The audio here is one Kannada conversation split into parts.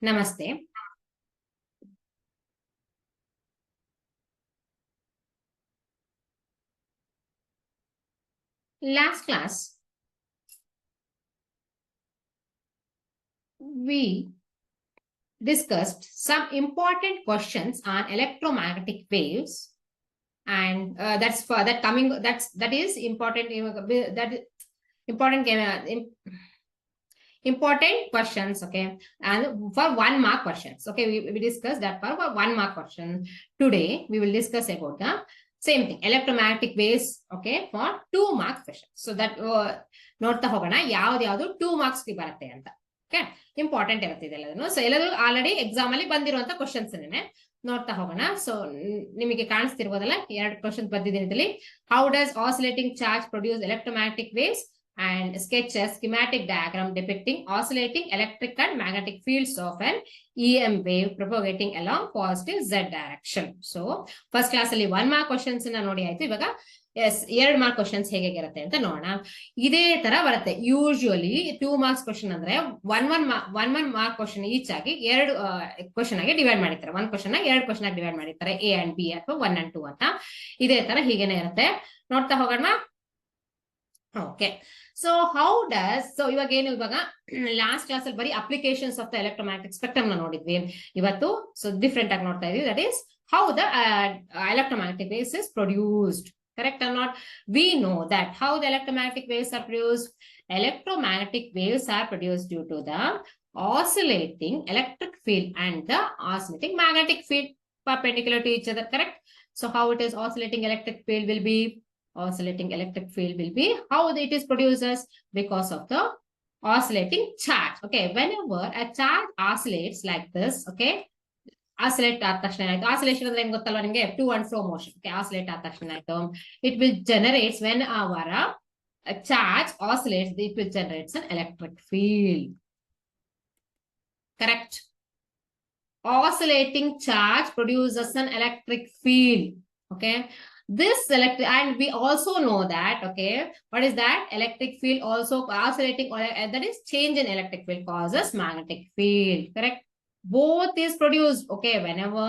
Namaste. Last class, we discussed some important questions on electromagnetic waves, and that is important. That important important questions, okay, and for 1 mark questions, okay, we discussed that for 1 mark question. Today we will discuss about the same thing, electromagnetic waves, okay, for 2 mark questions. So that ನೋಡ್ತಾ ಹೋಗೋಣ ಯಾವ್ದು 2 marks ಬರುತ್ತೆ ಅಂತ. ಓಕೆ, ಇಂಪಾರ್ಟೆಂಟ್ ಇರುತ್ತೆ ಇದೆಲ್ಲದನ್ನು. ಸೊ ಎಲ್ಲರೂ ಆಲ್ರೆಡಿ ಎಕ್ಸಾಮ್ ಅಲ್ಲಿ ಬಂದಿರುವಂತ ಕ್ವಶನ್ಸ್ ನೋಡ್ತಾ ಹೋಗೋಣ. ಸೊ ನಿಮಗೆ ಕಾಣಿಸ್ತಿರ್ಬೋದಲ್ಲ, 2 ಕ್ವಶನ್ ಬಂದಿದ್ದೀನಿ ಇದರಲ್ಲಿ. How does oscillating charge produce electromagnetic waves and sketch a schematic diagram depicting oscillating electric and magnetic fields of an EM wave propagating along positive Z direction. So first class ಅಲ್ಲಿ 1 mark questions ನೋಡಿ ಆಯ್ತು. ಇವಾಗ 2 mark questions ಹೇಗಿರುತ್ತೆ ಅಂತ ನೋಡೋಣ. ಇದೇ ತರ ಬರುತ್ತೆ ಯೂಶುವಲಿ 2 marks question ಅಂದ್ರೆ 1 mark question ಈಚ್ ಆಗಿ 2 ಕ್ವಶನ್ ಆಗಿ ಡಿವೈಡ್ ಮಾಡಿರ್ತಾರೆ. 1 ಕ್ವಶನ್ 2 ಕ್ವಶನ್ ಆಗಿ ಡಿವೈಡ್ ಮಾಡಿರ್ತಾರೆ, A and B ಅಥವಾ 1 and 2 ಅಂತ. ಇದೇ ತರ ಹೀಗೇನೆ ಇರುತ್ತೆ, ನೋಡ್ತಾ ಹೋಗೋಣ. Okay, so how does, so ಇವಾಗ ಲಾಸ್ಟ್ ಕ್ಲಾಸ್ ಅಲ್ಲಿ ಬರೀ applications of the electromagnetic spectrum ನ ನೋಡಿದ್ವಿ. ಇವತ್ತು ಸೊ ಡಿಫ್ರೆಂಟ್ ಆಗಿ ನೋಡ್ತಾ ಇದೀವಿ. That is how the electromagnetic waves is produced. Correct or not? We know that how the electromagnetic waves are produced. Electromagnetic waves are produced due to the oscillating electric field and the oscillating magnetic field perpendicular to each other. Correct? So how it is oscillating electric field will be, oscillating electric field will be how it is produced because of the oscillating charge. Okay, whenever a charge oscillates like this, okay, oscillate ಆದ ತಕ್ಷಣ ಆಯ್ತು. ಆಸಿಲೇಷನ್ ಅಂದ್ರೆ ಏನ್ ಗೊತ್ತಲ್ವಾ ನಿಮಗೆ, to and fro motion. Okay, oscillate ಆದ ತಕ್ಷಣ ಆಯ್ತು, it will generates whenever charge oscillates, it will generates an electric field. Correct? Oscillating charge produces an electric field. Okay, this electric, and we also know that, okay, what is that? Electric field also oscillating, that is change in electric field causes magnetic field. Correct? Both is produced. Okay, whenever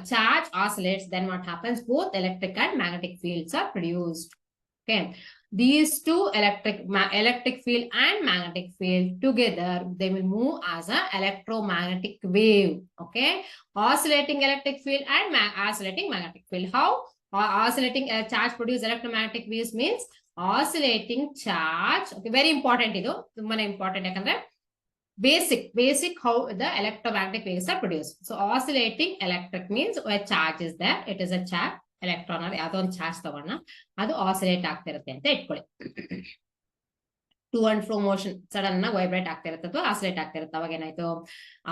charge oscillates, then what happens? Both electric and magnetic fields are produced. Okay, these two, electric field and magnetic field together, they will move as a electromagnetic wave. Okay, oscillating electric field and oscillating magnetic field. How oscillating charge produce electromagnetic waves means oscillating charge. Okay, very important idu, ತುಂಬಾನೇ important. ಯಾಕಂದ್ರೆ basic how the electromagnetic waves are produced. So oscillating electric means a charge is there, it is a charge, electron or ಯಾವುದೋ ಒಂದು ಚಾರ್ಜ್ ತಗೋಣ, ಅದು ಆಸಿಲೇಟ್ ಆಗ್ತಿರುತ್ತೆ ಅಂತ ಇಟ್ಕೊಳ್ಳಿ. To and fro motion sudden ಆಗಿ ವೈಬ್ರೇಟ್ ಆಗ್ತಿರುತ್ತೆ ಅಥವಾ ಆಸಿಲೇಟ್ ಆಗ್ತಿರುತ್ತೆ. ಅವಾಗ ಏನಾಯ್ತು,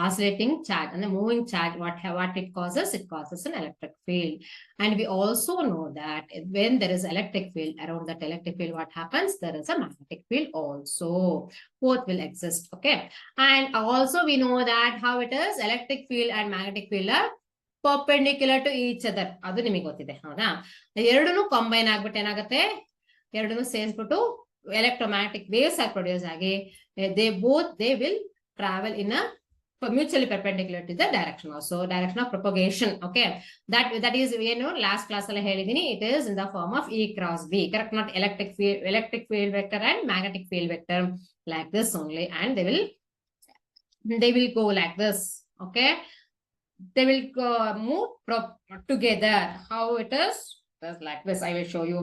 ಆಸಿಲೇಟಿಂಗ್ ಚಾರ್ಜ್ ಅಂದ್ರೆ moving charge, what it causes an electric field. And we also know that when there is electric field, around that electric field what happens, there is a magnetic field also. Both will exist. Okay, and also we know that how it is, electric field and magnetic field are perpendicular to each other. ಅದು ನಿಮಗೆ ಗೊತ್ತಿದೆ, ಹೌದಾ? ಎರಡನ್ನೂ ಕಂಬೈನ್ ಆಗ್ಬಿಟ್ಟು ಏನಾಗುತ್ತೆ, ಎರಡನ್ನೂ ಸೇರಿಸ್ಬಿಟ್ಟು electromagnetic waves are produced agi, they will travel in a mutually perpendicular to the direction, also direction of propagation. Okay, that is, you know, last class alla helidini, it is in the form of E cross B. Correct? Not electric field vector and magnetic field vector like this only, and they will go like this. Okay, they will move together. How it is like this, I will show you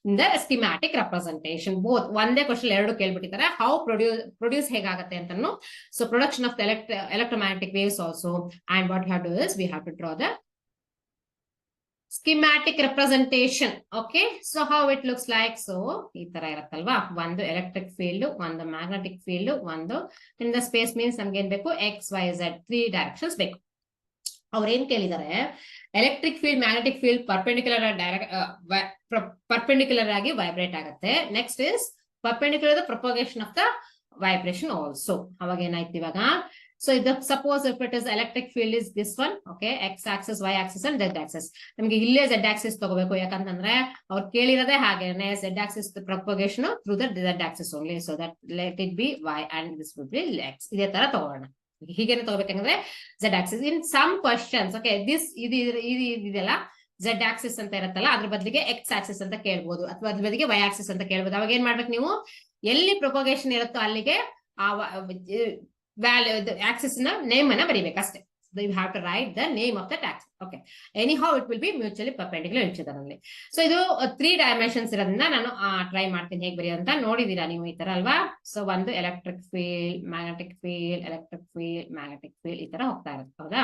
in the schematic representation. Both ಒಂದೇ ಕ್ವಶನ್ ಎರಡು ಕೇಳ್ಬಿಟ್ಟಿದ್ದಾರೆ, how produce ಹೇಗಾಗುತ್ತೆ ಅಂತನೂ. So production of the electromagnetic waves also, and what we have to do is we have to draw the schematic representation. Okay, so how it looks like, so ಈ ತರ ಇರುತ್ತಲ್ವಾ, ಒಂದು ಎಲೆಕ್ಟ್ರಿಕ್ ಫೀಲ್ಡ್, ಒಂದು ಮ್ಯಾಗ್ನೆಟಿಕ್ ಫೀಲ್ಡ್, ಒಂದು in the space means ನಮ್ಗೆ ಏನ್ ಬೇಕು, x y z 3 ಡೈರೆಕ್ಷನ್ಸ್ ಬೇಕು. ಅವ್ರು ಏನ್ ಕೇಳಿದ್ದಾರೆ, electric field magnetic field perpendicular ಆಗಿ ವೈಬ್ರೇಟ್ ಆಗುತ್ತೆ. Next is perpendicular the propagation of the vibration also. ಅವಾಗ ಏನಾಯ್ತು ಇವಾಗ, ಸೊ ಇದು suppose if it is electric field is this one, okay, X axis, Y axis and Z axis. ನಮ್ಗೆ ಇಲ್ಲೇ ಝೆಡ್ ಆಕ್ಸಿಸ್ ತಗೋಬೇಕು, ಯಾಕಂತಂದ್ರೆ ಅವ್ರು ಕೇಳಿರೋದೇ ಹಾಗೇನೆ, Z axis propagation through the Z axis only. So that let it be Y and this would B X. ಇದೇ ತರ ತಗೋಣ. ಹೀಗೇನೆ ತಗೋಬೇಕಂದ್ರೆ z axis. In some questions, okay, this ಇದೆಲ್ಲ z axis ಅಂತ ಇರುತ್ತಲ್ಲ, ಅದ್ರ ಬದಲಿಗೆ x axis ಅಂತ ಕೇಳ್ಬೋದು, ಅಥವಾ ಅದ್ರ ಬದಲಿಗೆ y axis ಅಂತ ಕೇಳ್ಬೋದು. ಅವಾಗ ಏನ್ ಮಾಡ್ಬೇಕು ನೀವು, ಎಲ್ಲಿ ಪ್ರೊಪಗೇಷನ್ ಇರುತ್ತೋ ಅಲ್ಲಿಗೆ ಆ ವ್ಯಾಲ್ಯೂ ಆಕ್ಸಿಸ್ ನ ನೇಮ್ ಅನ್ನ ಬರೀಬೇಕು ಅಷ್ಟೇ. So you have to write the name of that axis. Okay. Anyhow, it will be mutually perpendicular each other only. So ಇದು 3 dimensions ಇರೋದ್ರಿಂದ ನಾನು ಟ್ರೈ ಮಾಡ್ತೀನಿ ಹೇಗೆ ಬರೆಯೋದಂತ. ನೋಡಿದೀರಾ ನೀವು ಈ ತರ ಅಲ್ವಾ? ಸೊ ಒಂದು electric field, magnetic field, electric field, magnetic field ಈ ತರ ಹೋಗ್ತಾ ಇರುತ್ತೆ, ಹೌದಾ?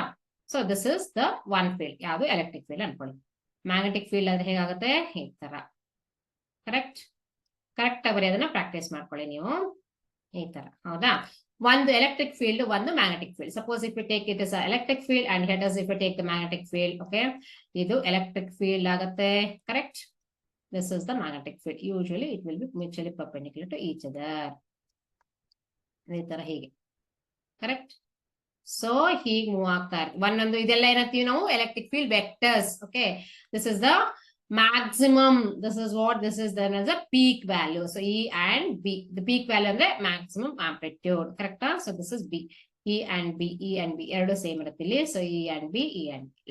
So this is the one field. ಯಾವುದು ಎಲೆಕ್ಟ್ರಿಕ್ ಫೀಲ್ಡ್ ಅನ್ಕೊಳ್ಳಿ. ಮ್ಯಾಗ್ನೆಟಿಕ್ ಫೀಲ್ಡ್ ಅಂದ್ರೆ ಹೇಗಾಗುತ್ತೆ, ಈ ತರ. ಕರೆಕ್ಟ್ ಆಗಿ ಬರೆಯೋದನ್ನ ಪ್ರಾಕ್ಟೀಸ್ ಮಾಡ್ಕೊಳ್ಳಿ ನೀವು ಈ ತರ, ಹೌದಾ? ಒಂದು ಎಲೆಕ್ಟ್ರಿಕ್ ಫೀಲ್ಡ್, ಒಂದು magnetic field. Suppose if you take it is electric field and here is if you take the magnetic field, okay, ಇದು ಎಲೆಕ್ಟ್ರಿಕ್ ಫೀಲ್ಡ್ ಆಗುತ್ತೆ. Correct. This is the magnetic field. Usually it will be mutually perpendicular to each other. ಈ ತರ ಹೀಗೆ. ಕರೆಕ್ಟ್. ಸೊ ಹೀಗೆ ಮೂವ್ ಆಗ್ತಾ ಇರುತ್ತೆ ಒಂದೊಂದು. ಇದೆಲ್ಲ ಏನಂತೀವಿ ನಾವು, electric field vectors. Okay, this is the maximum. This is what this is then as a peak value. So E and B, the peak value ಅಂದ್ರೆ maximum amplitude. Correct? So this is B. E and B ಎರಡು ಸೇಮ್ ಇರುತ್ತೆ ಇಲ್ಲಿ. So E and B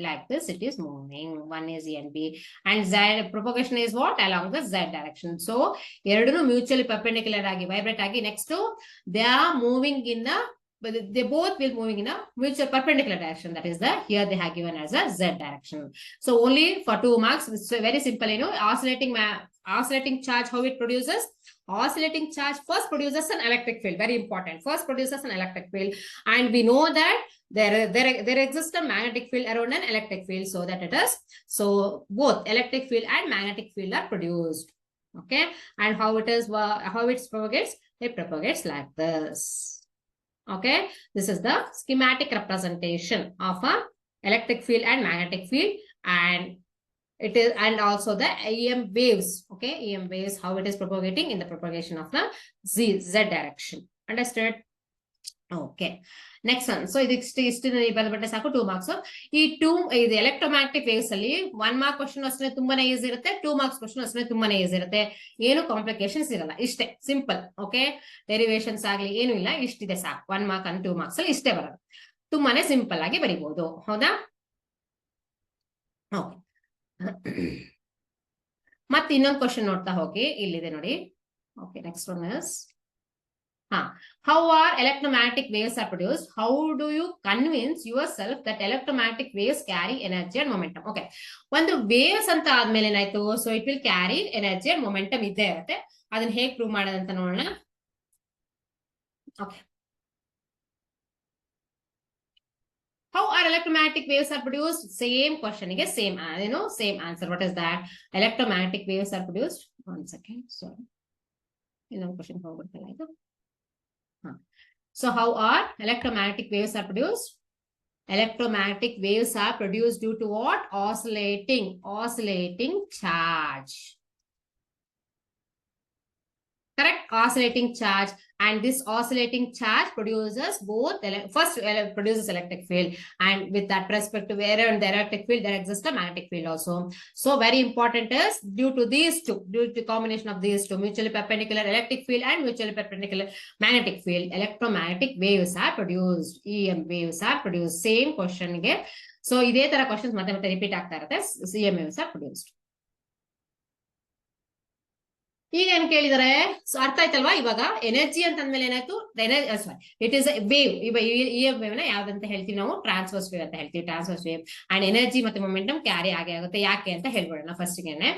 like this it is moving. One is E and B and Z propagation is what, along the Z direction. So ಎರಡೂ mutually perpendicular ಆಗಿ vibrate ಆಗಿ next they are moving in the, but they both will moving in a mutual perpendicular direction. That is the, here they have given as a Z direction. So only for 2 marks, it's very simple, you know, oscillating charge, how it produces. Oscillating charge first produces an electric field, very important. First produces an electric field, and we know that there exists a magnetic field around an electric field, so that it is, so both electric field and magnetic field are produced. Okay, and how it is, how it propagates, it propagates like this. Okay, this is the schematic representation of a electric field and magnetic field, and it is, and also the EM waves. Okay, EM waves, how it is propagating in the propagation of the Z direction. Understood? Okay, next one. So ಇಷ್ಟು ಬಂದ್ಬಿಟ್ಟೆ ಸಾಕು, 2 marks. ಇದು ಎಲೆಕ್ಟ್ರೋಮ್ಯಾಗ್ನೆಟಿಕ್ ವೇವ್ಸ್ ಅಲ್ಲಿ 1 mark ಕ್ವಶನ್ ಅಷ್ಟೇ ತುಂಬಾನೇ ಈಸಿ ಇರುತ್ತೆ, 2 marks ಕ್ವಶನ್ ಅಷ್ಟೇ ತುಂಬಾನೇ ಈಸಿ ಇರುತ್ತೆ. ಏನು ಕಾಂಪ್ಲಿಕೇಶನ್ಸ್ ಇರಲ್ಲ, ಇಷ್ಟೇ ಸಿಂಪಲ್. ಓಕೆ, ಡೆರಿವೇಶನ್ಸ್ ಆಗ್ಲಿ ಏನು ಇಲ್ಲ, ಇಷ್ಟಿದೆ ಸಾಕು. 1 mark and 2 marks ಅಲ್ಲಿ ಇಷ್ಟೇ ಬರೋದು, ತುಂಬಾನೇ ಸಿಂಪಲ್ ಆಗಿ ಬರಿಬಹುದು, ಹೌದಾ? ಓಕೆ, ಮತ್ತೆ ಇನ್ನೊಂದು ಕ್ವಶನ್ ನೋಡ್ತಾ ಹೋಗಿ, ಇಲ್ಲಿದೆ ನೋಡಿ. Okay, next one is how are electromagnetic waves are produced? How do you convince yourself that electromagnetic waves carry energy and momentum? Okay, ಒಂದು waves ಅಂತ ಆದ್ಮೇಲೆ ಏನಾಯ್ತು, so it will carry energy and momentum ಇದ್ದೇ ಇರುತ್ತೆ. ಅದನ್ನ ಹೇಗೆ ಪ್ರೂವ್ ಮಾಡೋದಂತ ನೋಡೋಣ. Okay, how are electromagnetic waves are produced? Same question ಗೆ same, you know, same answer. What is that? Electromagnetic waves are produced. One second, sorry, ಇನ್ನೊಂದು ಕ್ವಶನ್ ಹೋಗ್ಬಿಡ್ತಲ್ಲ ಇದು. So how are electromagnetic waves are produced? Electromagnetic waves are produced due to what? Oscillating charge. Correct? Oscillating charge, and this oscillating charge produces both, first produces electric field, and with that respect to where in the electric field there exists a magnetic field also. So very important is, due to these two, due to combination of these two, mutually perpendicular electric field and mutually perpendicular magnetic field, electromagnetic waves are produced. EM waves are produced. Same question ಗೆ, so ಇದೇ ತರ questions ಮತ್ತೆ ಮತ್ತೆ ರಿಪೀಟ್ ಆಗ್ತಾ ಇರುತ್ತೆ. EM waves are produced. ಈಗ ಏನ್ ಕೇಳಿದಾರೆ, ಸೊ ಅರ್ಥ ಆಯ್ತಲ್ವಾ? ಇವಾಗ ಎನರ್ಜಿ ಅಂತ ಅಂದ್ಮೇಲೆ ಏನಾಯ್ತು, ಇಟ್ ಇಸ್ ವೇವ್. ಇವಾಗ ವೇವ್ ನ ಯಾವ್ದಂತ ಹೇಳ್ತೀವಿ ನಾವು, ಟ್ರಾನ್ಸ್ವರ್ಸ್ ವೇವ್ ಅಂತ ಹೇಳ್ತೀವಿ. ಟ್ರಾನ್ಸ್ವರ್ಸ್ ವೇವ್ ಅಂಡ್ ಎನರ್ಜಿ ಮತ್ತೆ ಮೊಮೆಂಟಮ್ ಕ್ಯಾರಿ ಆಗೇ ಆಗುತ್ತೆ. ಯಾಕೆ ಅಂತ ಹೇಳ್ಬಿಡೋಣ ಫಸ್ಟ್ ಗೆನೆ.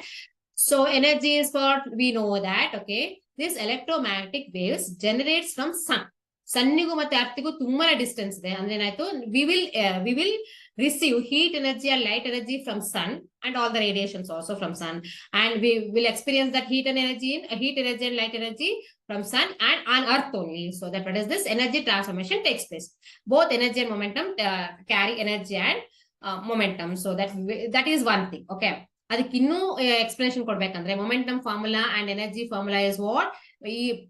So energy is what we know that. Okay, this electromagnetic waves generates from sun. ಸನ್ನಿಗೂ ಮತ್ತೆ ಅರ್ಥಿಗೂ ತುಂಬಾನೇ ಡಿಸ್ಟೆನ್ಸ್ ಇದೆ. ಅಂದ್ರೆ ಏನಾಯ್ತು, we will receive heat energy and light energy from sun, and all the radiations also from sun, and we will experience that heat and light energy from sun and on earth only. So that what is this energy transformation takes place. Both energy and momentum carry energy and momentum. So that is one thing. Okay, ಅದಕ್ಕೆ ಇನ್ನೂ ಎಕ್ಸ್ಪ್ಲನೇಷನ್ ಕೊಡ್ಬೇಕಂದ್ರೆ, momentum formula and energy formula is what?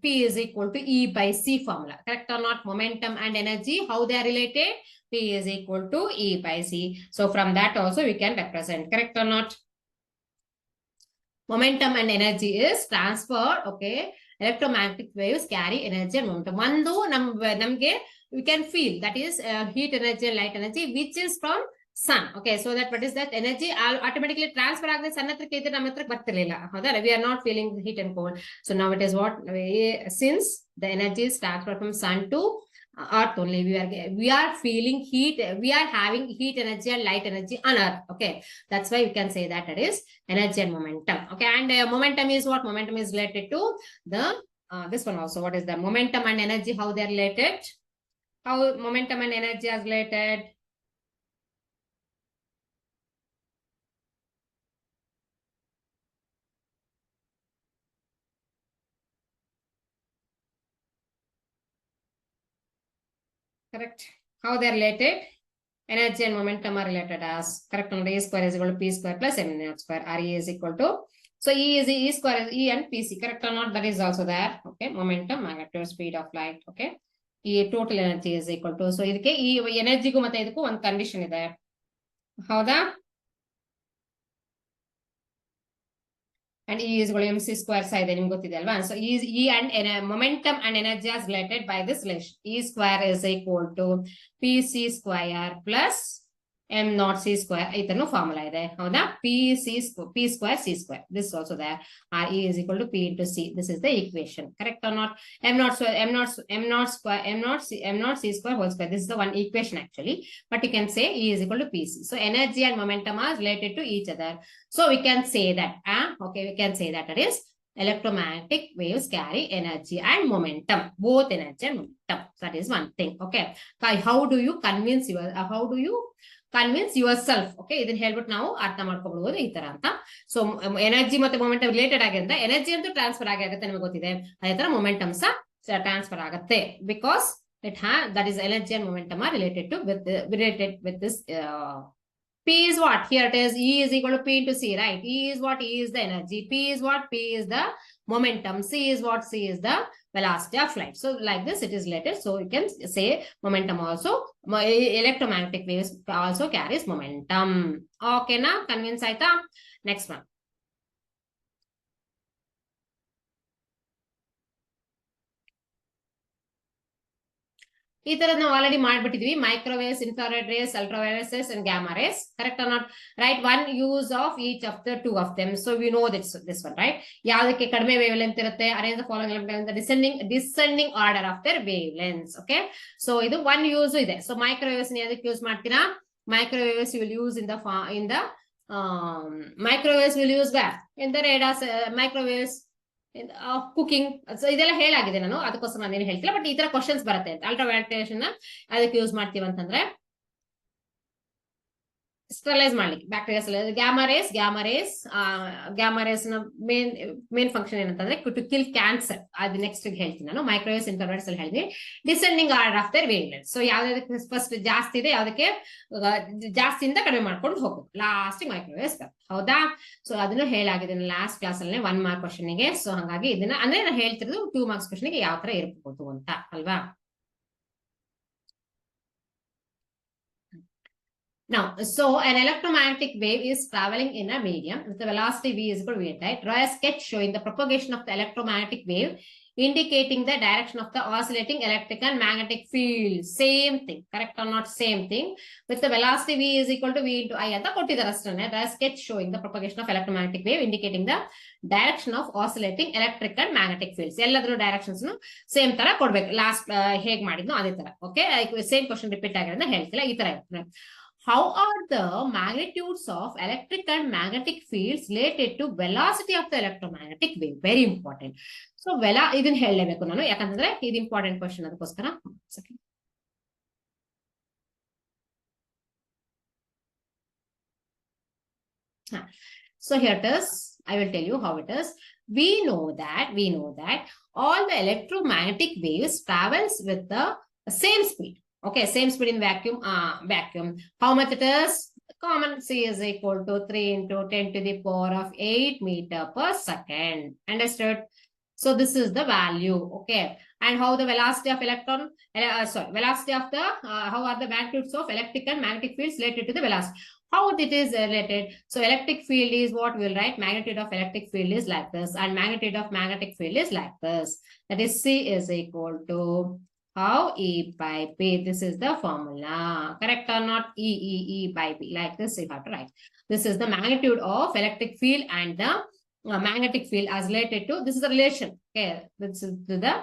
P is equal to E by C formula. Correct or not? Momentum and energy, how they are related? P is equal to E by C. So from that also we can represent. Correct or not? Momentum and energy is transferred. Okay, electromagnetic waves carry energy and momentum. ಒಂದು ನಮ್ಗೆ we can feel, that is heat energy and light energy, which is from sun. Okay, so that what is that energy automatically transfer agade sun hatrಕ್ಕೆ ಇದೆ, ನಮ್ಮ ಹತ್ರಕ್ಕೆ ಬರ್ತಿರ್ಲಿಲ್ಲ, ಹೌದಾ? We are not feeling heat and cold. So now it is what, since the energy is transferred from sun to earth only, we are feeling heat, we are having heat energy and light energy on earth. Okay, that's why we can say that it is energy and momentum. Okay, and momentum is what? Momentum is related to the this one also. What is the momentum and energy, how they are related? How momentum and energy are related? Correct. How they are related? Energy and momentum are related as, correct, on E square is equal to P square plus M naught square. RE is equal to, so E square is E and PC, correct or not? That is also there. Okay, momentum, magnitude, speed of light. Okay, E total energy is equal to, so ಇದಕ್ಕೆ ಈ ಎನರ್ಜಿಗೂ ಮತ್ತೆ ಇದಕ್ಕೂ ಒಂದು ಕಂಡೀಷನ್ ಇದೆ, ಹೌದಾ? And E is equal to MC square side, ನಿಮ್ಗೆ ಗೊತ್ತಿದೆ ಅಲ್ವಾ? So E and momentum and energy is related by this relation. E square is equal to PC square plus M naught C square. ಇದನ್ನು ಫಾರ್ಮುಲಾ ಇದೆ, ಹೌದಾ? P square C square. This is also there. RE is equal to P into C. This is the equation. Correct or not? M naught C square whole square. This is the one equation actually. But you can say E is equal to PC. So energy and momentum are related to each other. So we can say that, okay, we can say that it is electromagnetic waves carry energy and momentum, both energy and momentum. That is one thing. Okay, how do you convince yourself? Okay, ಇದನ್ನ ಹೇಳ್ಬಿಟ್ಟು ನಾವು ಅರ್ಥ ಮಾಡ್ಕೊಬಹುದು ಈ ತರ ಅಂತ. ಸೊ ಎನರ್ಜಿ ಮತ್ತೆ ಮೊಮೆಂಟಮ್ ರಿಲೇಟೆಡ್ ಆಗಿದ್ರೆ ಎನರ್ಜಿ ಅಂತೂ ಟ್ರಾನ್ಸ್ಫರ್ ಆಗುತ್ತೆ, ನಮಗೆ ಗೊತ್ತಿದೆ. ಅದೇ ತರ ಮೊಮೆಂಟಮ್ ಸಹ ಟ್ರಾನ್ಸ್ಫರ್ ಆಗುತ್ತೆ, because that is energy and momentum are related with this P is what? Here it is, E is equal to P into C, right? E is what? E is the energy. P is what? P is the momentum. C is what? C is the velocity of light. So like this it is related. So you can say momentum also, electromagnetic waves also carries momentum. Okay, now convince aita? Next one. ಈ ತರದ್ ನಾವು ಆಲ್ರೆಡಿ ಮಾಡ್ಬಿಟ್ಟಿದ್ವಿ, microwaves, infrared rays, ultraviolet rays and gamma rays. Correct or not? Right, one use of each of the two of them. So we know this one, right? ಯಾವ್ದಕ್ಕೆ ಕಡಿಮೆ ವೇವ್ ಲೆಂತ್ ಇರುತ್ತೆ? Arrange the following descending order of their wavelengths. Okay, so ಇದು ಒನ್ ಯೂಸ್ ಇದೆ. ಸೊ ಮೈಕ್ರೋವೇವ್ಸ್ ಯಾವ್ದಕ್ಕೆ ಯೂಸ್ ಮಾಡ್ತೀರಾ? Microwaves you will use in the microwaves will use where? In the radars, microwaves, cooking. So ಇದೆಲ್ಲ ಹೇಳಾಗಿದೆ ನಾನು, ಅದಕ್ಕೋಸ್ಕರ ನಾನೇನು ಹೇಳ್ತಿಲ್ಲ, ಬಟ್ ಈ ತರ ಕ್ವಶನ್ಸ್ ಬರುತ್ತೆ ಅಂತ. ಅಲ್ಟ್ರಾವೈಲೆಟ್ ಅದಕ್ಕೆ ಯೂಸ್ ಮಾಡ್ತೀವಿ ಅಂತಂದ್ರೆ ಸ್ಟೆರಲೈಸ್ ಮಾಡ್ಲಿಕ್ಕೆ, ಬ್ಯಾಕ್ಟೀರಿಯಾ. ಗ್ಯಾಮಾ ರೇಸ್ ನ ಮೇನ್ ಫಂಕ್ಷನ್ ಏನಂತಂದ್ರೆ ಟು ಕಿಲ್ ಕ್ಯಾನ್ಸರ್. ಅದು ನೆಕ್ಸ್ಟ್ ಹೇಳ್ತೀನಿ ನಾನು. ಮೈಕ್ರೋವೇವ್ಸ್, ಇನ್ಫ್ರಾರೆಡ್ಸ್ ಅಲ್ಲಿ ಹೇಳಿದ್ವಿ descending order of their wave length. So ಯಾವ್ದಕ್ಕೆ ಫಸ್ಟ್ ಜಾಸ್ತಿ ಇದೆ, ಯಾವ್ದಕ್ಕೆ ಜಾಸ್ತಿಯಿಂದ ಕಡಿಮೆ ಮಾಡ್ಕೊಂಡು ಹೋಗ್ಬೇಕು, ಲಾಸ್ಟ್ ಮೈಕ್ರೋವೇವ್ಸ್, ಹೌದಾ? ಸೊ ಅದನ್ನು ಹೇಳಾಗಿದೆ ಲಾಸ್ಟ್ ಕ್ಲಾಸ್ ಅಲ್ಲಿ 1 ಮಾರ್ಕ್ ಕ್ವಶನ್ ಗೆ. ಸೊ ಹಾಗಾಗಿ ಇದನ್ನ ಅಂದ್ರೆ ನಾನು ಹೇಳ್ತಿರೋದು 2 ಮಾರ್ಕ್ಸ್ ಕ್ವಶನ್ ಗೆ ಯಾವ ತರ ಇರ್ಬೋದು ಅಂತ, ಅಲ್ವಾ? Now, so an electromagnetic wave is traveling in a medium with the velocity v is equal to v, right? Draw a sketch showing the propagation of the electromagnetic wave, indicating the direction of the oscillating electric and magnetic field. Same thing, correct or not? Same thing. With the velocity v is equal to v into I ಅಂತ ಕೊಟ್ಟಿದ್ದಾರೆ ಅಷ್ಟೇ. Draw a sketch showing the propagation of electromagnetic wave, indicating the direction of oscillating electric and magnetic fields. ಎಲ್ಲಾದ್ರೂ ಡೈರೆಕ್ಷನ್ಸ್ ಸೇಮ್ ತರ ಕೊಡ್ಬೇಕು. ಲಾಸ್ಟ್ ಹೇಗ್ ಮಾಡಿದ್ನೋ ಅದೇ ತರ. ಓಕೆ, ಸೇಮ್ ಕ್ವಶನ್ ರಿಪೀಟ್ ಆಗಿರೋದ್ರಿಂದ ಹೇಳ್ತಿಲ್ಲ, ಈ ತರ ಇರ್ತದೆ. How are the magnitudes of electric and magnetic fields related to velocity of the electromagnetic wave? Very important. So, ಇದನ್ನ ಹೇಳಲೇಬೇಕು ನಾನು, ಯಾಕಂತಂದ್ರೆ ಇದು ಇಂಪಾರ್ಟೆಂಟ್ ಕ್ವಶನ್, ಅದಕ್ಕೋಸ್ಕರ. So here it is. I will tell you how it is. We know that all the electromagnetic waves travels with the same speed. Okay, same speed in vacuum. How much it is? Common. C is equal to 3 into 10 to the power of 8 meter per second. Understood? So this is the value. Okay. And how the velocity of electron? Velocity of the how are the magnitudes of electric and magnetic fields related to the velocity? How it is related? So electric field is what we'll write. Magnitude of electric field is like this, and magnitude of magnetic field is like this. That is C is equal to How? E by B. This is the formula. Correct or not? E by B. Like this, you have to write. This is the magnitude of electric field and the magnetic field as related to, this is the relation. Okay, this is the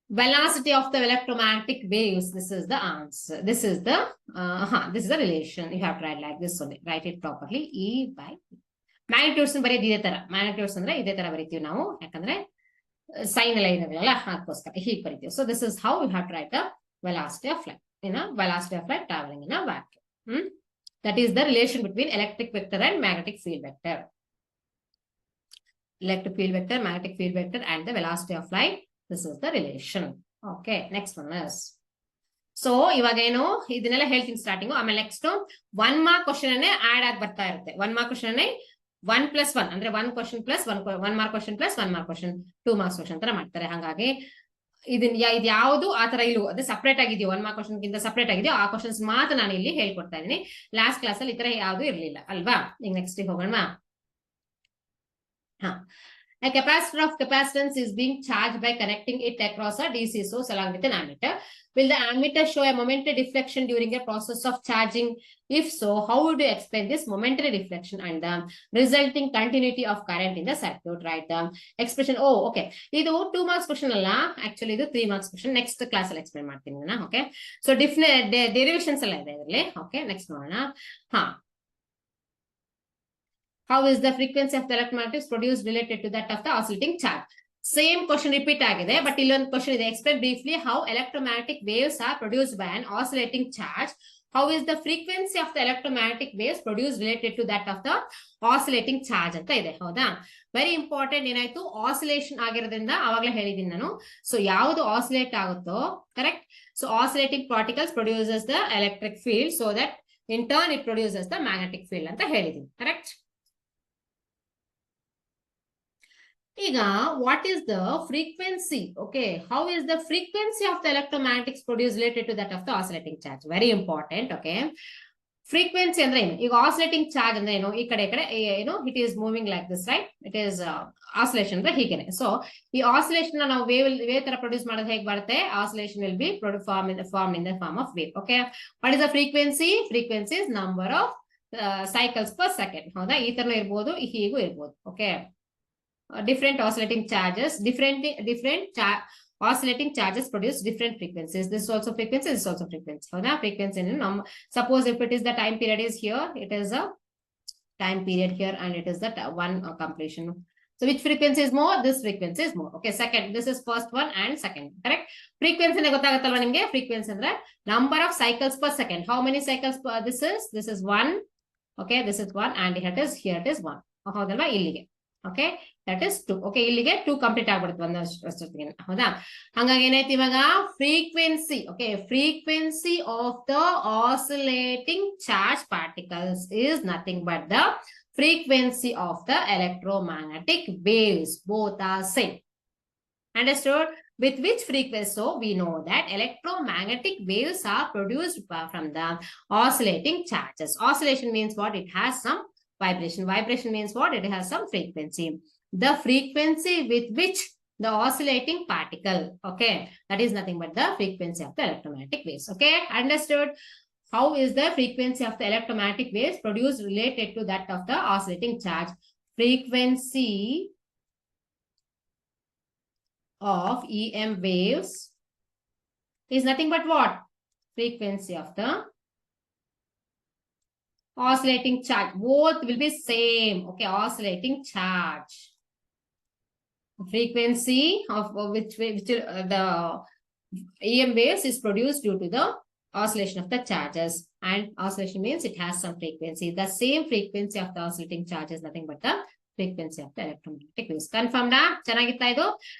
velocity of the electromagnetic waves. This is the answer. This is the relation. You have to write like this only. Write it properly. E by B. Magnitudes ಬರೆಯೋದು ಇದೇ ತರ. Magnitudes ಅಂದ್ರೆ ಇದೇ ತರ ಬರೀತೀವಿ ನಾವು, ಯಾಕಂದ್ರೆ ಸೈನ್ ಎಲ್ಲ ಇದಾವಲ್ಲ ಅದಕ್ಕೋಸ್ಕರ ಹೀಗೆ ಬರೀತೀವಿ. So this is how we have to write the velocity of light. Velocity of light traveling in a vacuum. That is the relation between electric vector and magnetic field vector. Electric field vector, magnetic field vector, and the velocity of light. This is the relation. Okay, next one is. So ಇವಾಗ ಏನು ಇದನ್ನೆಲ್ಲ ಹೇಳ್ತೀನಿ ಸ್ಟಾರ್ಟಿಂಗು. ಆಮೇಲೆ ನೆಕ್ಸ್ಟ್ 1 ಮಾರ್ಕ್ ಕ್ವಶನ್ ಆಡ್ ಆಗಿ ಬರ್ತಾ ಇರುತ್ತೆ. 1 ಮಾರ್ಕ್ ಕ್ವಶನ್ 1+1 ಅಂದ್ರೆ 1 question plus 1 mark question plus 1 mark question 2 marks question ತರ ಮಾಡ್ತಾರೆ. ಹಾಗಾಗಿ ಇದು ಯಾವುದು ಆತರ ಇಲ್ವೋ ಅದೇ ಸಪರೇಟ್ ಆಗಿದೆಯೋ 1 ಮಾರ್ಕ್ ಕ್ವಶನ್ ಗಿಂತ ಸಪರೇಟ್ ಆಗಿದೆಯೋ ಆ ಕ್ವಶನ್ಸ್ ಮಾತ್ರ ನಾನು ಇಲ್ಲಿ ಹೇಳ್ಕೊಡ್ತಾ ಇದ್ದೀನಿ. ಲಾಸ್ಟ್ ಕ್ಲಾಸ್ ಅಲ್ಲಿ ಈ ತರ ಯಾವುದು ಇರ್ಲಿಲ್ಲ ಅಲ್ವಾ. ಈಗ ನೆಕ್ಸ್ಟ್ ಹೋಗೋಣ. A capacitor of capacitance is being charged by connecting it across a DC source along with an ammeter. Will the ammeter show a momentary deflection during a process of charging? If so, how would you explain this momentary deflection and the resulting continuity of current in the circuit? Right? The expression. Oh, okay. This 2 marks question alla. Actually, this 3 marks question. Next class I'll explain martini na. Okay. So different derivations alla ide idರಲ್ಲಿ. Okay. Next ನೋಡೋಣ. How is the frequency of the electromagnetics produced related to that of the oscillating charge? Same question repeat agide, but illond question is explain briefly how electromagnetic waves are produced by an oscillating charge. How is the frequency of the electromagnetic waves produced related to that of the oscillating charge ಅಂತ ಇದೆ. ಹೌದಾ? Very important. ಏನಾಯ್ತು, ಆಸಿಲೇಷನ್ ಆಗಿರೋದ್ರಿಂದ ಅವಾಗಲೇ ಹೇಳಿದೀನಿ ನಾನು. ಸೊ ಯಾವುದು ಆಸಿಲೇಟ್ ಆಗುತ್ತೋ, correct. So oscillating particles produces the electric field, so that in turn it produces the magnetic field ಅಂತ ಹೇಳಿದೀನಿ, ಕರೆಕ್ಟ್. ಈಗ what is the frequency? Okay, how is the frequency of the electromagnetics produced related to that of the oscillating charge? Very important. Okay, frequency ಅಂದ್ರೆ ಏನು? ಈಗ oscillating charge ಅಂದ್ರೆ ಏನು? ಈ ಕಡೆ it is moving like this, right? It is oscillation ಅಂದ್ರೆ ಹೀಗೇನೆ. ಸೊ ಈ ಆಸಿಲೇಷನ್ ನಾವು ವೇವ್ ತರ ಪ್ರೊಡ್ಯೂಸ್ ಮಾಡೋದು ಹೇಗೆ ಬರುತ್ತೆ? Oscillation will be formed in the form of wave. Okay, what is the frequency? Frequency is number of cycles per second. ಹೌದಾ? ಈ ತರನೂ ಇರ್ಬೋದು, ಹೀಗೂ ಇರ್ಬೋದು. Okay, different oscillating charges, oscillating charges produce different frequencies. This is also frequency, this is also frequency. So the frequency, suppose if it is the time period is here, it is a time period here, and it is that one completion. So which frequency is more? This frequency is more. Okay, second, this is first one and second, correct. Frequency ne gottaguttalla nimge. Frequency andre number of cycles per second. How many cycles per this is 1. Okay, this is 1, and here it is 1. ಹೌದಲ್ವಾ? ಇಲ್ಲಿಗೆ. Okay, that is 2. Okay, ಇಲ್ಲಿಗೆ 2 ಕಂಪ್ಲೀಟ್ ಆಗ್ಬಿಡುತ್ತೆ ಒಂದಷ್ಟೊತ್ತಿಗೆ. ಹೌದಾ? ಹಾಗಾಗಿ ಏನಾಯ್ತು ಇವಾಗ frequency. Okay, frequency of the oscillating charge particles is nothing but the frequency of the electromagnetic waves. Both are same. Understood? With which frequency? So we know that electromagnetic waves are produced from the oscillating charges. Oscillation means what? It has some vibration. Vibration means what? It has some frequency. The frequency with which the oscillating particle, okay, that is nothing but the frequency of the electromagnetic waves. Okay, understood? How is the frequency of the electromagnetic waves produced related to that of the oscillating charge? Frequency of EM waves is nothing but what? Frequency of the oscillating charge. Both will be same. Okay, oscillating charge. Frequency of which the EM waves is produced due to the oscillation of the charges, and oscillation means it has some frequency. The same frequency of the oscillating charge is nothing but the frequency of the electromagnetic waves. Confirmed? ಚೆನ್ನಾಗಿತ್ತಾ ಇದು?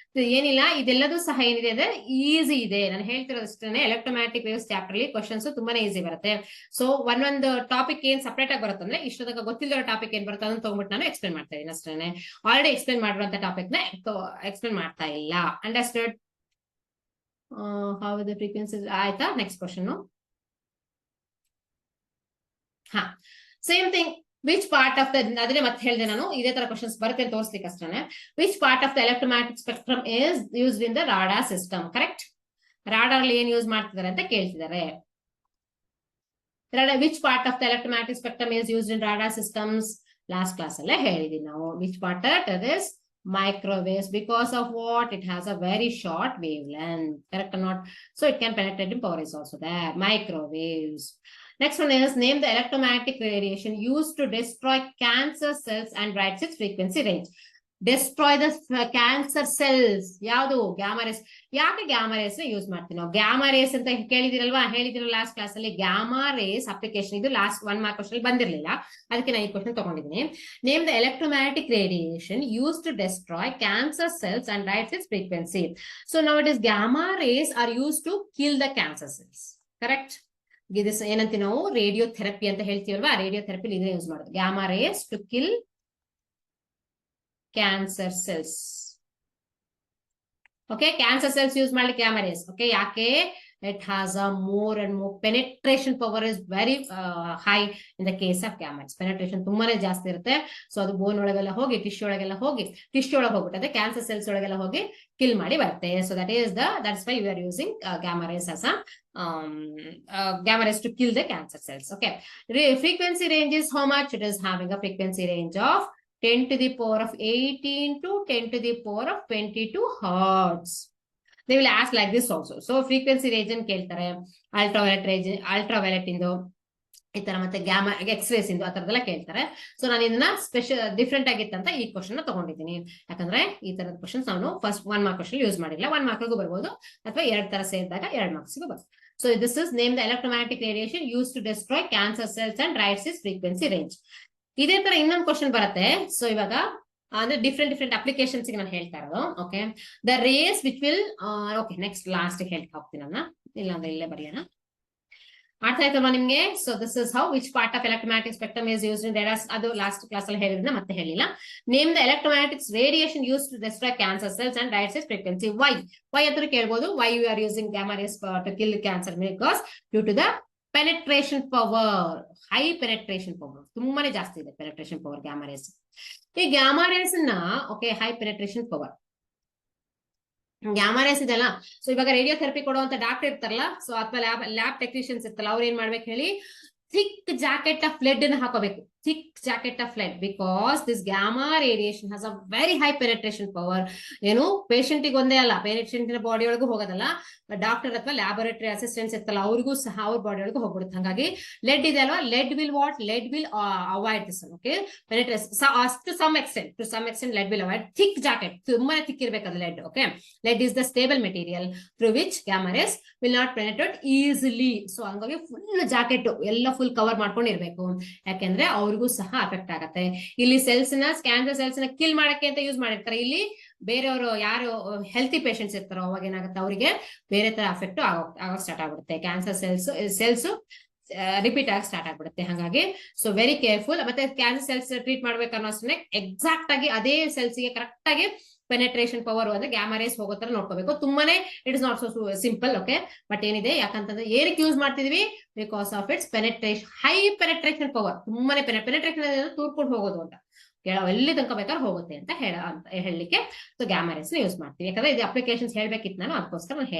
ಏನಿಲ್ಲ, ಇದೆಲ್ಲದೂ ಸಹ ಏನಿದೆ ಅಂದ್ರೆ ಈಸಿ ಇದೆ. ನಾನು ಹೇಳ್ತಿರೋದಷ್ಟೇ, ಎಲೆಕ್ಟ್ರೋಮ್ಯಾಗ್ನೆಟಿಕ್ ವೇವ್ಸ್ ಚಾಪ್ಟರ್ ಅಲ್ಲಿ ಕ್ವಶನ್ಸ್ ತುಂಬಾನೇ ಈಸಿ ಬರುತ್ತೆ. ಸೊ ಒಂದೊಂದು ಟಾಪಿಕ್ ಏನ್ ಸಪರೇಟ್ ಆಗಿ ಬರುತ್ತೆ ಅಂದ್ರೆ ಇಷ್ಟೊತ್ತಕ ಗೊತ್ತಿಲ್ಲದ ಟಾಪಿಕ್ ಏನ್ ಬರುತ್ತೆ ಅದನ್ನ ತಗೊಂಡ್ಬಿಟ್ಟು ನಾನು ಎಕ್ಸ್ಪ್ಲೇನ್ ಮಾಡ್ತಾ ಇದ್ದೀನಿ ಅಷ್ಟೇ. ಆಲ್ರೆಡಿ ಎಕ್ಸ್ಪ್ಲೇನ್ ಮಾಡಿರುವಂತ ಟಾಪಿಕ್ ನ ಎಕ್ಸ್ಪ್ಲೇನ್ ಮಾಡ್ತಾ ಇಲ್ಲ. ಅಂಡರ್ಸ್ಟುಡ್? ಹೌ ದ ಫ್ರೀಕ್ವೆನ್ಸಿ ಆಯ್ತಾ? Next question. Same thing. Which part of the adine ಮತ್ತೆ ಹೇಳಿದೆ ನಾನು, ಇದೇ ತರ ಕ್ವಶನ್ಸ್ ಬರುತ್ತೆ ಅಂತ ತೋರಿಸ್ಲಿಕ್ಕೆ ಅಷ್ಟೇ. Which part of the electromagnetic spectrum is used in the radar system? Correct. Radar ಅಲ್ಲಿ ಏನ್ ಯೂಸ್ ಮಾಡ್ತಿದ್ದಾರೆ ಅಂತ ಕೇಳ್ತಿದ್ದಾರೆ. Which part of the electromagnetic spectrum is used in radar systems? Last class ಅಲ್ಲೇ ಹೇಳಿದೀವಿ ನಾವು. Which part that is microwaves, because of what? It has a very short wavelength, correct or not? So it can penetrate in power is also there. Microwaves. Next one is name the electromagnetic radiation used to destroy cancer cells and write its frequency range. Destroy the cancer cells. ಯಾವುದು? Gamma rays. ಯಾಕೆ ಗ್ಯಾಮಾ ರೇಸ್ ಯೂಸ್ ಮಾಡ್ತೀವಿ ನಾವು? ಗ್ಯಾಮಾ ರೇಸ್ ಅಂತ ಹೇಳಿದಿರಲ್ವಾ ಲಾಸ್ಟ್ ಕ್ಲಾಸ್ ಅಲ್ಲಿ. ಗ್ಯಾಮಾ ರೇಸ್ ಅಪ್ಲಿಕೇಶನ್ ಇದು ಲಾಸ್ಟ್ 1 ಮಾರ್ಕ್ ಕ್ವಶನ್ ಬಂದಿರಲಿಲ್ಲ, ಅದಕ್ಕೆ ನಾನು ಈ ಕ್ವಶನ್ ತಗೊಂಡಿದ್ದೀನಿ. Name the electromagnetic radiation use to destroy cancer cells and writes its frequency. So now it is gamma rays are use to kill the cancer cells, correct? ಇದು ಏನಂತೀವಿ ನಾವು? ರೇಡಿಯೋ ಥೆರಪಿ ಅಂತ ಹೇಳ್ತೀವಲ್ವಾ, ರೇಡಿಯೋ ಥೆರಪಿ ಇದೇ ಯೂಸ್ ಮಾಡೋದು. Gamma rays to kill cancer cells. Okay, cancer cells use ಮಾಡ್ಲಿಕ್ಕೆ ಗ್ಯಾಮಾ ರೇಸ್. ಓಕೆ, ಯಾಕೆ? It has a more and more penetration power is very high in the case of gamma rays. Penetration ತುಂಬಾನೇ ಜಾಸ್ತಿ ಇರುತ್ತೆ. ಸೊ ಅದು ಬೋನ್ ಒಳಗೆಲ್ಲ ಹೋಗಿ ಟಿಶ್ಯೂ ಒಳಗೆಲ್ಲ ಹೋಗಿ ಟಿಶ್ಯೂ ಒಳಗೆ ಹೋಗ್ಬಿಟ್ಟೆ ಕ್ಯಾನ್ಸರ್ ಸೆಲ್ಸ್ ಒಳಗೆಲ್ಲ ಹೋಗಿ ಕಿಲ್ ಮಾಡಿ ಬರುತ್ತೆ. So that's why we are using gamma rays as gamma rays to kill the cancer cells. Okay, frequency range is how much? It is having a frequency range of 10 to the power of 18 to 10 to the power of 22 hertz. They will ask like this also. So frequency range and ಕೇಳ್ತಾರೆ. ಅಲ್ಟ್ರಾವೈಲೆಟ್ ಇಂದು ಈ ತರ, ಮತ್ತೆ ಗ್ಯಾಮಾ ಎಕ್ಸ್ರೇಸ್ ಇಂದು ಆ ತರದೆಲ್ಲ ಕೇಳ್ತಾರೆ. ಸೊ ನಾನು ಇದನ್ನ ಸ್ಪೆಷಲ್ ಡಿಫ್ರೆಂಟ್ ಆಗಿತ್ತಂತ ಈ ಕ್ವಶನ್ ತಗೊಂಡಿದ್ದೀನಿ. ಯಾಕಂದ್ರೆ ಈ ತರದ ಕ್ವಶನ್ಸ್ ನಾನು ಫಸ್ಟ್ 1 ಮಾರ್ಕ್ ಕ್ವಶನ್ ಯೂಸ್ ಮಾಡಿಲ್ಲ. 1 ಮಾರ್ಕ್ಗೂ ಬರ್ಬೋದು, ಅಥವಾ 2 ತರ ಸೇರಿದಾಗ 2 ಮಾರ್ಕ್ಸ್ಗೂ ಬರ್ಬೋದು. So this is name the electromagnetic radiation use to destroy cancer cells and writes is frequency range. ಇದೇ ತರ ಇನ್ನೊಂದು ಕ್ವಶನ್ ಬರುತ್ತೆ. ಸೊ ಇವಾಗ ಅಂದ್ರೆ ಡಿಫ್ರೆಂಟ್ ಅಪ್ಲಿಕೇಶನ್ಸ್ ನಾನು ಹೇಳ್ತಾ ಇರೋದು. Okay, the rays which will okay next last ಹೇಳ್ತಾ ಹೋಗ್ತೀನಿ ನಾನು, ಇಲ್ಲ ಅಂದ್ರೆ ಇಲ್ಲೇ ಬರೆಯೋಣ. ಅರ್ಥ ಆಯ್ತಲ್ವಾ ನಿಮ್ಗೆ? So this is how which part of electromagnetic spectrum is used in radar. ಅದು ಲಾಸ್ಟ್ ಕ್ಲಾಸ್ ಅಲ್ಲಿ ಹೇಳಿದ್ನ ಮತ್ತೆ ಹೇಳಿಲ್ಲ. Name the electromagnetic radiation use to destroy cancer cells and writes its frequency. Why ಅಂತ ಕೇಳ್ಬೋದು. Why you are using gamma rays to kill cancer? Because due to the penetration power, high penetration power, ತುಂಬಾನೇ ಜಾಸ್ತಿ ಇದೆ ಪೆನೆಟ್ರೇಷನ್ ಪವರ್ ಗ್ಯಾಮಾ ರೇಸ್. ಈ ಗ್ಯಾಮಾ ರೇಸ್ ನ okay high penetration power gamma rays ಇದೆಲ್ಲ. ಸೊ ಇವಾಗ ರೇಡಿಯೋ ಥೆರಪಿ ಕೊಡುವಂತ ಡಾಕ್ಟರ್ ಇರ್ತಾರಲ್ಲ, ಸೊ ಅಥವಾ ಲ್ಯಾಬ್ ಟೆಕ್ನಿಷಿಯನ್ಸ್ ಇರ್ತಾರಲ್ಲ, ಅವ್ರು ಏನ್ ಮಾಡ್ಬೇಕು ಹೇಳಿ? ಥಿಕ್ ಜಾಕೆಟ್ ಆಫ್ ಲೆಡ್ ಅನ್ನು ಹಾಕೋಬೇಕು. thick jacket of lead, because this gamma radiation has a very high penetration power. ಏನು ಪೇಷಂಟ್ ಗೆ ಒಂದೇ ಅಲ್ಲ, ಪೇಷಂಟ್ ನ ಬಾಡಿ ಒಳಗೂ ಹೋಗೋದಲ್ಲ, ಡಾಕ್ಟರ್ ಅಥವಾ ಲ್ಯಾಬೊರೇಟರಿ ಅಸಿಸ್ಟೆಂಟ್ಸ್ ಇರ್ತಲ್ಲ ಅವ್ರಿಗೂ ಸಹ ಅವ್ರ ಬಾಡಿ ಒಳಗೂ ಹೋಗ್ಬಿಡುತ್ತೆ. ಹಾಗಾಗಿ ಲೆಡ್ ಇದೆ ಅಲ್ವಾ, lead will avoid this. Okay, to some extent lead will avoid. Thick jacket, ತುಂಬಾನೇ ಥಿಕ್ ಇರ್ಬೇಕದು lead. Okay, lead is the stable material through which gamma rays will not penetrate easily. So ಹಂಗಾಗಿ ಫುಲ್ ಜಾಕೆಟ್ ಎಲ್ಲ ಫುಲ್ ಕವರ್ ಮಾಡ್ಕೊಂಡು ಇರ್ಬೇಕು, ಯಾಕೆಂದ್ರೆ ಅವ್ರಿಗೂ ಸಹ ಅಫೆಕ್ಟ್ ಆಗತ್ತೆ. ಇಲ್ಲಿ ಸೆಲ್ಸ್ ನ ಕ್ಯಾನ್ಸರ್ ಸೆಲ್ಸ್ ನ ಕಿಲ್ ಮಾಡಕ್ಕೆ ಅಂತ ಯೂಸ್ ಮಾಡಿರ್ತಾರೆ. ಇಲ್ಲಿ ಬೇರೆಯವರು ಯಾರು ಹೆಲ್ತಿ ಪೇಷಂಟ್ಸ್ ಇರ್ತಾರೋ ಅವಾಗ ಏನಾಗುತ್ತೆ, ಅವರಿಗೆ ಬೇರೆ ತರ ಅಫೆಕ್ಟ್ ಆಗೋ ಸ್ಟಾರ್ಟ್ ಆಗ್ಬಿಡುತ್ತೆ. ಕ್ಯಾನ್ಸರ್ ಸೆಲ್ಸ್ ರಿಪೀಟ್ ಆಗಿ ಸ್ಟಾರ್ಟ್ ಆಗ್ಬಿಡುತ್ತೆ. ಹಾಗಾಗಿ ಸೊ ವೆರಿ ಕೇರ್ಫುಲ್. ಮತ್ತೆ ಕ್ಯಾನ್ಸರ್ ಸೆಲ್ಸ್ ಟ್ರೀಟ್ ಮಾಡ್ಬೇಕನ್ನೋ ಅಷ್ಟೇ ಎಕ್ಸಾಕ್ಟ್ ಆಗಿ ಅದೇ ಸೆಲ್ಸ್ ಗೆ ಕರೆಕ್ಟ್ ಆಗಿ ಪೆನೆಟ್ರೇಷನ್ ಪವರ್ ಅಂದ್ರೆ ಗ್ಯಾಮಾ ರೇಸ್ ಹೋಗೋ ತರ ನೋಡ್ಕೋಬೇಕು. ತುಂಬಾನೇ it is not so simple. Okay, but ಏನಿದೆ, ಯಾಕಂತಂದ್ರೆ ಏನಕ್ಕೆ ಯೂಸ್ ಮಾಡ್ತಿದೀವಿ? Because of it's penetration, high penetration power. ತುಂಬಾನೇ ಪೆನೆಟ್ರೇಷನ್ ತೂರ್ಕೊಂಡು ಹೋಗೋದು ಅಂತ, ಎಲ್ಲಿ ತನಕ ಬೇಕಾದ್ರೆ ಹೋಗುತ್ತೆ ಅಂತ ಹೇಳಲಿಕ್ಕೆ ಸೊ ಗ್ಯಾಮಾ ರೇಸ್ ಯೂಸ್ ಮಾಡ್ತೀವಿ. ಯಾಕಂದ್ರೆ ಇದು ಅಪ್ಲಿಕೇಶನ್ಸ್ ಹೇಳ್ಬೇಕಿತ್ತು ನಾನು, ಅದಕ್ಕೋಸ್ಕರ ನಾನು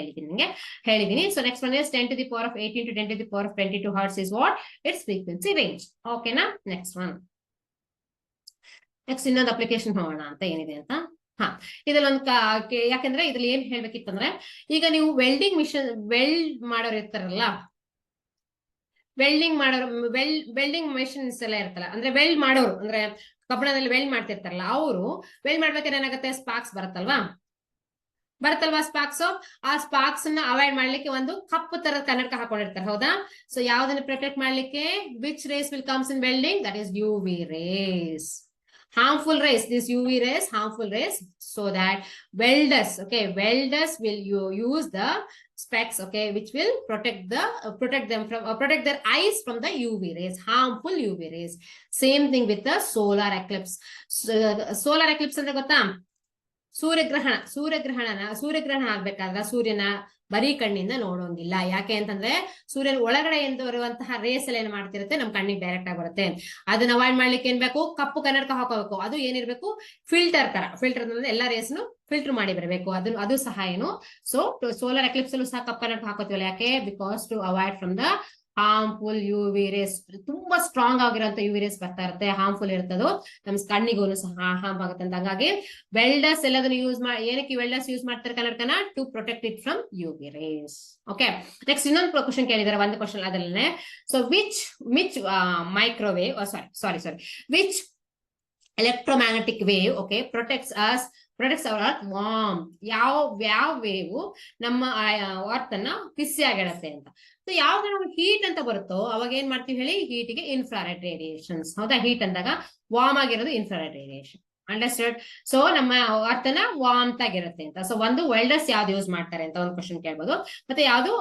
ಹೇಳಿದೀನಿ. So next one is 10 to the power of 18 to 10 to the power of 22 hertz is what? Its frequency range. ಓಕೆನಾ? ನೆಕ್ಸ್ಟ್ ಇನ್ನೊಂದು ಅಪ್ಲಿಕೇಶನ್ ಹೋಗೋಣ ಅಂತ ಏನಿದೆ ಅಂತ. ಇದಲ್ಲೊಂದು ಯಾಕಂದ್ರೆ ಇದ್ರಲ್ಲಿ ಏನ್ ಹೇಳ್ಬೇಕಿತ್ತಂದ್ರೆ, ಈಗ ನೀವು ವೆಲ್ಡಿಂಗ್ ವೆಲ್ಡ್ ಮಾಡೋರು ಇರ್ತಾರಲ್ಲ, ವೆಲ್ಡಿಂಗ್ ಮೆಷಿನ್ಸ್ ಎಲ್ಲ ಇರ್ತಲ್ಲ, ಅಂದ್ರೆ ವೆಲ್ಡ್ ಮಾಡೋರು ಅಂದ್ರೆ ಕಬ್ಬಣದಲ್ಲಿ ವೆಲ್ಡ್ ಮಾಡ್ತಿರ್ತಾರಲ್ಲ, ಅವರು ವೆಲ್ಡ್ ಮಾಡ್ಬೇಕಾದ್ರೆ ಏನಾಗುತ್ತೆ, ಸ್ಪಾರ್ಕ್ಸ್ ಬರುತ್ತಲ್ವಾ ಸ್ಪಾರ್ಕ್ಸ್. ಆ ಸ್ಪಾರ್ಕ್ಸ್ ನ ಅವಾಯ್ಡ್ ಮಾಡ್ಲಿಕ್ಕೆ ಒಂದು ಕಪ್ಪು ತರದ ಕನ್ನಡಕ ಹಾಕೊಂಡಿರ್ತಾರೆ, ಹೌದಾ? ಸೊ ಯಾವ್ದನ್ನ ಪ್ರೊಟೆಕ್ಟ್ ಮಾಡ್ಲಿಕ್ಕೆ? Which rays will comes in welding? That is UV rays. Harmful rays, this UV rays, harmful rays, so that welders will use the specs, okay, which will protect their eyes from the UV rays, harmful UV rays. Same thing with the solar eclipse. Solar eclipse ಅಂದ್ರೆ ಗೊತ್ತಾ? ಸೂರ್ಯಗ್ರಹಣ ಆಗ್ಬೇಕಾದ್ರೆ ಸೂರ್ಯನ ಬರೀ ಕಣ್ಣಿಂದ ನೋಡೋಂಗಿಲ್ಲ. ಯಾಕೆ ಅಂತಂದ್ರೆ ಸೂರ್ಯನ ಒಳಗಡೆಯಿಂದ ಬರುವಂತಹ ರೇಸ್ ಎಲ್ಲ ಏನ್ ಮಾಡ್ತಿರುತ್ತೆ, ನಮ್ ಕಣ್ಣಿಗೆ ಡೈರೆಕ್ಟ್ ಆಗಿ ಬರುತ್ತೆ. ಅದನ್ನ ಅವಾಯ್ಡ್ ಮಾಡ್ಲಿಕ್ಕೆ ಏನ್ ಬೇಕು? ಕಪ್ಪು ಕನ್ನಡಕ ಹಾಕೋಬೇಕು. ಅದು ಏನಿರ್ಬೇಕು? ಫಿಲ್ಟರ್ ಅಂದ್ರೆ ಎಲ್ಲಾ ರೇಸ್ನು ಫಿಲ್ಟರ್ ಮಾಡಿ ಬರಬೇಕು. ಅದು ಸಹ ಏನು, ಸೊ ಸೋಲಾರ್ ಎಕ್ಲಿಪ್ಸ್ ಅಲ್ಲೂ ಸಹ ಕಪ್ಪು ಕನ್ನಡಕ ಹಾಕೋತೀವಲ್ಲ, ಯಾಕೆ, because to avoid from the harmful U V rays. ತುಂಬಾ ಸ್ಟ್ರಾಂಗ್ ಆಗಿರೋಂಥ ಯು ವಿ ರೇಸ್ ಬರ್ತಾ ಇರುತ್ತೆ, ಹಾರ್ಮ್ಫುಲ್ ಇರ್ತದೋ, ನಮ್ ಕಣ್ಣಿಗೂ ಸಹ ಹಾರ್ಮ್ ಆಗುತ್ತೆ ಅಂತ. ಹಾಗಾಗಿ ವೆಲ್ಡರ್ಸ್ ಎಲ್ಲದನ್ನು ಯೂಸ್ ಮಾಡಿ, ಏನಕ್ಕೆ ವೆಲ್ಡರ್ಸ್ ಯೂಸ್ ಮಾಡ್ತಾರೆ ಕನ್ನಡಕನ, to protect it from U V rays. Okay, next ಇನ್ನೊಂದು ಕ್ವಶನ್ ಕೇಳಿದಾರೆ, ಒಂದು ಕ್ವಶನ್ ಅದಲ್ಲೇ. So which microwave, sorry which electromagnetic wave, okay, protects our earth warm. ಯಾವ ವೇವ್ ನಮ್ಮ ಅರ್ತ್ ಅನ್ನ ಬಿಸಿ ಆಗಿಡತ್ತೆ ಅಂತ. ಸೊ ಯಾವಾಗ ನಾವು ಹೀಟ್ ಅಂತ ಬರುತ್ತೋ ಅವಾಗ ಏನ್ ಮಾಡ್ತೀವಿ ಹೇಳಿ, ಹೀಟ್ಗೆ ಇನ್ಫ್ರಾರೆಡ್ ರೇಡಿಯೇಷನ್ಸ್. ಹೌದಾ, ಹೀಟ್ ಅಂದಾಗ ವಾರ್ಮ್ ಆಗಿರೋದು ಇನ್ಫ್ರಾರೆಡ್ ರೇಡಿಯೇಷನ್. ಅಂಡರ್ಸ್ಟ್ಯಾಂಡ್? ಸೊ ನಮ್ಮ ಅರ್ತ್ ಅನ್ನ ವಾರ್ಮ್ ಆಗಿರುತ್ತೆ ಅಂತ. ಸೊ ಒಂದು ವೆಲ್ಡರ್ಸ್ ಯಾವ್ದು ಯೂಸ್ ಮಾಡ್ತಾರೆ ಅಂತ ಒಂದು ಕ್ವಶನ್ ಕೇಳ್ಬೋದು. ಮತ್ತೆ ಯಾವ್ದು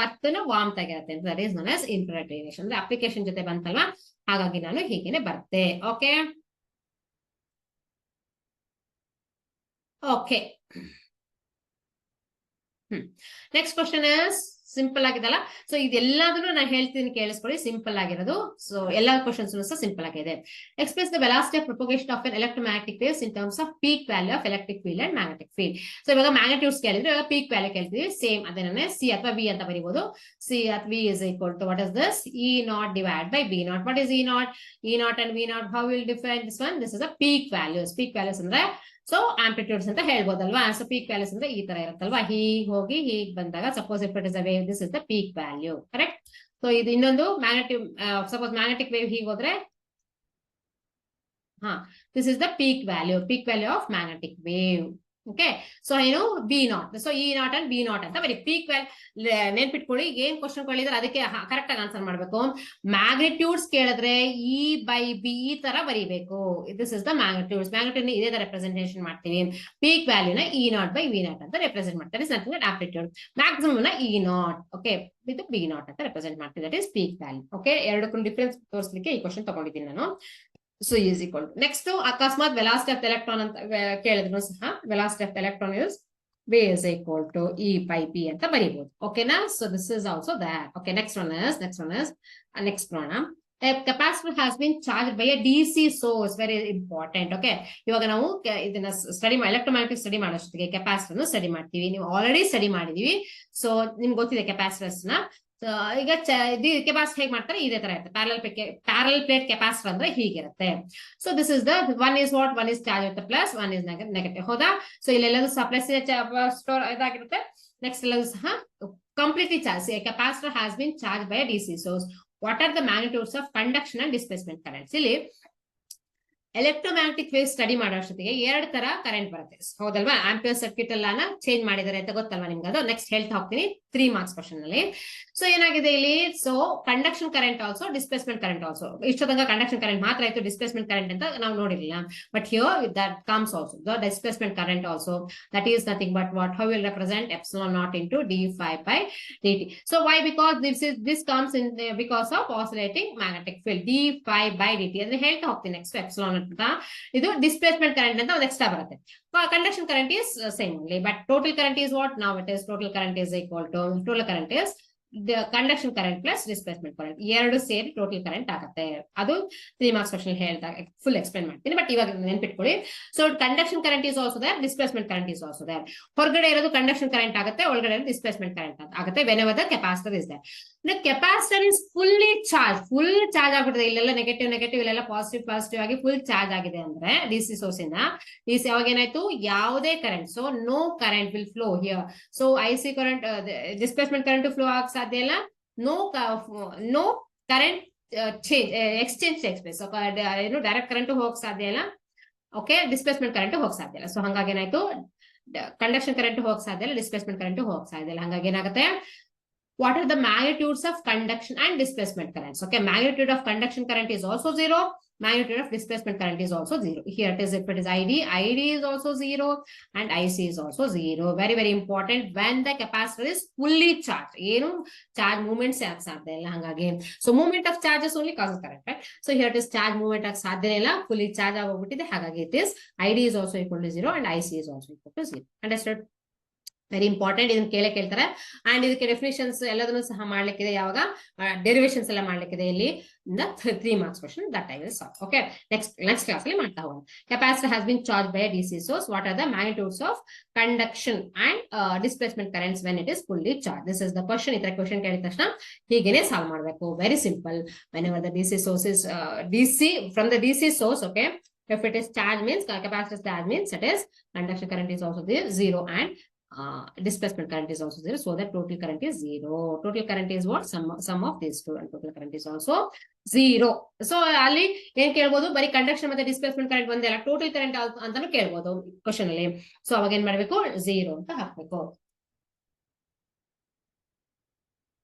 ಅರ್ತ್ ನ ವಾರ್ಮ್ ಆಗಿರುತ್ತೆ ಅಂತ, that is known as infrared radiation. ಅಂದ್ರೆ ಅಪ್ಲಿಕೇಶನ್ ಜೊತೆ ಬಂತಲ್ವಾ, ಹಾಗಾಗಿ ನಾನು ಹೀಗೇನೆ ಬರುತ್ತೆ. Okay okay, next question is simple ಆಗಿದಲ್ಲ. ಸೊ ಇದೆಲ್ಲದನ್ನು ನಾನು ಹೇಳ್ತೀನಿ, ಕೇಳಿಸ್ಕೊಳ್ಳಿ, ಸಿಂಪಲ್ ಆಗಿರೋದು. ಸೊ ಎಲ್ಲಾ ಕ್ವಶನ್ಸ್ ಸಹ ಸಿಂಪಲ್ ಆಗಿದೆ. Express the velocity of propagation of an electromagnetic waves in terms of peak value of electric field and magnetic field. So ಇವಾಗ ಮ್ಯಾಗ್ನಿಟ್ಯೂಡ್ಸ್ ಕೇಳಿದ್ರೆ, ಇವಾಗ ಪೀಕ್ ವ್ಯಾಲ್ಯೂ ಕೇಳ್ತೀವಿ, ಸೇಮ್ ಅದನ್ನೇ ಸಿ ಅಥವಾ ವಿ ಅಂತ ಬರೀಬಹುದು. ಸಿ ಅಥವಾ V is equal to what is this, E naught divide by B naught. What is E naught? E naught and V naught, how will define this one? This is a peak values. Peak values ಅಂದ್ರೆ ಸೊ ಆಂಪ್ಲಿಟ್ಯೂಡ್ಸ್ ಅಂತ ಹೇಳ್ಬೋದಲ್ವಾ. ಸೊ ಪೀಕ್ ವ್ಯಾಲ್ಯೂಸ್ ಅಂದ್ರೆ ಈ ತರ ಇರುತ್ತಲ್ವಾ, ಹೀಗ್ ಹೋಗಿ ಹೀಗ್ ಬಂದಾಗ, suppose if it is a wave, this is the peak value, correct. So ಇದು ಇನ್ನೊಂದು ಮ್ಯಾಗ್ನೆಟಿಕ್, ಸಪೋಸ್ ಮ್ಯಾಗ್ನೆಟಿಕ್ ವೇವ್ ಹೀಗ್ ಹೋದ್ರೆ, this is the peak value of magnetic wave. Okay, so ಏನು, B naught. So E naught and B naught ಅಂತ ಬರೀ ಪೀಕ್ ವ್ಯಾಲ್ಯೂ ನೆನ್ಪಿಟ್ಕೊಳ್ಳಿ. ಏನ್ ಕ್ವಶನ್ ಕೊಳ್ಳಿದ್ರೆ ಅದಕ್ಕೆ ಕರೆಕ್ಟ್ ಆಗಿ ಆನ್ಸರ್ ಮಾಡ್ಬೇಕು. ಮ್ಯಾಗ್ನಿಟ್ಯೂಡ್ಸ್ ಕೇಳಿದ್ರೆ ಇ ಬೈ ಬಿ ಈ ತರ ಬರೀಬೇಕು. This is the magnitudes. Magnitude ಇದೇ ತರ ರೆಪ್ರೆಸೆಂಟೇಷನ್ ಮಾಡ್ತೀವಿ. ಪೀಕ್ ವ್ಯಾಲ್ಯೂನ E naught by V naught ಅಂತ ರೆಪ್ರೆಸೆಂಟ್ ಮಾಡ್ತಾರೆ. Nothing amplitude. ಮ್ಯಾಕ್ಸಿಮಮ್ ನ E naught, okay, with B naught ಅಂತ ರೆಪ್ರೆಸೆಂಟ್ ಮಾಡ್ತೀವಿ. That is peak value. Okay, ಎರಡಕ್ಕೂ ಡಿಫರೆನ್ಸ್ ತೋರಿಸಲಿಕ್ಕೆ ಈ ಕ್ವಶನ್ ತಗೊಂಡಿದ್ದೀನಿ ನಾನು. So is equal to next, ಅಕಸ್ಮಾತ್ ವೆಲಾಸಿಟಿ ಆಫ್ ಎಲೆಕ್ಟ್ರಾನ್ ಅಂತ ಕೇಳಿದ್ರು ಸಹ, velocity of electron is V is equal to E by P ಅಂತ ಬರೀಬಹುದು. ಓಕೆನಾ? So this is also that. Okay, next one is ನೋಡೋಣ. A capacitor has been charged by a DC source. Very important. Okay, ಇವಾಗ ನಾವು ಇದನ್ನ ಸ್ಟಡಿ ಎಲೆಕ್ಟ್ರೋಮ್ಯಾಗ್ನೆಟಿಕ್ ಸ್ಟಡಿ ಮಾಡೋಷ್ಟೊತ್ತಿಗೆ ಕೆಪಾಸಿಟರ್ ಸ್ಟಡಿ ಮಾಡ್ತೀವಿ. ನೀವು ಆಲ್ರೆಡಿ ಸ್ಟಡಿ ಮಾಡಿದೀವಿ. ಸೊ ನಿಮ್ಗೆ ಗೊತ್ತಿದೆ ಕೆಪಾಸಿಟರ್ಸ್ ನ. ಈಗ ಕೆಪಾಸಿಟರ್ ಹೇಗೆ ಮಾಡ್ತಾರೆ, ಇದೇ ತರ ಇರುತ್ತೆ. ಪ್ಯಾರಲ್ ಪ್ಲೇಟ್ ಕೆಪಾಸಿಟರ್ ಅಂದ್ರೆ ಹೀಗಿರುತ್ತೆ. So this is the one is what, one is charge with plus, one is negative. ಹೌದಾ? ಸೊ ಇಲ್ಲೆಲ್ಲರೂ ಸಹ ಪ್ಲಸ್ ಸ್ಟೋರ್ ಇದಾಗಿರುತ್ತೆ. ನೆಕ್ಸ್ಟ್ ಎಲ್ಲರೂ ಸಹ completely charge. Capacitor has been charge by DC source. What are the magnitudes of conduction and displacement currents? ಇಲ್ಲಿ ಎಲೆಕ್ಟ್ರೋಮ್ಯಾಗ್ನೆಟಿಕ್ ವೇವ್ ಸ್ಟಡಿ ಮಾಡೋಷ್ಟೊತ್ತಿಗೆ ಎರಡು ತರ ಕರೆಂಟ್ ಬರುತ್ತೆ, ಹೌದಲ್ವಾ? ಆಂಪಿಯರ್ ಸರ್ಕ್ಯೂಟ್ ಎಲ್ಲ ಚೇಂಜ್ ಮಾಡಿದ್ದಾರೆ ಅಂತ ಗೊತ್ತಲ್ವಾ ನಿಮ್ಗೆ? ಅದು ನೆಕ್ಸ್ಟ್ ಹೇಳ್ತಾ ಹೋಗ್ತೀನಿ 3 ಮಾರ್ಕ್ಸ್ ಕ್ವಶನ್ ಅಲ್ಲಿ. ಸೊ ಏನಾಗಿದೆ ಇಲ್ಲಿ, so conduction current also, displacement current also. ಇಷ್ಟೊಂದಾಗ ಕಂಡಕ್ಷನ್ ಕರೆಂಟ್ ಮಾತ್ರ ಆಯ್ತು, ಡಿಸ್ಪ್ಲೇಸ್ಮೆಂಟ್ ಕರೆಂಟ್ ಅಂತ ನಾವು ನೋಡಿರಲಿಲ್ಲ. But here that comes also the displacement current also. That is nothing but what, how will represent epsilon naught into d5 by dt. So why? Because this comes in because of oscillating magnetic field, d5 by dt. ಅಂದ್ರೆ ಹೇಳ್ತಾ ಹೋಗ್ತೀನಿ ನೆಕ್ಸ್ಟ್. ಎಪ್ಸಿಲಾನ್ ಅಂತ ಇದು ಡಿಸ್ಪ್ಲೇಸ್ಮೆಂಟ್ ಕರೆಂಟ್ ಅಂತ ಒಂದು ಎಕ್ಸ್ಟ್ರಾ ಬರುತ್ತೆ. Conduction current is same only, but total current is what? Now it is total current is equal to, total current is the conduction current plus displacement current. ಎರಡು ಸೇರಿ ಟೋಟಲ್ ಕರೆಂಟ್ ಆಗುತ್ತೆ. ಅದು 3 ಮಾರ್ಕ್ಸ್ ಕ್ವಶನ್ ಹೇಳಿದಾಗ ಫುಲ್ ಎಕ್ಸ್ಪ್ಲೇನ್ ಮಾಡ್ತೀನಿ. ಬಟ್ ಇವಾಗ ನೆನ್ಪಿಟ್ಕೊಳ್ಳಿ. So conduction current is also there, displacement current is also there. ಹೊರಗಡೆ ಇರೋದು ಕಂಡಕ್ಷನ್ ಕರೆಂಟ್ ಆಗುತ್ತೆ, ಒಳಗಡೆ ಇರೋದು ಡಿಸ್ಪ್ಲೇಸ್ಮೆಂಟ್ ಕರೆಂಟ್ ಆಗುತ್ತೆ. Whenever the capacitor is there. Capacitor is full charge ಆಗ್ಬಿಟ್ಟಿದೆ. ಇಲ್ಲೆಲ್ಲ ನೆಗೆಟಿವ್ ಇಲ್ಲೆಲ್ಲ ಪಾಸಿಟಿವ್ ಆಗಿ ಫುಲ್ ಚಾರ್ಜ್ ಆಗಿದೆ ಅಂದ್ರೆ ಡಿಸಿ ಸೋರ್ಸ್ ಇಂದ. ಡಿಸಿ ಅವಾಗ ಏನಾಯ್ತು, ಯಾವುದೇ current, so no current will flow here. So IC current, displacement current flow ಆಗ ಸಾಧ್ಯ ಇಲ್ಲ. No current change, exchange takes place. ಏನು ಡೈರೆಕ್ಟ್ ಕರೆಂಟ್ ಹೋಗಕ್ ಸಾಧ್ಯ ಇಲ್ಲ. ಓಕೆ, ಡಿಸ್ಪ್ಲೇಸ್ಮೆಂಟ್ ಕರೆಂಟ್ ಹೋಗಕ್ ಸಾಧ್ಯ ಇಲ್ಲ. ಸೊ ಹಂಗಾಗಿ ಏನಾಯ್ತು, ಕಂಡಕ್ಷನ್ ಕರೆಂಟ್ ಹೋಗಕ್ ಸಾಧ್ಯ ಇಲ್ಲ, ಡಿಸ್ಪ್ಲೇಸ್ಮೆಂಟ್ ಕರೆಂಟ್ ಹೋಗಕ್ ಸಾಧ್ಯ ಇಲ್ಲ. ಹಂಗಾಗಿ ಏನಾಗುತ್ತೆ, what are the magnitudes of conduction and displacement currents? Okay, magnitude of conduction current is also 0. Magnitude of displacement current is also 0. Here it is, if it is id is also 0 and ic is also 0. Very very important. When the capacitor is fully charged, ಏನು charge movements ಸಾಧ್ಯ ಇಲ್ಲ. ಹಂಗಾಗಿ so movement of charges only causes current, right? So here it is, charge movement ಆಗ ಸಾಧ್ಯ ಇಲ್ಲ, fully charge ಆಗೋಗ್ಬಿಟ್ಟಿದೆ. ಹಾಗಾಗಿ it is id is also equal to 0 and ic is also equal to 0. Understood? Very important, ಇದನ್ನ ಕೇಳ್ತಾರೆ. ಅಂಡ್ ಇದಕ್ಕೆ ಡೆಫಿನಿಷನ್ಸ್ ಎಲ್ಲದನ್ನು ಸಹ ಮಾಡ್ಲಿಕ್ಕಿದೆ, ಯಾವಾಗ ಡೆರಿವೇಶನ್ಸ್ ಎಲ್ಲ ಮಾಡ್ಲಿಕ್ಕಿದೆ ಇಲ್ಲಿ 3 marks question that I will solve. Okay, next class ಅಲ್ಲಿ ಮಾಡ್ತಾ ಹೋಗೋಣ. Capacitor has been charged by a DC source. What are the magnitudes of conduction and displacement currents when it is fully charged? This is the question. ಇತರ ಕ್ವೆಶ್ಚನ್ ಕೇಳಿದ ತಕ್ಷಣ ಹೀಗೇನೆ ಸಾಲ್ವ್ ಮಾಡಬೇಕು. Very simple. Whenever the DC source is from the DC source, okay, if it is charged means capacitor charge means it is conduction current is also there 0 and displacement current is also 0, so that total current is 0. Total current is what? Sum of these two, and total current is also 0. So ಅಲ್ಲಿ ಏನ್ ಕೇಳ್ಬೋದು, ಬರೀ ಕಂಡಕ್ಷನ್ ಮತ್ತೆ ಡಿಸ್ಪ್ಲೇಸ್ಮೆಂಟ್ ಕರೆಂಟ್ ಒಂದೇ ಅಲ್ಲ, ಟೋಟಲ್ ಕರೆಂಟ್ ಅಂತಾನು ಕೇಳ್ಬೋದು ಕ್ವಶನ್ ಅಲ್ಲಿ. ಸೊ ಅವಾಗ ಏನ್ ಮಾಡ್ಬೇಕು, 0 ಅಂತ ಹಾಕ್ಬೇಕು.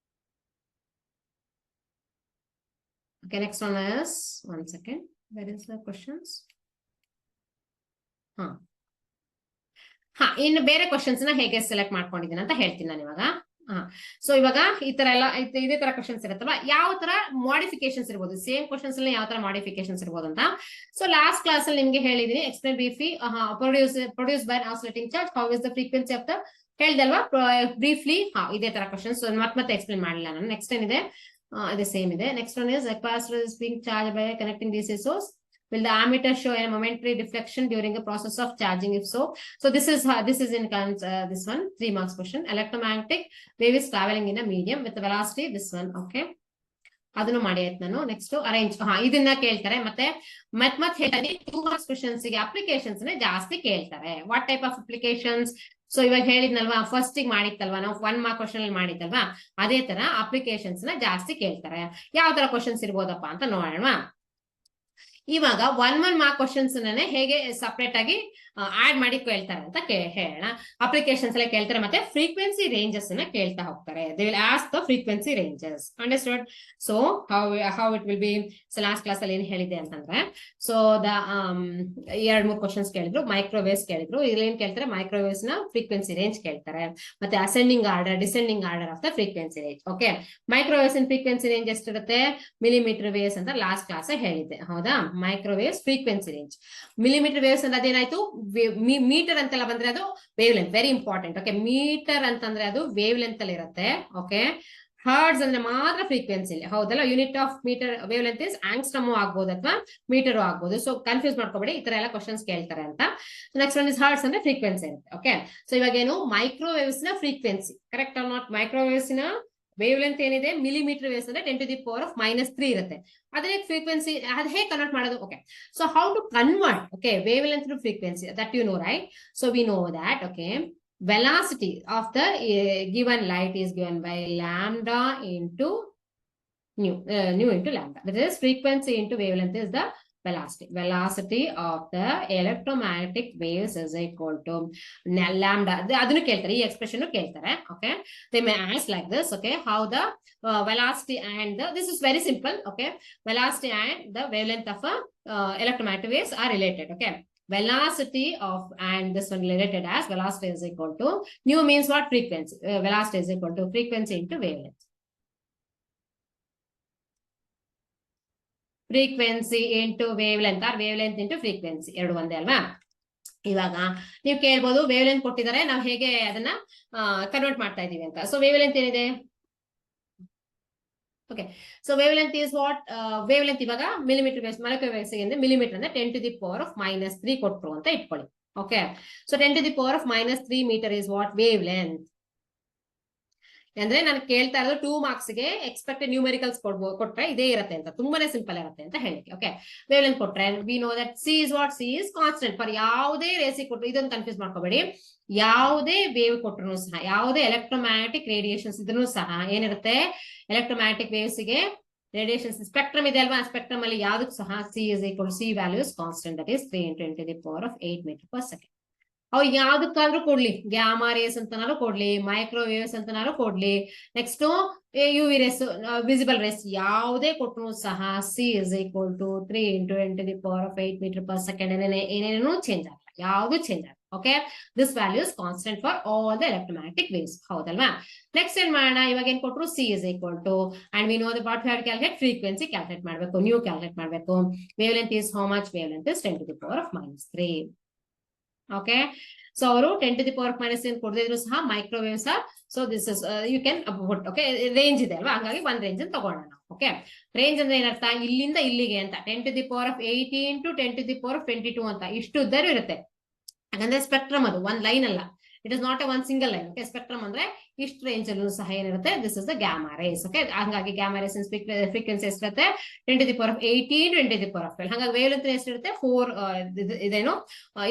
Okay, next one is, one second, where is the questions? ಇನ್ನು ಬೇರೆ ಕ್ವಶನ್ಸ್ ನ ಹೇಗೆ ಸೆಲೆಕ್ಟ್ ಮಾಡ್ಕೊಂಡಿದ್ದೀನಿ ಅಂತ ಹೇಳ್ತೀನಿ ನಾನು ಇವಾಗ. ಸೊ ಇವಾಗ ಈ ತರ ಎಲ್ಲ ಇದೇ ತರ ಕ್ವಶನ್ಸ್ ಇರುತ್ತಲ್ವಾ, ಯಾವ ತರ ಮಾಡಿಫಿಕೇಶನ್ಸ್ ಇರ್ಬೋದು, ಸೇಮ್ ಕ್ವಶನ್ಸ್ ಅಲ್ಲಿ ಯಾವ ತರ ಮಾಡಿಫಿಕೇಶನ್ಸ್ ಇರ್ಬೋದು ಅಂತ. ಸೊ ಲಾಸ್ಟ್ ಕ್ಲಾಸ್ ಅಲ್ಲಿ ನಿಮ್ಗೆ ಹೇಳಿದೀನಿ, explain briefly produce by oscillating charge, how is the frequency of the, ಹೇಳ್ದಲ್ವಾ ಬ್ರೀಫ್ಲಿ. ಮತ್ತೆ ಕ್ವಶನ್ಸ್ ಮತ್ತೆ ಎಕ್ಸ್ಪ್ಲೇನ್ ಮಾಡಲಿಲ್ಲ ನಾನು. ನೆಕ್ಸ್ಟ್ ಏನಿದೆ, ಇದೆ ಸೇಮ್ ಇದೆ. Next one is capacitor is being charged by connecting DC source. Will the ammeter show a momentary deflection during the process of charging? If so, this is in this one 3 marks question. Electromagnetic wave is traveling in a medium with the velocity this one. Okay, ಅದನ್ನು ಮಾಡಿ ಆಯ್ತು ನಾನು. ನೆಕ್ಸ್ಟ್ ಅರೇಂಜ್, ಇದನ್ನ ಕೇಳ್ತಾರೆ. ಮತ್ತೆ ಹೇಳ್ತಾರೆ 2 marks questions ಗೆ ಅಪ್ಲಿಕೇಶನ್ಸ್ ಜಾಸ್ತಿ ಕೇಳ್ತಾರೆ. What type of applications? So ಇವಾಗ ಹೇಳಿದ್ನಲ್ವಾ, ಫಸ್ಟ್ ಗೆ ಮಾಡಿತ್ತಲ್ವಾ ನಾವು 1 mark ಕ್ವಶನ್ ಅಲ್ಲಿ ಮಾಡಿದ್ದಲ್ವಾ, ಅದೇ ತರ ಅಪ್ಲಿಕೇಶನ್ಸ್ ಜಾಸ್ತಿ ಕೇಳ್ತಾರೆ. ಯಾವ ತರ ಕ್ವಶನ್ಸ್ ಇರ್ಬೋದಪ್ಪ ಅಂತ ನೋಡೋಣ. ಇವಾಗ 1 mark ಕ್ವಶನ್ಸ್ ಹೇಗೆ ಸಪರೇಟ್ ಆಗಿ ಆಡ್ ಮಾಡಿ ಕೇಳ್ತಾರೆ ಅಂತ ಹೇಳೋಣ. ಅಪ್ಲಿಕೇಶನ್ಸ್ ಎಲ್ಲ ಕೇಳ್ತಾರೆ, ಮತ್ತೆ ಫ್ರೀಕ್ವೆನ್ಸಿ ರೇಂಜಸ್ ಕೇಳ್ತಾ ಹೋಗ್ತಾರೆ. They will ask the frequency ranges. Understood? So how it will B. So last class ಅಲ್ಲಿ ಏನ್ ಹೇಳಿದೆ ಅಂತಂದ್ರೆ, ಸೊ ದ 2-3 ಕ್ವಶನ್ಸ್ ಕೇಳಿದ್ರು. ಮೈಕ್ರೋವೇವ್ಸ್ ಕೇಳಿದ್ರು. ಇಲ್ಲಿ ಏನ್ ಕೇಳ್ತಾರೆ, ಮೈಕ್ರೋವೇವ್ಸ್ ನ ಫ್ರೀಕ್ವೆನ್ಸಿ ರೇಂಜ್ ಕೇಳ್ತಾರೆ, ಮತ್ತೆ ascending order, descending order of the frequency range. Okay, microwaves frequency range ಎಷ್ಟಿರುತ್ತೆ, millimeter waves ಅಂತ ಲಾಸ್ಟ್ ಕ್ಲಾಸ್ ಹೇಳಿದ್ದೆ, ಹೌದಾ? Microwaves frequency range. millimeter waves ಅಂದ್ರೆ ಅದೇನಾಯ್ತು, ಮೀಟರ್ ಅಂತೆಲ್ಲ ಬಂದ್ರೆ ಅದು wavelength. Very important. Okay, metre ಅಂತಂದ್ರೆ ಅದು ವೇವ್ ಲೆಂತ್ ಅಲ್ಲಿ ಇರುತ್ತೆ. ಓಕೆ, ಹರ್ಡ್ಸ್ ಅಂದ್ರೆ ಮಾತ್ರ ಫ್ರೀಕ್ವೆನ್ಸಿ, ಹೌದಲ್ಲ? Unit of metre wavelength is angstrom ಆಗ್ಬೋದು ಅಥವಾ ಮೀಟರ್ ಆಗ್ಬೋದು. ಸೊ ಕನ್ಫ್ಯೂಸ್ ಮಾಡ್ಕೋಬೇಡಿ, ಈ ತರ ಎಲ್ಲ ಕ್ವಶನ್ಸ್ ಕೇಳ್ತಾರೆ ಅಂತ. ನೆಕ್ಸ್ಟ್ ಒನ್ ಇಸ್ ಹರ್ಡ್ಸ್ ಅಂದ್ರೆ ಫ್ರೀಕ್ವೆನ್ಸಿ ಇರುತ್ತೆ. ಓಕೆ, ಸೊ ಇವಾಗ ಏನು, ಮೈಕ್ರೋವೇವ್ಸ್ ನ frequency correct or not? Microwaves ನ ವೇವ್ ಲೆಂತ್ ಏನಿದೆ, millimeter waves ಅಂದ್ರೆ 10⁻³ ಇರುತ್ತೆ. ಅದೇ ಫ್ರೀಕ್ವೆನ್ಸಿ ಅದು ಹೇಗೆ ಕನ್ವರ್ಟ್ ಮಾಡೋದು? Okay, so how to convert, okay, wavelength to frequency, that you know, right? So we know that, okay, velocity of the given light is given by lambda into nu into lambda. That is frequency into wavelength is the velocity. Velocity of the electromagnetic waves is equal to lambda. ಅದನ್ನು ಕೇಳ್ತಾರೆ, ಈ ಎಕ್ಸ್ಪ್ರೆಷನ್ ಕೇಳ್ತಾರೆ. Okay, they may ask like this. Okay, how the velocity and this is very simple. Okay, velocity and the wavelength of electromagnetic waves are related. Okay, velocity of, and this one related as velocity is equal to nu means what? Frequency. Velocity is equal to frequency into wavelength. Frequency into wavelength or wavelength into frequency ಎರಡು ಒಂದೇ ಅಲ್ವಾ? ಇವಾಗ ನೀವು ಕೇಳ್ಬೋದು, ವೇವ್ ಲೆಂತ್ ಕೊಟ್ಟಿದ್ದಾರೆ, ನಾವು ಹೇಗೆ ಅದನ್ನ ಕನ್ವರ್ಟ್ ಮಾಡ್ತಾ ಇದೀವಿ ಅಂತ. ಸೊ ವೇವ್ ಲೆಂತ್ ಏನಿದೆ, okay, so wavelength is what? Wavelength ಇವಾಗ millimeter waves, ಮೈಕ್ರೋವೇವ್ಸ್ ಗೆ millimeter ಅಂದ್ರೆ 10⁻³ ಕೊಟ್ರು ಅಂತ ಇಟ್ಕೊಳ್ಳಿ. Okay, so 10⁻³ metre is what? Wavelength. ಅಂದ್ರೆ ನಾನು ಕೇಳ್ತಾ ಇರೋದು 2 marks ಗೆ ಎಕ್ಸ್ಪೆಕ್ಟೆಡ್ ನ್ಯೂಮೆರಿಕಲ್ಸ್ ಕೊಟ್ರೆ ಇದೇ ಇರುತ್ತೆ ಅಂತ, ತುಂಬಾನೇ ಸಿಂಪಲ್ ಇರುತ್ತೆ ಅಂತ ಹೇಳಿ. ಓಕೆ, ವೇವ್ ಲೆಂತ್ ಕೊಟ್ರೆ V know that C is what? C is constant for ಯಾವುದೇ ರೇಸಿ ಕೊಟ್ಟರು. ಇದೊಂದು ಕನ್ಫ್ಯೂಸ್ ಮಾಡ್ಕೋಬೇಡಿ, ಯಾವುದೇ ವೇವ್ ಕೊಟ್ಟರು ಸಹ, ಯಾವುದೇ ಎಲೆಕ್ಟ್ರೋಮ್ಯಾಗ್ನೆಟಿಕ್ ರೇಡಿಯೇಷನ್ಸ್ ಇದ್ರೂ ಸಹ ಏನಿರುತ್ತೆ, ಎಲೆಕ್ಟ್ರೋಮ್ಯಾಗ್ನೆಟಿಕ್ ವೇವ್ಸ್ ಗೆ ರೇಡಿಯೇಷನ್ ಸ್ಪೆಕ್ಟ್ರಮ್ ಇದೆ ಅಲ್ವಾ, ಸ್ಪೆಕ್ಟ್ರಮ್ ಅಲ್ಲಿ ಯಾವ್ದಕ್ಕೂ ಸಹ C is equal, C value is constant, that is 3 × 10⁸ meter/second. ಅವ್ರು ಯಾವ್ದಕ್ಕಾದ್ರೂ ಕೊಡ್ಲಿ, ಗ್ಯಾಮಾ ರೇಸ್ ಅಂತನಾದ್ರು ಕೊಡ್ಲಿ, ಮೈಕ್ರೋವೇವ್ಸ್ ಅಂತನಾದ್ರು ಕೊಡ್ಲಿ, next UV rays, visible rays, ಯಾವುದೇ ಕೊಟ್ಟರು ಸಹ C is equal to 3 × 10⁸ meter/second. ಏನೇನೂ ಚೇಂಜ್ ಆಗಲ್ಲ, ಯಾವ್ದು ಚೇಂಜ್ ಆಗಲ್ಲ. Okay, this value is constant for all the electromagnetic waves, ಹೌದಲ್ವಾ? ನೆಕ್ಸ್ಟ್ ಏನ್ ಮಾಡೋಣ, ಇವಾಗ ಏನ್ ಕೊಟ್ಟರು, C is equal to, and we know the what we have calculate, frequency calculate ಮಾಡಬೇಕು, ನ್ಯೂ ಕ್ಯಾಲ್ಕುಲೇಟ್ ಮಾಡಬೇಕು. Wavelength is how much? Wavelength is 10⁻³ okay so ಅವರು 10 to the power of minus 10 ಕೊಡದೇ ಇದ್ರು ಸಹ microwaves so this is you can okay range ಇದೆ ಅಲ್ವಾ, ಹಂಗಾಗಿ ಒಂದ್ ರೇಂಜ್ ತಗೋಣ ನಾವು. ಓಕೆ ರೇಂಜ್ ಅಂದ್ರೆ ಏನರ್ಥ, ಇಲ್ಲಿಂದ ಇಲ್ಲಿಗೆ ಅಂತ 10 to the power of 18 to 10 to the power of 22 ಅಂತ ಇಷ್ಟು ಉದ್ದರು ಇರುತ್ತೆ. ಹಾಗಂದ್ರೆ ಸ್ಪೆಕ್ಟ್ರಮ್ ಅದು ಒಂದ್ ಲೈನ್ ಅಲ್ಲ, it is not a one single line. Okay spectrum ಅಂದ್ರೆ ಇಷ್ಟು ರೇಂಜ್ ಅಲ್ಲೂ ಸಹ ಏನಿರುತ್ತೆ, this is the gamma rays. Okay ಹಂಗಾಗಿ ಗ್ಯಾಮಾ ರೇಸ್ ಫ್ರೀಕ್ವೆನ್ಸಿ ಎಷ್ಟಿರುತ್ತೆ, 10 to the power of 18 to 10 to the power of 12. ಹಾಗಾಗಿ ವೇವ್ ಲೆಂತ್ ಎಷ್ಟಿರುತ್ತೆ, 4 ಇದೇನು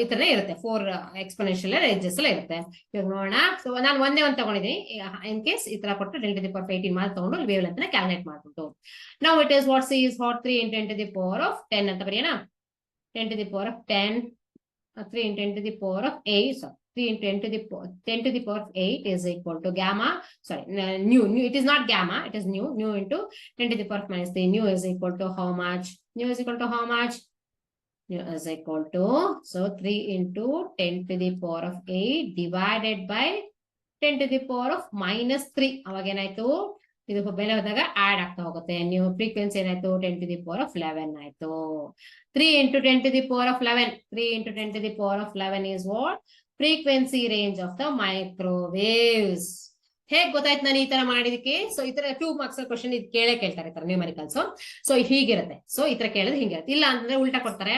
ಈ ತರನೇ ಇರುತ್ತೆ, 4 ಎಕ್ಸ್ಪೋನೆನ್ಷಿಯಲ್ ರೇಂಜಸ್ ಎಲ್ಲ ಇರುತ್ತೆ. ಇವಾಗ ನೋಡೋಣ. ಸೊ ನಾನು ಒಂದೇ ಒಂದು ತಗೊಂಡಿದ್ದೀನಿ, ಇನ್ ಕೇಸ್ ಈ ತರ ಕೊಟ್ಟು 10 to the power of 18 ಮಾತ್ರ ತಗೊಂಡು ವೇವ್ ಲೆಂತ್ ಕ್ಯಾಲ್ಕುಲೇಟ್ ಮಾಡ್ಬಿಟ್ಟು ನಾವು it is what C is what 3 into 10 to the power of 10 ಅಂತ ಬರೆಯೋಣ. 10 to the power of 10 3 into 10 to the power of 8, sorry, 3 into 10 to the power of 8 is equal to gamma, sorry, nu, it is not gamma, it is nu into 10 to the power of minus 3. Nu is equal to how much? Nu is equal to how much? Nu is equal to, so 3 into 10 to the power of 8 divided by 10 to the power of minus 3. ಅವಾಗ ಏನಾಯ್ತು, ಇದು ಬೆಲೆ ಹೋದಾಗ ಆಡ್ ಆಗ್ತಾ ಹೋಗುತ್ತೆ. ನೀವು ಫ್ರೀಕ್ವೆನ್ಸಿ ಏನಾಯ್ತು, 10 to the power of 11 ಆಯ್ತು. 3 into 10 to the power of 11, 3 into 10 to the power of 11 is what? Frequency range of the microwaves. ಹೇಗ್ ಗೊತ್ತಾಯ್ತು ನಾನು ಈ ತರ ಮಾಡಿದಕ್ಕೆ? ಸೊ ಈ ತರ 2 ಮಾರ್ಕ್ಸ್ ಕ್ವಶನ್ ಇದು ಕೇಳ್ತಾರೆ ಈ ತರ ನ್ಯೂಮರಿಕಲ್ಸ್. ಸೊ ಹೀಗಿರುತ್ತೆ. ಸೊ ಈ ತರ ಕೇಳಿದ್ರೆ ಹಿಂಗಿರುತ್ತೆ, ಇಲ್ಲ ಅಂದ್ರೆ ಉಲ್ಟಾ ಕೊಡ್ತಾರೆ.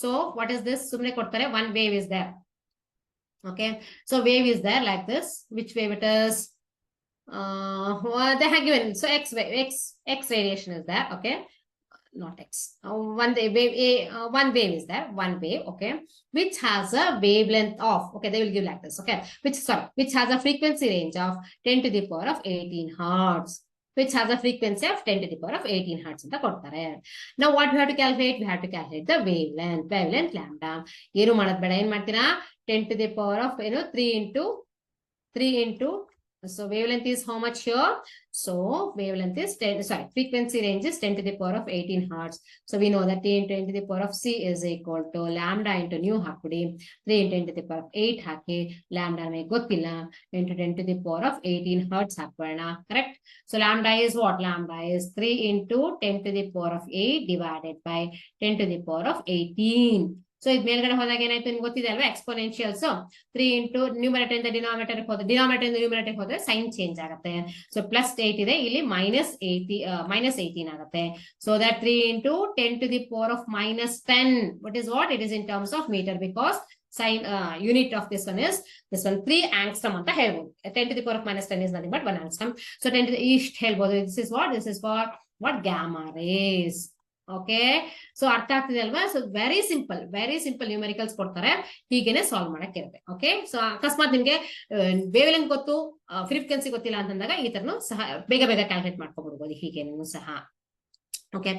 ಸೊ ವಾಟ್ ಇಸ್ ದಿಸ್, ಸುಮ್ನೆ ಕೊಡ್ತಾರೆ, one wave is there. Okay so wave is there like this. Which wave it is? they have given, so x radiation is there. Okay, not x, one wave is there, one wave, okay, which has a wavelength of, okay, they will give like this, okay, which has a frequency range of 10 to the power of 18 hertz, which has a frequency of 10 to the power of 18 hertz ಅಂತ ಕೊಡ್ತಾರೆ. Now what we have to calculate? We have to calculate the wavelength lambda. ಏನು ಮಾಡೋದು ಬೇಡ, ಏನ್ ಮಾಡ್ತೀರಾ, 10 to the power of 3 into so wavelength is how much here? So wavelength is 10, sorry, frequency range is 10 to the power of 18 hertz. So we know that 10 to the power of c is equal to lambda into nu hakudi, 3 into 10 to the power of 8 haki, lambda name gottilla, into 10 to the power of 18 hertz hakoona, correct? So lambda is what? Lambda is 3 into 10 to the power of 8 divided by 10 to the power of 18. So ಇದು ಮೇಲ್ಗಡೆ ಹೋದಾಗ ಏನಾಯ್ತು ನಿಮ್ಗೆ ಗೊತ್ತಿದೆ ಅಲ್ವಾ, ಎಕ್ಸ್ಪೋನೆನ್ಷಿಯಲ್ಸ್. 3 ಇಂಟು ನ್ಯೂಮರೇಟರ್ ಇಂದ ಡಿನಾಮಿನೇಟರ್ ಹೋದ್ರೆ, ಡಿನಾಮಿನೇಟರ್ ಇಂದ ನ್ಯೂಮರೇಟರ್ ಹೋದ್ರೆ ಸೈನ್ ಚೇಂಜ್ ಆಗುತ್ತೆ. ಸೊ +8 ಇದೆ, ಇಲ್ಲಿ -18 ಆಗುತ್ತೆ. So that 3 into 10 to the power of -10. What is what? It is in terms of meter because sign unit of this one is 3 angstrom ಅಂತ ಹೇಳ್ಬೋದು. 10 to the power of -10 is nothing but 1 angstrom. So 10 to the east ಹೇಳ್ಬೋದು. This is what? This is for what? Gamma rays. Okay so ಅರ್ಥ ಆಗ್ತಿದೆ ಅಲ್ವಾ? ಸೊ ವೆರಿ ಸಿಂಪಲ್ ನ್ಯೂಮರಿಕಲ್ಸ್ ಕೊಡ್ತಾರೆ, ಹೀಗೇನೆ ಸಾಲ್ವ್ ಮಾಡಕ್ಕೆ ಇರುತ್ತೆ. ಓಕೆ ಸೊ ಅಕಸ್ಮಾತ್ ನಿಮ್ಗೆ ವೇವ್ ಲೆಂತ್ ಗೊತ್ತು, ಫ್ರೀಕ್ವೆನ್ಸಿ ಗೊತ್ತಿಲ್ಲ ಅಂತಂದಾಗ ಈ ತರನು ಸಹ ಬೇಗ ಕ್ಯಾಲ್ಕುಲೇಟ್ ಮಾಡ್ಕೊಬಿಡ್ಬೋದು ಹೀಗೇನು ಸಹ. ಓಕೆ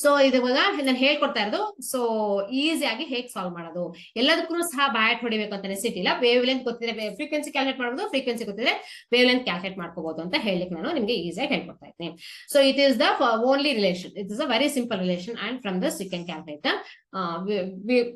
ಸೊ ಇವಾಗ ನಾನು ಹೇಳ್ಕೊಡ್ತಾ ಇರೋದು ಸೊ ಈಸಿಯಾಗಿ ಹೇಗೆ ಸಾಲ್ವ್ ಮಾಡೋದು, ಎಲ್ಲದಕ್ಕೂ ಸಹ ಬ್ಯಾಟ್ ಹೊಡಿಬೇಕು ಅಂತ ನೆಸಿಟಿ ಇಲ್ಲ. ವೇವ್ ಲೆಂತ್ ಗೊತ್ತಿದ್ರೆ ಫ್ರೀಕ್ವೆನ್ಸಿ ಕ್ಯಾಲ್ಕುಲೇಟ್ ಮಾಡಬಹುದು, ಫ್ರೀಕ್ವೆನ್ಸಿ ಗೊತ್ತಿದ್ರೆ ವೇವ್ ಲೆಂತ್ ಕ್ಯಾಲ್ಕುಲೇಟ್ ಮಾಡ್ಕೋಬಹುದು ಅಂತ ಹೇಳಿಕ್ ನಾನು ನಿಮ್ಗೆ ಈಸಿಯಾಗಿ ಹೇಳ್ಕೊಡ್ತಾ ಇದ್ದೀನಿ. So it is the only relation, it is a very simple relation and from this you can calculate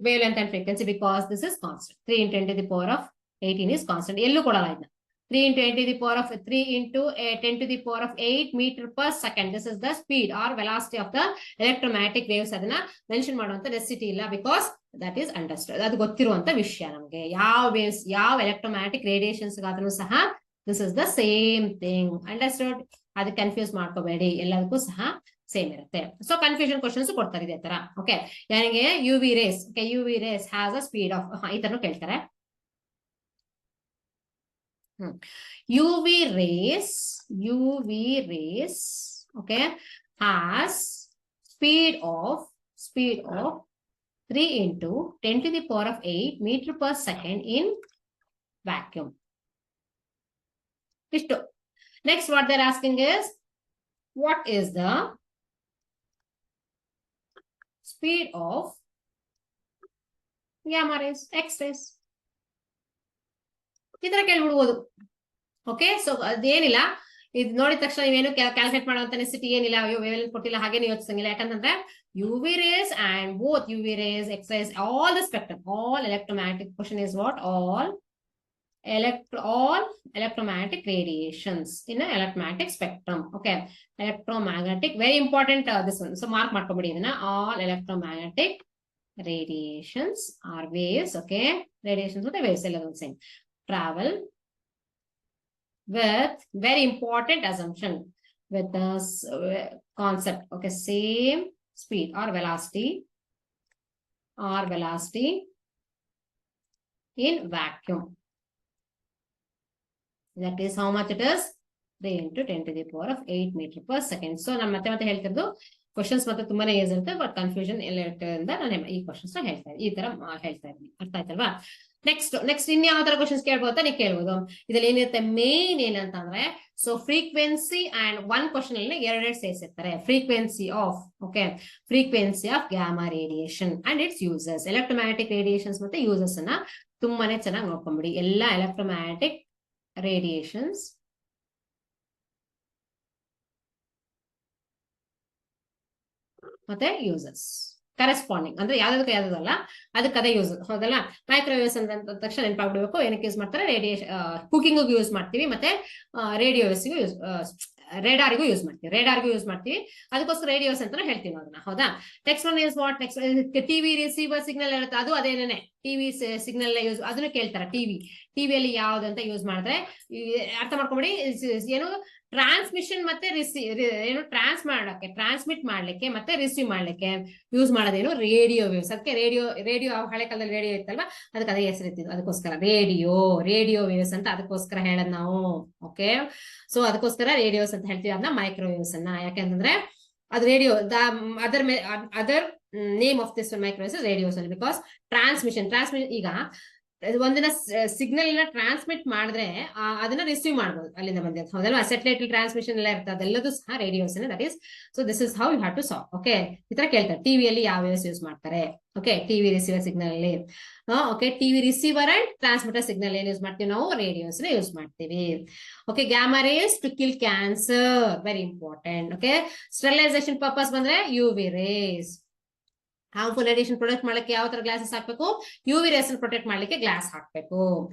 wave length and frequency because this is constant. 3 into 10 to the power of 18 is constant. ಎಲ್ಲೂ ಕೊಡಲ್ಲ ಇದನ್ನ. 3 into 10 to the power of 3 into 10 to the power of 8 meter per second. This is the speed or velocity of the electromagnetic waves. ಅದನ್ನ ಮೆನ್ಷನ್ ಮಾಡುವಂತ ನೆಸಿಟಿ ಇಲ್ಲ ಬಿಕಾಸ್ ದಟ್ ಈಸ್ ಅಂಡರ್ಸ್ಟುಡ್. ಅದು ಗೊತ್ತಿರುವಂತ ವಿಷಯ ನಮಗೆ. ಯಾವ ವೇವ್ಸ್, ಯಾವ ಎಲೆಕ್ಟ್ರೋಮ್ಯಾಗ್ನೆಟಿಕ್ ರೇಡಿಯೇಷನ್ಸ್ ಗಾದ್ರೂ ಸಹ this is the same thing. Understood? ಅದು ಕನ್ಫ್ಯೂಸ್ ಮಾಡ್ಕೋಬೇಡಿ, ಎಲ್ಲದಕ್ಕೂ ಸಹ ಸೇಮ್ ಇರುತ್ತೆ. ಸೊ ಕನ್ಫ್ಯೂಷನ್ ಕ್ವಶನ್ಸ್ ಕೊಡ್ತಾರೆ ಇದೇ ತರ. ಓಕೆ ನನಗೆ UV rays, okay UV rays has a speed of, ಈ ತರ ಕೇಳ್ತಾರೆ. UV rays, okay, has speed of 3 into 10 to the power of 8 meter per second in vacuum. Next, what they're asking is, what is the speed of gamma rays, X-rays? ಈ ತರ ಕೇಳ್ಬಿಡ್ಬೋದು. ಓಕೆ ಸೊ ಅದೇನಿಲ್ಲ, ಇದು ನೋಡಿದ ತಕ್ಷಣ ನೀವೇನು ಕ್ಯಾಲ್ಕುಲೇಟ್ ಮಾಡುವಂತ ನೆಸಿಟಿ ಏನಿಲ್ಲ, ಅಯ್ಯೋ ವೇವ್ ಲೆಂತ್ ಕೊಟ್ಟಿಲ್ಲ ಹಾಗೇನು ಯೋಚಿಸಂಗಿಲ್ಲ. ಯಾಕಂತಂದ್ರೆ UV rays and both UV rays, X-rays, all the spectrum, all electromagnetic question is what? All electromagnetic radiations in an electromagnetic spectrum. Okay, electromagnetic, very important this one. So mark ಮಾಡ್ಕೊಬಿಡಿ ಇದನ್ನ. All electromagnetic radiations or waves, okay, radiations with the waves same, travel with, very important assumption, with the concept, okay, same speed or velocity in vacuum. That is how much it is, 3 into 10 to the power of 8 meter per second. So ನಾನು ಮತ್ತೆ ಹೇಳ್ತಿರೋದು ಕ್ವಶನ್ಸ್ ಮತ್ತೆ ತುಂಬಾನೇ ಈಸಿ ಇರುತ್ತೆ, ಬಟ್ ಕನ್ಫ್ಯೂಷನ್ ಎಲ್ಲ ಇರೋದ್ರಿಂದ ನಾನು ಈ ಕ್ವಶನ್ಸ್ ಹೇಳ್ತಾ ಇದ್ದೀನಿ, ಈ ತರ ಹೇಳ್ತಾ ಇದ್ದೀನಿ. ಅರ್ಥ ಆಯ್ತಲ್ವಾ? ನೆಕ್ಸ್ಟ್ ಇನ್ ಯಾವ ತರ ಕ್ವಶನ್ಸ್ ಕೇಳ್ಬೋದು ನೀವು ಕೇಳ್ಬೋದು. ಇದ್ರಲ್ಲಿ ಏನಿರುತ್ತೆ ಮೇನ್ ಏನಂತಂದ್ರೆ, so frequency and one question ಅಲ್ಲಿ ಎರಡೆರಡು ಸೇರಿಸಿರ್ತಾರೆ. Frequency of gamma radiation and its uses. Electromagnetic radiations ಮತ್ತೆ ಯೂಸಸ್ ಅನ್ನ ತುಂಬಾನೇ ಚೆನ್ನಾಗಿ ನೋಡ್ಕೊಂಡ್ಬಿಡಿ. ಎಲ್ಲ ಎಲೆಕ್ಟ್ರೋಮ್ಯಾಗ್ನೆಟಿಕ್ ರೇಡಿಯೇಷನ್ಸ್ ಮತ್ತೆ ಯೂಸಸ್ ಕರೆಸ್ಪಾಂಡಿಂಗ್, ಅಂದ್ರೆ ಯಾವ್ದಲ್ಲ ಅದಕ್ಕೆ ಅದೇ ಯೂಸ್, ಹೌದಲ್ಲ? ಮೈಕ್ರೋವೇವ್ಸ್ ಅಂತ ತಕ್ಷಣ ನೆನಪಾಗ್ಬಿಡ್ಬೇಕು. ಏನಕ್ಕೆ ಯೂಸ್ ಮಾಡ್ತಾರೆ? ರೇಡಿಯೇಷನ್ ಕುಕಿಂಗ್ ಯೂಸ್ ಮಾಡ್ತೀವಿ, ಮತ್ತೆ ರೇಡಿಯೋಸ್ಗೂ ರೇಡಾರ್ಗೂ ಯೂಸ್ ಮಾಡ್ತೀವಿ. ಅದಕ್ಕೋಸ್ಕರ ರೇಡಿಯೋಸ್ ಅಂತ ಹೇಳ್ತೀವಿ ಅದನ್ನ, ಹೌದಾ? Next one is what? Next TV receiver signal ಇರುತ್ತೆ, ಅದು ಅದೇನೇನೆ ಟಿವಿ ಸಿಗ್ನಲ್ ಯೂಸ್, ಅದನ್ನು ಕೇಳ್ತಾರೆ. ಟಿವಿಯಲ್ಲಿ ಯಾವ್ದಂತ ಯೂಸ್ ಮಾಡಿದ್ರೆ ಅರ್ಥ ಮಾಡ್ಕೊಂಬಿಡಿ. ಏನು ಟ್ರಾನ್ಸ್ಮಿಷನ್ ಮತ್ತೆ ಏನು ಟ್ರಾನ್ಸ್ಮಿಟ್ ಮಾಡ್ಲಿಕ್ಕೆ ಮತ್ತೆ ರಿಸೀವ್ ಮಾಡ್ಲಿಕ್ಕೆ ಯೂಸ್ ಮಾಡೋದೇನು? Radio waves. ಅದಕ್ಕೆ ರೇಡಿಯೋ ಹಳೆ ಕಾಲದಲ್ಲಿ ರೇಡಿಯೋ ಇತ್ತಲ್ವಾ, ಅದಕ್ಕೆ ಅದೇ ಹೆಸರಿತ್ತು. ಅದಕ್ಕೋಸ್ಕರ ರೇಡಿಯೋ ವೇವ್ಸ್ ಅಂತ ಅದಕ್ಕೋಸ್ಕರ ಹೇಳೋದು ನಾವು. ಓಕೆ, ಸೊ ಅದಕ್ಕೋಸ್ಕರ ರೇಡಿಯೋಸ್ ಅಂತ ಹೇಳ್ತೀವಿ ಅದನ್ನ, ಮೈಕ್ರೋವೇವ್ಸ್ ಅನ್ನ. ಯಾಕೆಂತಂದ್ರೆ ಅದು radio, other name of this microwaves radios ಅಲ್ಲಿ, ಬಿಕಾಸ್ ಟ್ರಾನ್ಸ್ಮಿಷನ್ ಈಗ ಒಂದಿನ ಸಿಗ್ನಲ್ ನ ಟ್ರಾನ್ಸ್ಮಿಟ್ ಮಾಡಿದ್ರೆ ಅದನ್ನ ರಿಸೀವ್ ಮಾಡಬಹುದು ಅಲ್ಲಿಂದ ಬಂದಿದ್ದು, ಹೌದಲ್ವಾ? ಸ್ಯಾಟಲೈಟ್ ಟ್ರಾನ್ಸ್ಮಿಷನ್ ಎಲ್ಲ ಇರ್ತದೆ, ಅದೆಲ್ಲದೂ ಸಹ radios. That is, so this is how you have to solve. Okay, ಈ ತರ ಕೇಳ್ತಾರೆ. ಟಿವಿಯಲ್ಲಿ ಯಾವ ವೇವ್ಸ್ ಯೂಸ್ ಮಾಡ್ತಾರೆ? ಓಕೆ, ಟಿವಿ ರಿಸೀವರ್ ಸಿಗ್ನಲ್ ಅಲ್ಲಿ, okay, TV receiver and transmitter signal ಏನ್ ಯೂಸ್ ಮಾಡ್ತೀವಿ ನಾವು? ರೇಡಿಯೋಸ್ ಯೂಸ್ ಮಾಡ್ತೀವಿ. Okay, gamma rays to kill cancer, very important. Okay, sterilisation purpose ಬಂದ್ರೆ UV rays. Harmful radiation protect ಮಾಡ್ಲಿಕ್ಕೆ ಯಾವ ತರ ಗ್ಲಾಸಸ್ ಹಾಕ್ಬೇಕು? ಯುವಿ ರೇಸ್ ಪ್ರೊಟೆಕ್ಟ್ ಮಾಡ್ಲಿಕ್ಕೆ ಗ್ಲಾಸ್ ಹಾಕ್ಬೇಕು.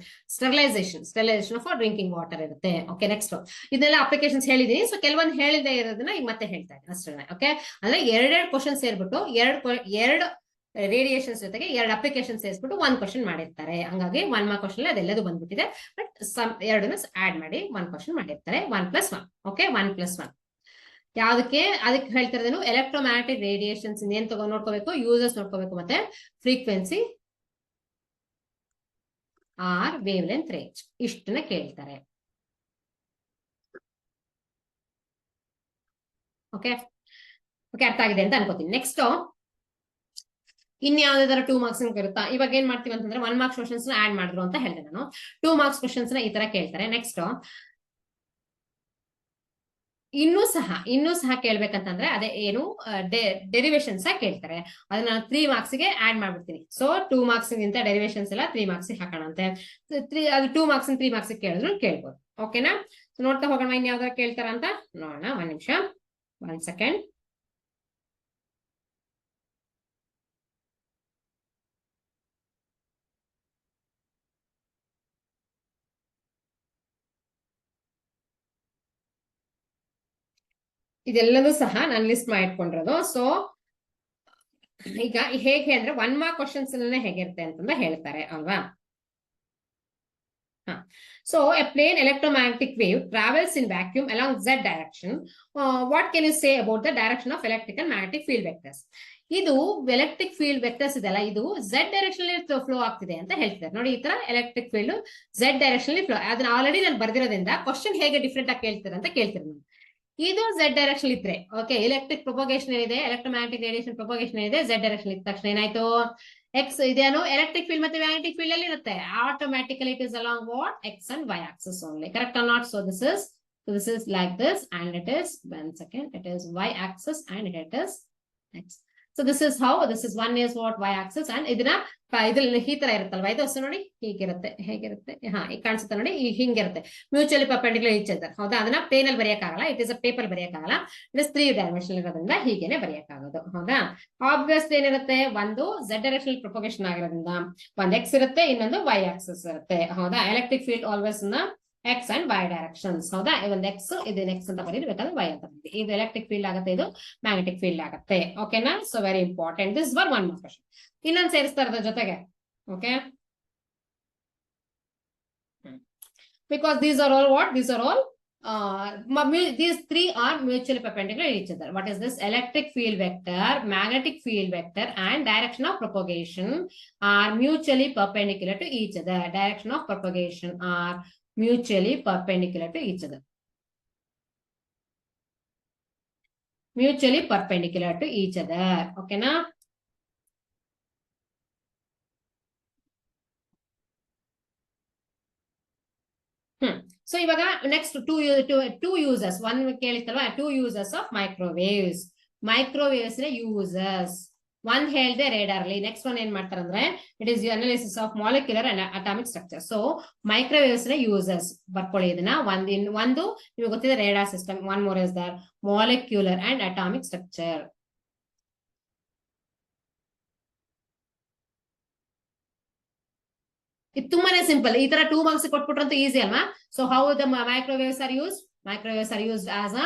ಸ್ಟೆರಿಲೈಸೇಷನ್ ಫಾರ್ ಡ್ರಿಂಕಿಂಗ್ ವಾಟರ್ ಇರುತ್ತೆ. ಓಕೆ, ನೆಕ್ಸ್ಟ್ ಇದೆಲ್ಲ ಅಪ್ಲಿಕೇಶನ್ಸ್ ಹೇಳಿದೀನಿ. ಸೊ ಕೆಲವೊಂದು ಹೇಳಿದೆ ಇರೋದನ್ನ ಈಗ ಮತ್ತೆ ಹೇಳ್ತಾ ಇದ್ದೀನಿ ಅಷ್ಟೇ. ಓಕೆ, ಅಂದ್ರೆ ಎರಡೆರಡು ಕ್ವಶನ್ ಸೇರ್ಬಿಟ್ಟು ಎರಡು ರೇಡಿಯೇಷನ್ಸ್ ಜೊತೆಗೆ ಎರಡು ಅಪ್ಲಿಕೇಶನ್ ಸೇರಿಸ್ಬಿಟ್ಟು ಒಂದ್ ಕ್ವಶನ್ ಮಾಡಿರ್ತಾರೆ. ಹಂಗಾಗಿ 1 ಮಾರ್ಕ್ ಕ್ವಶನ್ ಅದೆಲ್ಲದು ಬಂದ್ಬಿಟ್ಟಿದೆ. ಬಟ್ ಎರಡನ್ನು ಆಡ್ ಮಾಡಿ 1 ಕ್ವಶನ್ ಮಾಡಿರ್ತಾರೆ. 1+1. ಓಕೆ, 1+1 ಅದಕ್ಕೆ ಹೇಳ್ತಿರೋದೇನು? ಎಲೆಕ್ಟ್ರೋಮ್ಯಾಗ್ನೆಟಿಕ್ ರೇಡಿಯೇಷನ್ಸ್ ಏನ್ ನೋಡ್ಕೋಬೇಕು? ಯೂಸಸ್ ನೋಡ್ಕೋಬೇಕು, ಮತ್ತೆ frequency or wavelength range, ಇಷ್ಟನ್ನ ಕೇಳ್ತಾರೆ. ಓಕೆ, ಅರ್ಥ ಆಗಿದೆ ಅಂತ ಅನ್ಕೋತೀನಿ. ನೆಕ್ಸ್ಟ್ ಇನ್ಯಾವ್ದಾದ್ರು 2 ಮಾರ್ಕ್ಸ್ ಇರುತ್ತಾ? ಇವಾಗ ಏನ್ ಮಾಡ್ತೀವಿ ಅಂತಂದ್ರೆ 1 ಮಾರ್ಕ್ಸ್ ಕ್ವಶನ್ಸ್ ಆಡ್ ಮಾಡಿದ್ರು ಅಂತ ಹೇಳಿದೆ ನಾನು. 2 ಮಾರ್ಕ್ಸ್ ಕ್ವಶನ್ಸ್ ಈ ತರ ಕೇಳ್ತಾರೆ. ನೆಕ್ಸ್ಟ್ ಇನ್ನೂ ಸಹ ಕೇಳ್ಬೇಕಂತಂದ್ರೆ ಅದೇ ಏನು ಡೆರಿವೇಶನ್ಸ್ ಕೇಳ್ತಾರೆ. ಅದನ್ನ 3 ಮಾರ್ಕ್ಸ್ ಗೆ ಆಡ್ ಮಾಡ್ಬಿಡ್ತೀನಿ. ಸೊ 2 ಮಾರ್ಕ್ಸ್ ಗಿಂತ ಡೆರಿವೇಶನ್ಸ್ ಎಲ್ಲ 3 ಮಾರ್ಕ್ಸ್ ಹಾಕೋಣ ಅಂತೆ. ಅದು 2 ಮಾರ್ಕ್ಸ್ 3 ಮಾರ್ಕ್ಸ್ ಕೇಳಿದ್ರು ಕೇಳ್ಬೋದು. ಓಕೆನಾ? ನೋಡ್ತಾ ಹೋಗೋಣ ಇನ್ಯಾವ್ದಾರು ಕೇಳ್ತಾರ ಅಂತ ನೋಡೋಣ. 1 ನಿಮಿಷ, 1 ಸೆಕೆಂಡ್. ಇದೆಲ್ಲದೂ ಸಹ ನಾನು ಲಿಸ್ಟ್ ಮಾಡಿ ಇಟ್ಕೊಂಡಿರೋದು. ಸೊ ಈಗ ಹೇಗೆ ಅಂದ್ರೆ 1 ಮಾರ್ಕ್ ಕ್ವಶನ್ಸ್ ಹೇಗಿರುತ್ತೆ ಅಂತಂದ್ರೆ ಹೇಳ್ತಾರೆ ಅಲ್ವಾ? So a plane electromagnetic wave travels in vacuum along z direction. What can you say about the direction of electrical magnetic field vectors? ಇದು ಎಲೆಕ್ಟ್ರಿಕ್ ಫೀಲ್ಡ್ ವೆಕ್ಟರ್ಸ್ ಇದೆಲ್ಲ, ಇದು z ಡೈರೆಕ್ಷನ್ ಫ್ಲೋ ಆಗ್ತಿದೆ ಅಂತ ಹೇಳ್ತಾರೆ. ನೋಡಿ, ಈ ತರ electric field z direction flow, ಅದನ್ನ ಆಲ್ರೆಡಿ ನಾನು ಬರ್ದಿರೋದ್ರಿಂದ ಕ್ವಶನ್ ಹೇಗೆ ಡಿಫ್ರೆಂಟ್ ಆಗಿ ಕೇಳ್ತಾರೆ ಅಂತ ಕೇಳ್ತೀನಿ ನಾನು. ಇದು z ಡೈರೆಕ್ಷನ್ ಇದ್ರೆ, ಓಕೆ, ಎಲೆಕ್ಟ್ರಿಕ್ ಪ್ರೊಪಗೇಷನ್ ಏನಿದೆ, ಎಲೆಕ್ಟ್ರೋಮ್ಯಾಗ್ನೆಟಿಕ್ ರೇಡಿಯೇಷನ್ ಪ್ರೊಪಗೇಷನ್ ಏನಿದೆ, z ಡೈರೆಕ್ಷನ್ ಇದ್ದ ತಕ್ಷಣ ಏನಾಯ್ತು? ಎಕ್ಸ್ ಇದೇನು ಎಲೆಕ್ಟ್ರಿಕ್ ಫೀಲ್ಡ್ ಮತ್ತೆ ಮ್ಯಾಗ್ನೆಟಿಕ್ ಫೀಲ್ಡ್ ಅಲ್ಲಿ ಇರುತ್ತೆ. Automatically it is along what? X and Y axis only. Correct or not? So this is like this, and it is 1 second, it is y axis and it is x. So this is how, this is one is what? Y axis. and ಇದನ್ನ ಇದ್ರಲ್ಲಿ ಈ ತರ ಇರುತ್ತಲ್ವಾ, ಇದು ಅಷ್ಟು ನೋಡಿ ಹೀಗಿರುತ್ತೆ, ಹೇಗಿರುತ್ತೆ? ಈಗ ಕಾಣಿಸುತ್ತೆ ನೋಡಿ, ಹಿಂಗಿರುತ್ತೆ. ಮ್ಯೂಚುವಲಿ ಪರ್ಪೆಂಡಿಕ್ಯುಲರ್ ಈಚ್ ಅದರ್, ಹೌದಾ? ಅದನ್ನ ಪೇನ್ ಅಲ್ಲಿ ಬರೆಯಕ್ಕಾಗಲ್ಲ, ಇಟ್ ಇಸ್ ಅ ಪೇಪರ್ ಬರೆಯಕ್ಕಾಗಲ್ಲ. ಇಟ್ ಇಸ್ 3 ಡೈಮೆನ್ಷನ್ ಇರೋದ್ರಿಂದ ಹೀಗೇನೆ ಬರೆಯಕ್ಕಾಗೋದು, ಹೌದಾ? ಆಬ್ವಿಯಸ್ಲಿ ಏನಿರುತ್ತೆ? ಒಂದು z ಡೈರೆಕ್ಷನ್ ಪ್ರೊಪಗೇಷನ್ ಆಗಿರೋದ್ರಿಂದ ಒಂದು x ಇರುತ್ತೆ, ಇನ್ನೊಂದು y ಆಕ್ಸಿಸ್ ಇರುತ್ತೆ, ಹೌದಾ? Electric field always X and Y directions. ಹೌದಾ, ಒಂದು ಎಕ್ಸ್ ಇದನ್ನ ಎಕ್ಸ್ ಅಂತ ಬರೀರಿ, ಬೇಕಾದ್ರೆ ವೈ ಅಂತ ಬರೀರಿ. ಇದು ಎಲೆಕ್ಟ್ರಿಕ್ ಫೀಲ್ಡ್ ಆಗುತ್ತೆ, ಇದು ಮ್ಯಾಗ್ನೆಟಿಕ್ ಫೀಲ್ಡ್ ಆಗುತ್ತೆ. ಓಕೆನಾ? So very important. This var one mark question. ಇನ್ನೊಂದು ಸೇರಿಸ್ತಾ ಇರೋದ್ರ ಜೊತೆಗೆ, okay, because these are all what? These are all these three are mutually perpendicular to each other. What is this? Electric field vector, magnetic field vector, and direction of propagation are mutually perpendicular to each other. Direction of propagation are mutually perpendicular to each other. Mutually perpendicular to each other. Okay, na? So ivaga next two users, one ಕೇಳಿತ್ತಲ್ವಾ, two users of microwaves. Microwaves ನ users one ಹೇಳ್ದೆ radar ಅಲ್ಲಿ, next one ಏನ್ ಮಾಡ್ತಾರಂದ್ರೆ it is the analysis of molecular and atomic structure. So microwaves ನ users ಬರ್ಕೊಳ್ಳಿ ಇದನ್ನ. ಒಂದು ನಿಮಗೆ ಗೊತ್ತಿದೆ radar system, one more is there molecular and atomic structure. ಇದು ತುಂಬಾನೇ ಸಿಂಪಲ್. ಈ ತರ 2 ಮಾರ್ಕ್ಸ್ ಕೊಟ್ಬಿಟ್ರಂತೂ ಈಸಿ ಅಲ್ವಾ? So how the microwaves are used? Microwaves are used as a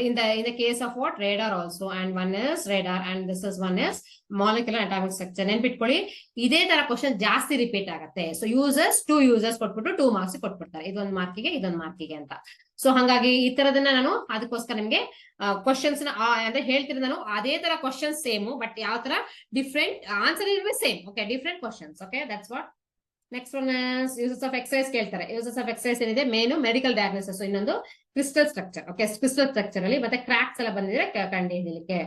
in the case of what? Radar also, and one is radar and this is one is molecular atomic structure. ನೆನ್ಪಿಟ್ಕೊಳ್ಳಿ, ಇದೇ ತರ ಕ್ವಶನ್ ಜಾಸ್ತಿ ರಿಪೀಟ್ ಆಗುತ್ತೆ. ಸೊ ಯೂಸರ್ಸ್ 2 ಯೂಸರ್ಸ್ ಕೊಟ್ಬಿಟ್ಟು 2 ಮಾರ್ಕ್ಸ್ ಕೊಟ್ಬಿಡ್ತಾರೆ, ಇದೊಂದು ಮಾರ್ಕಿಗೆ ಇದೊಂದು ಮಾರ್ಕಿಗೆ ಅಂತ. ಸೊ ಹಾಗಾಗಿ ಈ ತರದನ್ನ ನಾನು ಅದಕ್ಕೋಸ್ಕರ ನಿಮ್ಗೆ ಕ್ವಶನ್ಸ್ ನ ಅಂದ್ರೆ ಹೇಳ್ತೀನಿ ನಾನು, ಅದೇ ತರ ಕ್ವಶನ್ಸ್ ಸೇಮ್, ಬಟ್ ಯಾವ ತರ ಡಿಫ್ರೆಂಟ್ ಆನ್ಸರ್ ಇರುವೆ same. Okay, different questions. Okay, that's what. Next one uses of exercise ಕೇಳ್ತಾರೆ. ಯೂಸಸ್ ಆಫ್ ಎಕ್ಸರ್ಸೈಸ್ ಏನಿದೆ, ಮೇನು ಮೆಡಿಕಲ್ ಡಯಾಗ್ನೋಸಿಸ್, ಇನ್ನೊಂದು crystal structure. Okay, crystal structure ಅಲ್ಲಿ ಮತ್ತೆ ಕ್ರಾಕ್ಸ್ ಎಲ್ಲ ಬಂದಿದ್ರೆ ಕಂಡುಹಿಡಿಯಲಿಕ್ಕೆ.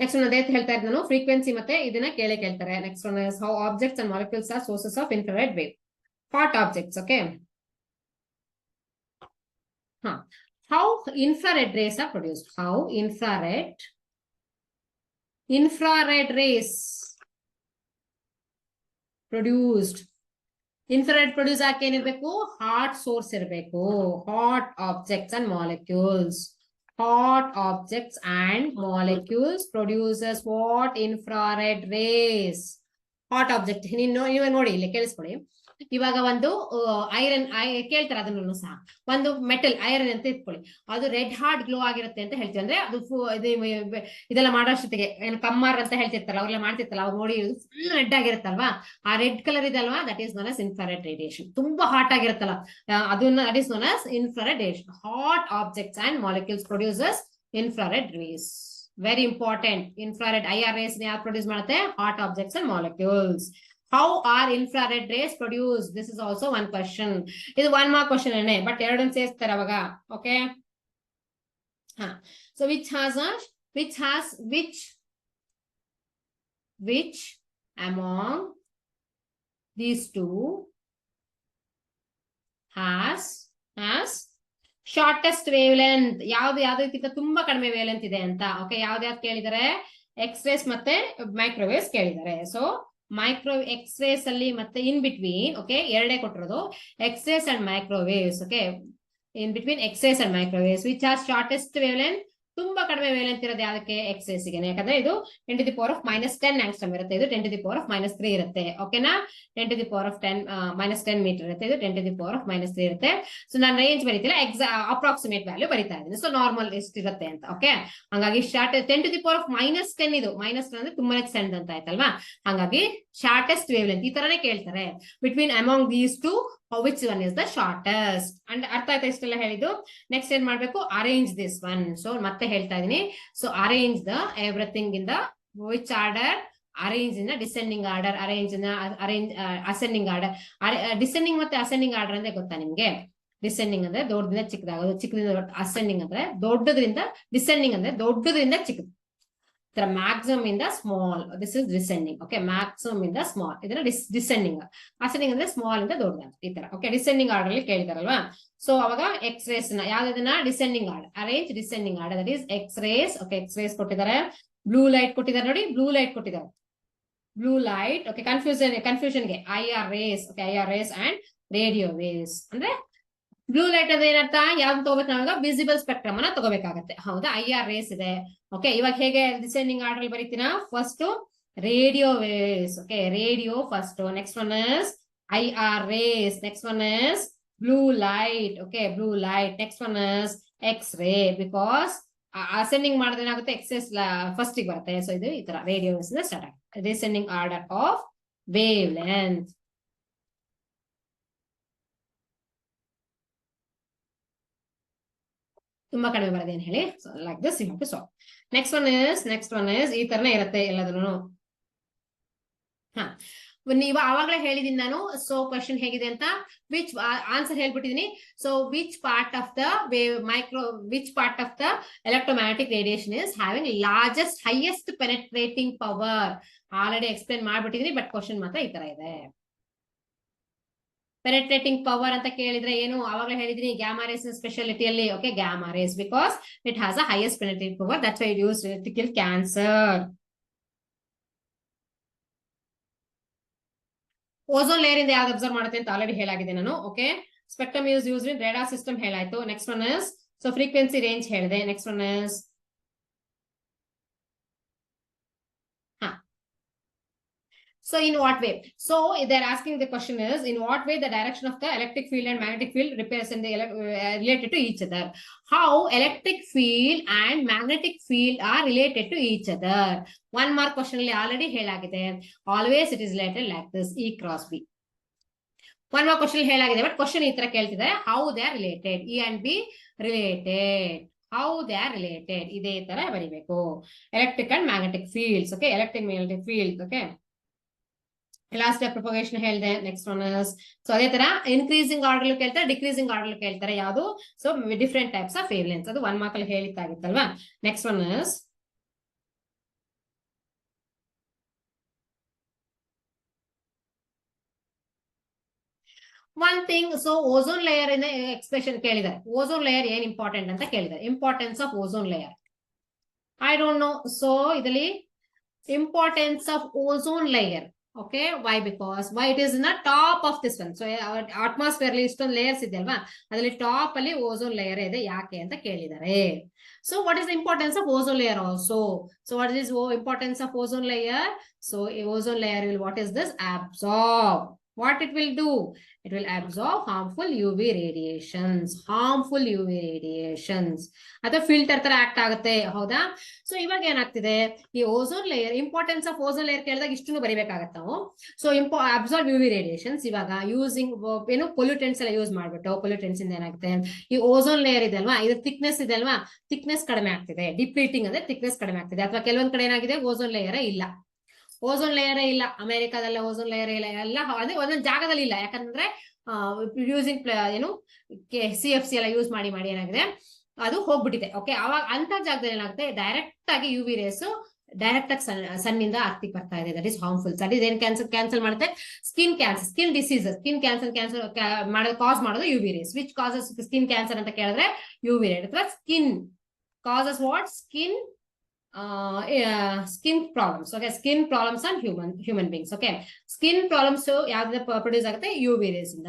ನೆಕ್ಸ್ಟ್ ಒನ್ ಅದೇ ಹೇಳ್ತಾ ಇದ್ದ ನಾನು, ಫ್ರೀಕ್ವೆನ್ಸಿ ಮತ್ತೆ ಇದನ್ನ ಕೇಳ್ತಾರೆ. Next one is how objects and molecules are sources of infrared wave. Hot objects. Okay, how infrared race are produced. How infrared rays produced. Infrared produce ಆಕೆ ಏನಿರ್ಬೇಕು? ಹಾಟ್ ಸೋರ್ಸ್ ಇರಬೇಕು. Hot objects and molecules. Hot objects and molecules produces what? Infrared rays. Hot object ನೀವೇ ನೋಡಿ ಇಲ್ಲಿ ಕೇಳಿಸ್ಕೊಳ್ಳಿ. ಇವಾಗ ಒಂದು ಐರನ್ ಕೇಳ್ತಾರೆ, ಅದನ್ನು ಸಹ ಒಂದು ಮೆಟಲ್ ಐರನ್ ಅಂತ ಇಟ್ಕೊಳ್ಳಿ, ಅದು ರೆಡ್ ಹಾರ್ಟ್ ಗ್ಲೋ ಆಗಿರುತ್ತೆ ಅಂತ ಹೇಳ್ತೀವಿ. ಅಂದ್ರೆ ಅದು ಇದೆಲ್ಲ ಮಾಡೋಷ್ಟೊತ್ತಿಗೆ ಏನು ಕಮ್ಮಾರ್ ಅಂತ ಹೇಳ್ತಿರ್ತಾರಲ್ಲ, ಅವ್ರೆಲ್ಲ ಮಾಡ್ತಿರ್ತಾರಲ್ಲ, ಅವ್ರು ನೋಡಿ ಫುಲ್ ರೆಡ್ ಆಗಿರುತ್ತಲ್ವಾ, ಆ ರೆಡ್ ಕಲರ್ ಇದೆ ಅಲ್ವಾ, that is known as infrared radiation. ತುಂಬಾ ಹಾಟ್ ಆಗಿರುತ್ತಲ್ಲ, ಅದನ್ನ that is known as infrared radiation. Hot objects and molecules produces infrared rays. Very important. Infrared IR rays ಯಾರು ಪ್ರೊಡ್ಯೂಸ್ ಮಾಡುತ್ತೆ? Hot objects and molecules. How are infrared rays produced? This is also one question. This is one more question, but ಎರಡನ್ನು ಸೇರಿಸ್ತಾರೆ ಅವಾಗ. Okay. So which among these two has shortest wavelength? ಯಾವ್ದಕ್ಕಿಂತ ತುಂಬಾ ಕಡಿಮೆ ವೇವ್ಲೆಂತ್ ಇದೆ ಅಂತ. ಓಕೆ, ಯಾವ್ದು ಕೇಳಿದ್ದಾರೆ? ಎಕ್ಸ್ರೇಸ್ ಮತ್ತೆ ಮೈಕ್ರೋವೇವ್ಸ್ ಕೇಳಿದ್ದಾರೆ. ಸೊ ಎಕ್ಸ್ರೇಸ್ ಅಲ್ಲಿ ಮತ್ತೆ ಇನ್ ಬಿಟ್ವೀನ್, ಓಕೆ, ಎರಡೇ ಕೊಟ್ಟಿರೋದು, X-rays and microwaves. Okay, in between X-rays and microwaves which are shortest wavelength? ತುಂಬಾ ಕಡಿಮೆ ವೇವ್ಲೆಂತ್ ಇರೋದು ಯಾವ್ದಕ್ಕೆ? ಎಕ್ಸ್ರೇಸ್ ಗೆ. ಯಾಕಂದ್ರೆ ಇದು 10⁻⁻10 ಆಂಗ್ಸ್ಟ್ರಾಮ್ ಇರುತ್ತೆ, ಇದು 10⁻⁻3 ಇರುತ್ತೆ. ಓಕೆನಾ? 10⁻⁻10 ಮೀಟರ್ ಇರುತ್ತೆ, ಇದು 10⁻⁻3 ಇರುತ್ತೆ. ಸೊ ನಾನು ರೇಂಜ್ ಬರೀತಿಲ್ಲ, ಅಪ್ರಾಕ್ಸಿಮೇಟ್ ವ್ಯಾಲ್ಯೂ ಬರೀತಾ ಇದ್ದೀನಿ. ಸೊ ನಾರ್ಮಲ್ ಎಷ್ಟಿರುತ್ತೆ ಅಂತ. ಓಕೆ, ಹಂಗಾಗಿ ಶಾರ್ಟ್ 10⁻⁻10 ಇದು ಮೈನಸ್ ಅಂದ್ರೆ ತುಂಬಾನೇ ಸಣ್ಣ ಅಂತ ಆಯ್ತಲ್ವಾ, ಹಂಗಾಗಿ ಶಾರ್ಟೆಸ್ಟ್ ವೇವ್ಲೆಂತ್ ಈ ತರನೇ ಕೇಳ್ತಾರೆ. Between among these two which one is the shortest? and ಅರ್ಥ ಆಯ್ತಾ ಇಷ್ಟೆಲ್ಲ ಹೇಳಿದ್ದು? ನೆಕ್ಸ್ಟ್ ಏನ್ ಮಾಡ್ಬೇಕು? Arrange this one. ಸೊ ಮತ್ತೆ ಹೇಳ್ತಾ ಇದೀನಿ, so arrange the everything in the which order? Arrange in descending order, arrange ascending order. Descending ಮತ್ತೆ ಅಸೆಂಡಿಂಗ್ ಆರ್ಡರ್ ಅಂದ್ರೆ ಗೊತ್ತಾ ನಿಮ್ಗೆ? ಡಿಸೆಂಡಿಂಗ್ ಅಂದ್ರೆ ದೊಡ್ಡದಿಂದ ಚಿಕ್ಕದಾಗೋದು, ಚಿಕ್ಕದಿಂದ ಅಸೆಂಡಿಂಗ್ ಅಂದ್ರೆ ದೊಡ್ಡದ್ರಿಂದ, ಡಿಸೆಂಡಿಂಗ್ ಅಂದ್ರೆ ದೊಡ್ಡದ್ರಿಂದ ಚಿಕ್ಕದು. ಮ್ಯಾಕ್ಸಿಮಮ್ ಇಂದ small, this is descending. Okay, maximum ಇಂದ ಸ್ಮಾಲ್, ಇದನ್ನ ಡಿಸೆಂಡಿಂಗ್. ಅಸೆಂಡಿಂಗ್ ಅಂದ್ರೆ ಸ್ಮಾಲ್ ಇಂದ ದೊಡ್ಡದ ಈ ತರ. ಓಕೆ, ಡಿಸೆಂಡಿಂಗ್ ಆರ್ಡರ್ ಅಲ್ಲಿ ಕೇಳಿದಾರಲ್ವಾ. ಸೊ ಅವಾಗ ಎಕ್ಸ್ರೇಸ್ ನ ಯಾವ್ದನ್ನ? Descending order, arrange descending order, that is X rays. Okay, X rays ಕೊಟ್ಟಿದ್ದಾರೆ. ಬ್ಲೂ ಲೈಟ್ ಕೊಟ್ಟಿದ್ದಾರೆ ನೋಡಿ, ಬ್ಲೂ ಲೈಟ್ ಕೊಟ್ಟಿದ್ದಾರೆ, ಬ್ಲೂ ಲೈಟ್. ಓಕೆ, ಕನ್ಫ್ಯೂಷನ್ಗೆ IR rays. Okay, IR rays and radio waves. ಅಂದ್ರೆ ಬ್ಲೂ ಲೈಟ್ ಅಂದ್ರೆ ಏನರ್ಥ? ಯಾವ್ದು ತಗೋಬೇಕು ನಾವಾಗ? ವಿಸಿಬಲ್ ಸ್ಪೆಕ್ಟ್ರಮ್ ಅನ್ನ ತಗೋಬೇಕಾಗತ್ತೆ. ಹೌದಾ? IR ರೇಸ್ ಇದೆ. ಓಕೆ, ಇವಾಗ ಹೇಗೆ ಡಿಸೆಂಡಿಂಗ್ ಆರ್ಡರ್ ಅಲ್ಲಿ ಬರೀತೀನ? First radio waves. Okay, radio first. Next one is IR rays. Next one is blue light. Okay, blue light. Next one is X-ray, because ascending ಮಾಡಿದ್ರೆ ಏನಾಗುತ್ತೆ, ಎಕ್ಸೆಸ್ ಫಸ್ಟ್ ಗೆ ಬರುತ್ತೆ. ಸೊ ಇದು ಈ ತರ ರೇಡಿಯೋ ಸ್ಟಾರ್ಟ್ ಆಗುತ್ತೆ. Descending order of wavelength. ತುಂಬಾ ಕಡಿಮೆ ಬರೋದು ಏನ್ ಹೇಳಿ, like this you have to solve. Next one is ಈ ತರನೇ ಇರುತ್ತೆ ಎಲ್ಲದನ್ನು. ನೀವು ಆವಾಗಲೇ ಹೇಳಿದೀನಿ ನಾನು. ಸೊ ಕ್ವಶನ್ ಹೇಗಿದೆ ಅಂತ, ವಿಚ್ ಆನ್ಸರ್ ಹೇಳ್ಬಿಟ್ಟಿದೀನಿ. So which part of the electromagnetic radiation is having largest highest penetrating power. Already explain ಮಾಡ್ಬಿಟ್ಟಿದೀನಿ, ಬಟ್ ಕ್ವಶನ್ ಮಾತ್ರ ಈ ತರ ಇದೆ. ಪೆನೆಟ್ರೇಟಿಂಗ್ ಪವರ್ ಅಂತ ಕೇಳಿದ್ರೆ ಏನು, ಆವಾಗಲೇ ಹೇಳಿದೀನಿ ಗ್ಯಾಮಾ ರೇಸ್ ಸ್ಪೆಷಾಲಿಟಿಯಲ್ಲಿ. Okay, gamma rays because it has a highest penetrating power, that's why it used to kill cancer. Ozone layer ಇಂದ ಯಾವ್ದು ಅಬ್ಸರ್ವ್ ಮಾಡುತ್ತೆ ಅಂತ ಆಲ್ರೆಡಿ ಹೇಳಾಗಿದೆ ನಾನು. Okay, spectrum use in radar system ಹೇಳಾಯ್ತು. Next one is so frequency range ಹೇಳಿದೆ. Next one is so in what way? So they're asking, the question is, in what way the direction of the electric field and magnetic field represent the related to each other? How electric field and magnetic field are related to each other? One mark question already helagide. Always it is related like this, E cross B. One more question helagide, but question ee tara keltidare, how they are related, E and B related, how they are related, ide tara baribeku. Electric and magnetic fields. Okay, electric magnetic fields. Okay, elastic propagation ಹೇಳಿದೆ. ನೆಕ್ಸ್ಟ್ ಒನ್ ಇಸ್ ಸೊ ಅದೇ ತರ ಇನ್ಕ್ರೀಸಿಂಗ್ ಆರ್ಡರ್ ಕೇಳ್ತಾರೆ, ಡಿಕ್ರೀಸಿಂಗ್ ಆರ್ಡರ್ ಕೇಳ್ತಾರೆ. ಯಾವುದು, so different types of wavelengths. ಅದು ಒನ್ ಮಾರ್ಕ್ ಅಲ್ಲಿ ಹೇಳಿತ್ತಾಗಿತ್ತಲ್ವಾ. Next one is one thing. So ozone layer ಇಂದ ಎಕ್ಸ್ಪ್ರೆಷನ್ ಕೇಳಿದ್ದಾರೆ. ಓಝೋನ್ ಲೇಯರ್ ಏನ್ ಇಂಪಾರ್ಟೆಂಟ್ ಅಂತ ಕೇಳಿದ್ದಾರೆ. Importance of ozone layer I don't know. So ಇದರಲ್ಲಿ importance of ozone layer. Okay, why? Because why it is in the top of this one. So our atmosphere ಅಲ್ಲಿ ಇಷ್ಟೊಂದು ಲೇಯರ್ಸ್ ಇದೆ ಅಲ್ವಾ, ಅದರಲ್ಲಿ ಟಾಪ್ ಅಲ್ಲಿ ಓಝೋನ್ ಲೇಯರ್ ಇದೆ. ಯಾಕೆ ಅಂತ ಕೇಳಿದ್ದಾರೆ. So what is the importance of ozone layer also? So what is importance of ozone layer? So ozone layer will, what is this? Absorb. What it will do? It will absorb harmful UV radiations. Harmful UV radiations. ಅಥವಾ ಫಿಲ್ಟರ್ ತರ ಆಕ್ಟ್ ಆಗುತ್ತೆ. ಹೌದಾ? ಸೊ ಇವಾಗ ಏನಾಗ್ತಿದೆ, ಈ ozone layer importance of ozone layer ಕೇಳಿದಾಗ ಇಷ್ಟನ್ನು ಬರಿಬೇಕಾಗತ್ತೆ ನಾವು. So absorb UV radiations. ಇವಾಗ ಯೂಸಿಂಗ್ ಏನು ಪೊಲ್ಯೂಟೆಂಟ್ಸ್ ಎಲ್ಲ ಯೂಸ್ ಮಾಡ್ಬಿಟ್ಟು, ಪೊಲ್ಯೂಟೆಂಟ್ಸ್ ಇಂದ ಏನಾಗುತ್ತೆ, ಈ ಓಝೋನ್ ಲೇಯರ್ ಇದೆ ಅಲ್ವಾ, ಇದು ಥಿಕ್ನೆಸ್ ಇದೆ ಅಲ್ವಾ, ಥಿಕ್ನೆಸ್ ಕಡಿಮೆ ಆಗ್ತಿದೆ. ಡಿಪ್ಲೀಟಿಂಗ್ ಅಂದ್ರೆ ಥಿಕ್ನೆಸ್ ಕಡಿಮೆ ಆಗ್ತಿದೆ. ಅಥವಾ ಕೆಲವೊಂದ್ ಕಡೆ ಏನಾಗಿದೆ, ಓಝೋನ್ ಲೇಯರೇ ಇಲ್ಲ. ಓಝೋನ್ ಲೇಯರೇ ಇಲ್ಲ. ಅಮೆರಿಕಾದಲ್ಲ ಓಝೋನ್ ಲೇಯರ್ ಇಲ್ಲ. ಎಲ್ಲ ಅದೇ ಒಂದೊಂದು ಜಾಗದಲ್ಲಿ ಇಲ್ಲ. ಯಾಕಂದ್ರೆ ಯೂಸಿಂಗ್ ಏನು CFC ಎಲ್ಲ ಯೂಸ್ ಮಾಡಿ ಏನಾಗಿದೆ, ಅದು ಹೋಗ್ಬಿಟ್ಟಿದೆ. ಓಕೆ, ಅವಾಗ ಅಂತ ಜಾಗದಲ್ಲಿ ಏನಾಗುತ್ತೆ, ಡೈರೆಕ್ಟ್ ಆಗಿ UV ರೇಸ್ ಡೈರೆಕ್ಟ್ ಆಗಿ ಸನ್ನಿಂದ ಅರ್ತಿಗೆ ಬರ್ತಾ ಇದೆ. That is harmful. That is ಏನ್ ಕ್ಯಾನ್ಸಲ್ ಮಾಡುತ್ತೆ, skin cancer, skin diseases, skin cancer ಮಾಡೋದು, ಕಾಸ್ ಮಾಡೋದು UV rays. Which causes skin cancer ಅಂತ ಕೇಳಿದ್ರೆ UV ರೇಸ್. ಅಥವಾ skin causes what, skin problems. Okay, skin problems on human beings. Okay, skin problems ಯಾವ್ದು ಪ್ರೊಡ್ಯೂಸ್ ಆಗುತ್ತೆ, UV ರೇಸ್ ಇಂದ.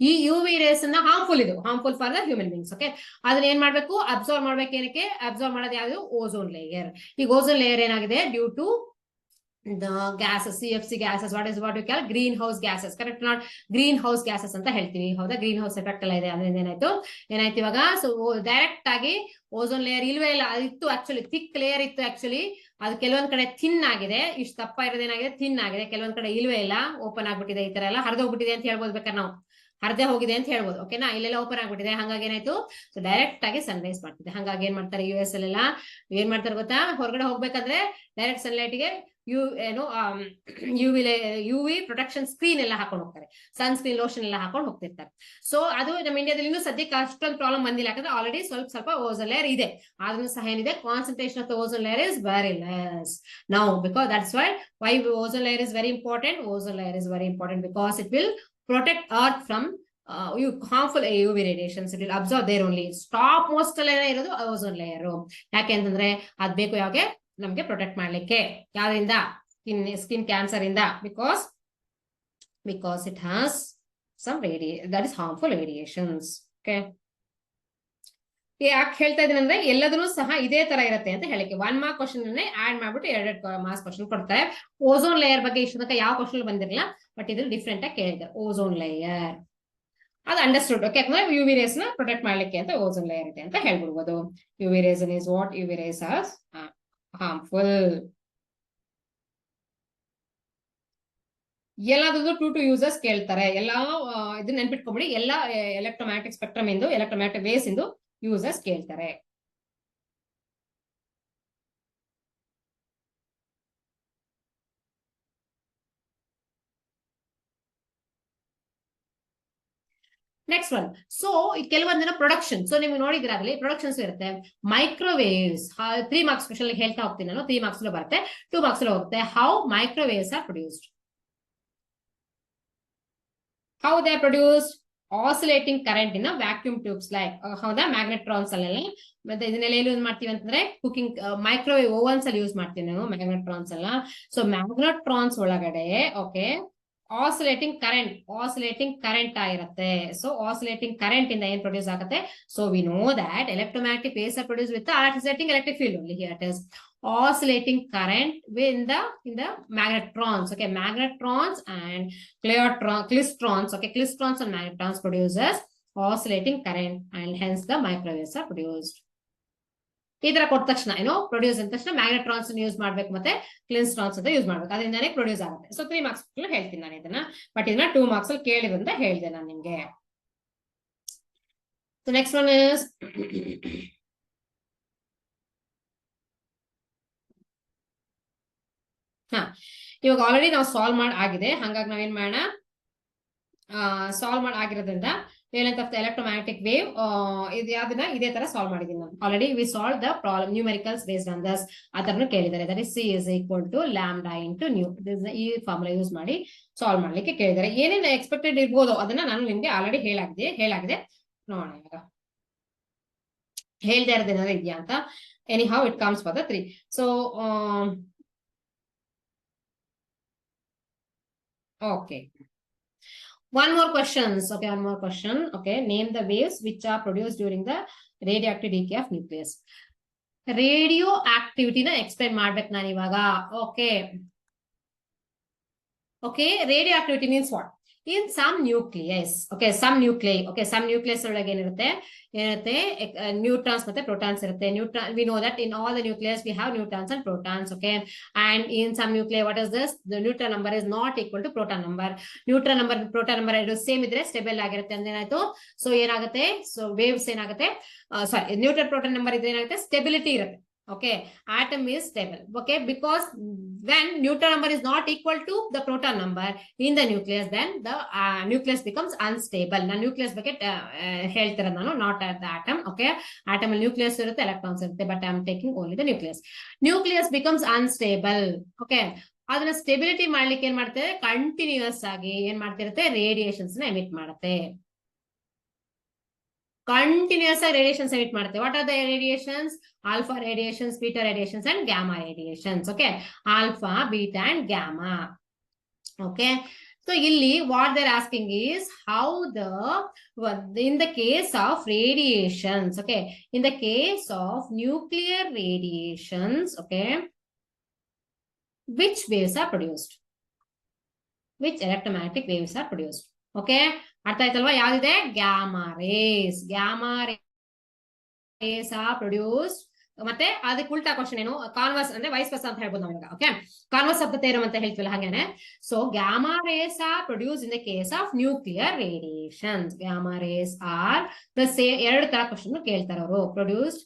ಈ UV ರೇಸ್ ಇಂದ harmful for the human beings. Okay, ಅದನ್ನ ಏನ್ ಮಾಡ್ಬೇಕು, ಅಬ್ಸರ್ವ್ ಮಾಡ್ಬೇಕು. ಏನಕ್ಕೆ ಅಬ್ಸರ್ವ್ ಮಾಡೋದು, ಯಾವ್ದು, ಓಝೋನ್ ಲೇಯರ್. ಈ ಓಝೋನ್ ಲೇಯರ್ ಏನಾಗಿದೆ, due to the gases, CFC gases, what you call greenhouse gases, correct? Not greenhouse gases ಅಂತ ಹೇಳ್ತೀವಿ. ಹೌದಾ, ಗ್ರೀನ್ ಹೌಸ್ ಎಫೆಕ್ಟ್ ಎಲ್ಲ ಇದೆ. ಅದರಿಂದ ಏನಾಯ್ತು ಇವಾಗ, ಸೊ ಡೈರೆಕ್ಟ್ ಆಗಿ ಓಝೋನ್ ಲೇಯರ್ ಇಲ್ವೇ ಇಲ್ಲ. ಅದಿತ್ತು ಆಕ್ಚುಲಿ, ಥಿಕ್ ಲೇಯರ್ ಇತ್ತು ಆಕ್ಚುಲಿ. ಅದು ಕೆಲವೊಂದ್ ಕಡೆ ಥಿನ್ ಆಗಿದೆ, ಇಷ್ಟು ದಪ್ಪ ಇರೋದೇನಾಗಿದೆ, ಥಿನ್ ಆಗಿದೆ. ಕೆಲವೊಂದ್ ಕಡೆ ಇಲ್ವೇ ಇಲ್ಲ, ಓಪನ್ ಆಗ್ಬಿಟ್ಟಿದೆ. ಈ ತರ ಎಲ್ಲ ಹರಿದೋಗ್ಬಿಟ್ಟಿದೆ ಅಂತ ಹೇಳ್ಬೋದು. ಬೇಕಾದ್ರೆ ನಾವು ಹರಿದೇ ಹೋಗಿದೆ ಅಂತ ಹೇಳ್ಬೋದು. ಓಕೆನಾ, ಇಲ್ಲೆಲ್ಲ ಓಪನ್ ಆಗ್ಬಿಟ್ಟಿದೆ. ಹಾಗಾಗಿ ಏನಾಯ್ತು, ಸೊ ಡೈರೆಕ್ಟ್ ಆಗಿ ಸನ್ರೈಸ್ ಮಾಡ್ತಿದೆ. ಹಾಗಾಗಿ ಏನ್ ಮಾಡ್ತಾರೆ, US ಅಲ್ಲೆಲ್ಲ ಏನ್ ಮಾಡ್ತಾರೆ ಗೊತ್ತಾ, ಹೊರಗಡೆ ಹೋಗ್ಬೇಕಂದ್ರೆ ಡೈರೆಕ್ಟ್ ಸನ್ಲೈಟ್ ಗೆ UV ಪ್ರೊಟೆಕ್ಷನ್ ಸ್ಕ್ರೀನ್ ಎಲ್ಲ ಹಾಕೊಂಡು ಹೋಗ್ತಾರೆ. ಸನ್ ಸ್ಕ್ರೀನ್, ಲೋಷನ್ ಎಲ್ಲ ಹಾಕೊಂಡು ಹೋಗ್ತಿರ್ತಾರೆ. ಸೊ ಅದು ನಮ್ಮ ಇಂಡಿಯಾದಲ್ಲಿ ಇನ್ನೂ ಸದ್ಯಕ್ಕೆ ಅಷ್ಟೊಂದು ಪ್ರಾಬ್ಲಮ್ ಬಂದಿಲ್ಲ. ಯಾಕಂದ್ರೆ ಆಲ್ರೆಡಿ ಸ್ವಲ್ಪ ಓಝೋನ್ ಲೇಯರ್ ಇದೆ. ಆದ್ರೂ ಸಹ ಏನಿದೆ, concentration of the ozone layer is very less now. Because that's why ozone layer is very important. Ozone layer is very important because it will protect earth from harmful UV radiations. It will absorb there only. Top most layer ಇರೋದು ಓಝೋನ್ ಲೇಯರ್. ಯಾಕೆ ಅಂತಂದ್ರೆ ಅದ್ ಬೇಕು ಯಾವಾಗ ನಮ್ಗೆ ಪ್ರೊಟೆಕ್ಟ್ ಮಾಡ್ಲಿಕ್ಕೆ. ಯಾವ್ದ್ರಿಂದ, ಸ್ಕಿನ್ ಕ್ಯಾನ್ಸರ್ ಇಂದ. Because it has some that is harmful radiations. Okay, ಯಾಕೆ ಹೇಳ್ತಾ ಇದೀನಿ ಅಂದ್ರೆ ಎಲ್ಲದನ್ನೂ ಸಹ ಇದೇ ತರ ಇರುತ್ತೆ ಅಂತ ಹೇಳಿಕೆ. 1 ಮಾರ್ಕ್ ಕ್ವಶನ್ ಆಡ್ ಮಾಡ್ಬಿಟ್ಟು 2 ಮಾರ್ಕ್ಸ್ ಕ್ವಶನ್ ಕೊಡ್ತಾರೆ. ಓಝೋನ್ ಲೇಯರ್ ಬಗ್ಗೆ ಇಷ್ಟು ತನಕ ಯಾವ ಕ್ವಶನ್ ಬಂದಿರಲಿಲ್ಲ. ಬಟ್ ಇದು ಡಿಫ್ರೆಂಟ್ ಆಗಿ ಕೇಳಿದೆ ಓಝೋನ್ ಲೇಯರ್ ಅದು ಅಂಡರ್ಸ್ಟುಡ್. ಓಕೆ, ಯಾಕಂದ್ರೆ UV ರೇಸ್ ನ ಪ್ರೊಟೆಕ್ಟ್ ಮಾಡ್ಲಿಕ್ಕೆ ಅಂತ ಓಝೋನ್ ಲೇಯರ್ ಇದೆ ಅಂತ ಹೇಳ್ಬಿಡ್ಬೋದು. UV rays is what UV rays are harmful. ಎಲ್ಲಾದ್ರೂ 2 ಯೂಸರ್ಸ್ ಕೇಳ್ತಾರೆ. ಎಲ್ಲಾ ಇದನ್ನ ನೆನ್ಪಿಟ್ಕೊಂಡ್ಬಿಡಿ, ಎಲ್ಲಾ ಎಲೆಕ್ಟ್ರೋಮ್ಯಾಗ್ನೆಟಿಕ್ ಸ್ಪೆಕ್ಟ್ರಮ್ ಇಂದು ಎಲೆಕ್ಟ್ರೋಮ್ಯಾಗ್ನೆಟಿಕ್ ವೇವ್ಸ್ ಇಂದು ಯೂಸರ್ಸ್ ಕೇಳ್ತಾರೆ. ನೆಕ್ಸ್ಟ್ ಒನ್, ಸೊ ಕೆಲವೊಂದಿನ ಪ್ರೊಡಕ್ಷನ್. ಸೊ ನೀವು ನೋಡಿದ್ರಾಗಲಿ ಪ್ರೊಡಕ್ಷನ್ಸ್ ಇರುತ್ತೆ. ಮೈಕ್ರೋವೇವ್ಸ್ 3 ಮಾರ್ಕ್ಸ್ ಕ್ವಶನ್ ಹೇಳ್ತಾ ಹೋಗ್ತೀನಿ ನಾನು. 3 ಮಾರ್ಕ್ಸ್ ಬರುತ್ತೆ, 2 ಮಾರ್ಕ್ಸ್ ಹೋಗುತ್ತೆ. How microwaves R produced? How they are produced? Oscillating current in vacuum tubes like, ಹೌದಾ, ಮ್ಯಾಗ್ನೆಟ್ರಾನ್ಸ್ ಅಲ್ಲೆಲ್ಲ. ಮತ್ತೆ ಇದನ್ನೆಲ್ಲ ಯೂಸ್ ಮಾಡ್ತೀವಿ ಅಂತಂದ್ರೆ ಕುಕಿಂಗ್, ಮೈಕ್ರೋವೇವ್ ಓವನ್ಸ್ ಅಲ್ಲಿ ಯೂಸ್ ಮಾಡ್ತೀವಿ ನಾವು ಮ್ಯಾಗ್ನೆಟ್ರಾನ್ಸ್ ಎಲ್ಲ. ಸೊ ಮ್ಯಾಗ್ನೆಟ್ರಾನ್ಸ್ ಒಳಗಡೆ ಓಕೆ ಆಸಿಲೇಟಿಂಗ್ ಕರೆಂಟ್ ಆಗಿರುತ್ತೆ. ಸೊ ಆಸಿಲೇಟಿಂಗ್ ಕರೆಂಟ್ ಇಂದ ಏನ್ ಪ್ರೊಡ್ಯೂಸ್ ಆಗುತ್ತೆ? So we know that electromagnetic waves R produce with oscillating electric field only. Here it is oscillating current in the magnetrons. Okay, magnetrons and klystrons. Okay, klystrons and magnetrons produces oscillating current and hence the microwaves are produced. ಈ ತರ ಕೊಟ್ಟ ತಕ್ಷಣ ಏನೋ ಪ್ರೊಡ್ಯೂಸ್ ಅಂದ ತಕ್ಷಣ ಮ್ಯಾಗ್ನೆಟ್ರಾನ್ಸ್ ಯೂಸ್ ಮಾಡ್ಬೇಕು, ಮತ್ತೆ ಕ್ಲಿಸ್ಟ್ರಾನ್ಸ್ ಅಂತ ಯೂಸ್ ಮಾಡ್ಬೇಕು, ಅದರಿಂದಾನೇ ಪ್ರೊಡ್ಯೂಸ್ ಆಗುತ್ತೆ. ಸೊ 3 ಮಾರ್ಕ್ಸ್ ಹೇಳ್ತೀನಿ ನಾನು ಇದನ್ನ, ಬಟ್ ಇದನ್ನ 2 ಮಾರ್ಕ್ಸ್ ಅಲ್ಲಿ ಕೇಳಿದ್ರಂತ ಹೇಳಿದೆ ನಾನು ನಿಮ್ಗೆ. ಸೊ ನೆಕ್ಸ್ಟ್ ಒನ್ ಇಸ್ ಇವಾಗ ಆಲ್ರೆಡಿ ನಾವು ಸಾಲ್ವ್ ಮಾಡಿ ಆಗಿದೆ, ಹಾಗಾಗಿ ನಾವೇನ್ ಮಾಡೋಣ, ಸಾಲ್ವ್ ಮಾಡಿ ಆಗಿರೋದ್ರಿಂದ wavelength of the electromagnetic wave ಇದು ಯಾವ್ದನ್ನ ಇದೇ ತರ ಸಾಲ್ವ್ ಮಾಡಿದೀನಿ ನಾನು already. We solve the problem numericals based on this. ಅದನ್ನು ಕೇಳಿದ್ದಾರೆ. That is C is equal to lambda into nu. ಈ ಫಾರ್ಮುಲಾ ಯೂಸ್ ಮಾಡಿ ಸಾಲ್ವ್ ಮಾಡ್ಲಿಕ್ಕೆ ಕೇಳಿದ್ದಾರೆ. ಏನೇನು ಎಕ್ಸ್ಪೆಕ್ಟೆಡ್ ಇರ್ಬೋದು ಅದನ್ನ ನಾನು ನಿಮ್ಗೆ ಆಲ್ರೆಡಿ ಹೇಳಾಗಿದೆ. ನೋಡೋಣ ಇವಾಗ ಹೇಳ್ದೆ ಇರೋದು ಏನಾದ್ರು ಇದೆಯಾ ಅಂತ. Any how it comes for the 3. So okay, one more question. Okay, name the waves which are produced during the radioactive decay of nucleus. Radioactivity na explain ಮಾಡ್ಬೇಕು ನಾನು ಇವಾಗ. Okay, radioactivity means what? In some nucleus, some nucleus ಒಳಗೆ ಏನಿರುತ್ತೆ ನ್ಯೂಟ್ರಾನ್ಸ್ ಮತ್ತೆ ಪ್ರೋಟಾನ್ಸ್ ಇರುತ್ತೆ. we know that in all the nucleus we have neutrons and protons. Okay, and in some nuclei what is this? The neutron number is not equal to proton number. neutron number proton number ಎರಡು ಸೇಮ್ ಇದ್ರೆ ಸ್ಟೇಬಲ್ ಆಗಿರುತ್ತೆ ಅಂದ್ರೆ ಏನಾಯ್ತು? ಸೊ ಏನಾಗುತ್ತೆ? ಸೊ ವೇವ್ಸ್ ಏನಾಗುತ್ತೆ? ಸಾರಿ, ನ್ಯೂಟ್ರನ್ ಪ್ರೋಟಾನ್ ನಂಬರ್ ಇದ್ರೆ ಏನಾಗುತ್ತೆ? ಸ್ಟೆಬಿಲಿಟಿ ಇರುತ್ತೆ. Okay, atom is stable. Okay, because when neutron number is not equal to the proton number in the nucleus, then the nucleus becomes unstable. Now nucleus ಬಗ್ಗೆ ಹೇಳ್ತಿರೋದು ನಾನು, not at the atom. Okay, atom ಅಲ್ಲಿ nucleus ಇರುತ್ತೆ, electrons ಇರುತ್ತೆ, but I am taking only the nucleus. Nucleus becomes unstable. Okay, ಅದನ್ನ ಸ್ಟೆಬಿಲಿಟಿ ಮಾಡ್ಲಿಕ್ಕೆ ಏನ್ ಮಾಡ್ತಾರೆ? ಕಂಟಿನ್ಯೂಸ್ ಆಗಿ ಏನ್ ಮಾಡ್ತಿರುತ್ತೆ? ರೇಡಿಯೇಷನ್ಸ್ ನ ಎಮಿಟ್ ಮಾಡುತ್ತೆ. Continuous radiations emit ಮಾಡುತ್ತೆ. What are the radiations? Alpha radiations, beta radiations and gamma radiations. Okay, alpha, beta and gamma. Okay, so illi what they're asking is how in the case of radiations, okay, in the case of nuclear radiations, okay, which waves are produced? Which electromagnetic waves are produced? Okay, ಅರ್ಥ ಆಯ್ತಲ್ವಾ? ಯಾವ್ದಿದೆ? Gamma rays are produced. ಮತ್ತೆ ಅದಕ್ಕೆ ಉಲ್ಟಾ ಕ್ವಶನ್ ಏನು? ಕಾನ್ವರ್ಸ್ ಅಂದ್ರೆ ವೈಸ್ ವರ್ಸಾ ಅಂತ ಹೇಳ್ಬೋದು ನಾವು. Okay, converse of the theorem ಅಂತ ಹೇಳ್ತೀವಲ್ಲ ಹಾಗೇನೆ. So gamma rays are produce in the case of nuclear radiations. Gamma rays are the same. ಎರಡು ತರ ಕ್ವಶನ್ ಕೇಳ್ತಾರೆ ಅವರು. Produced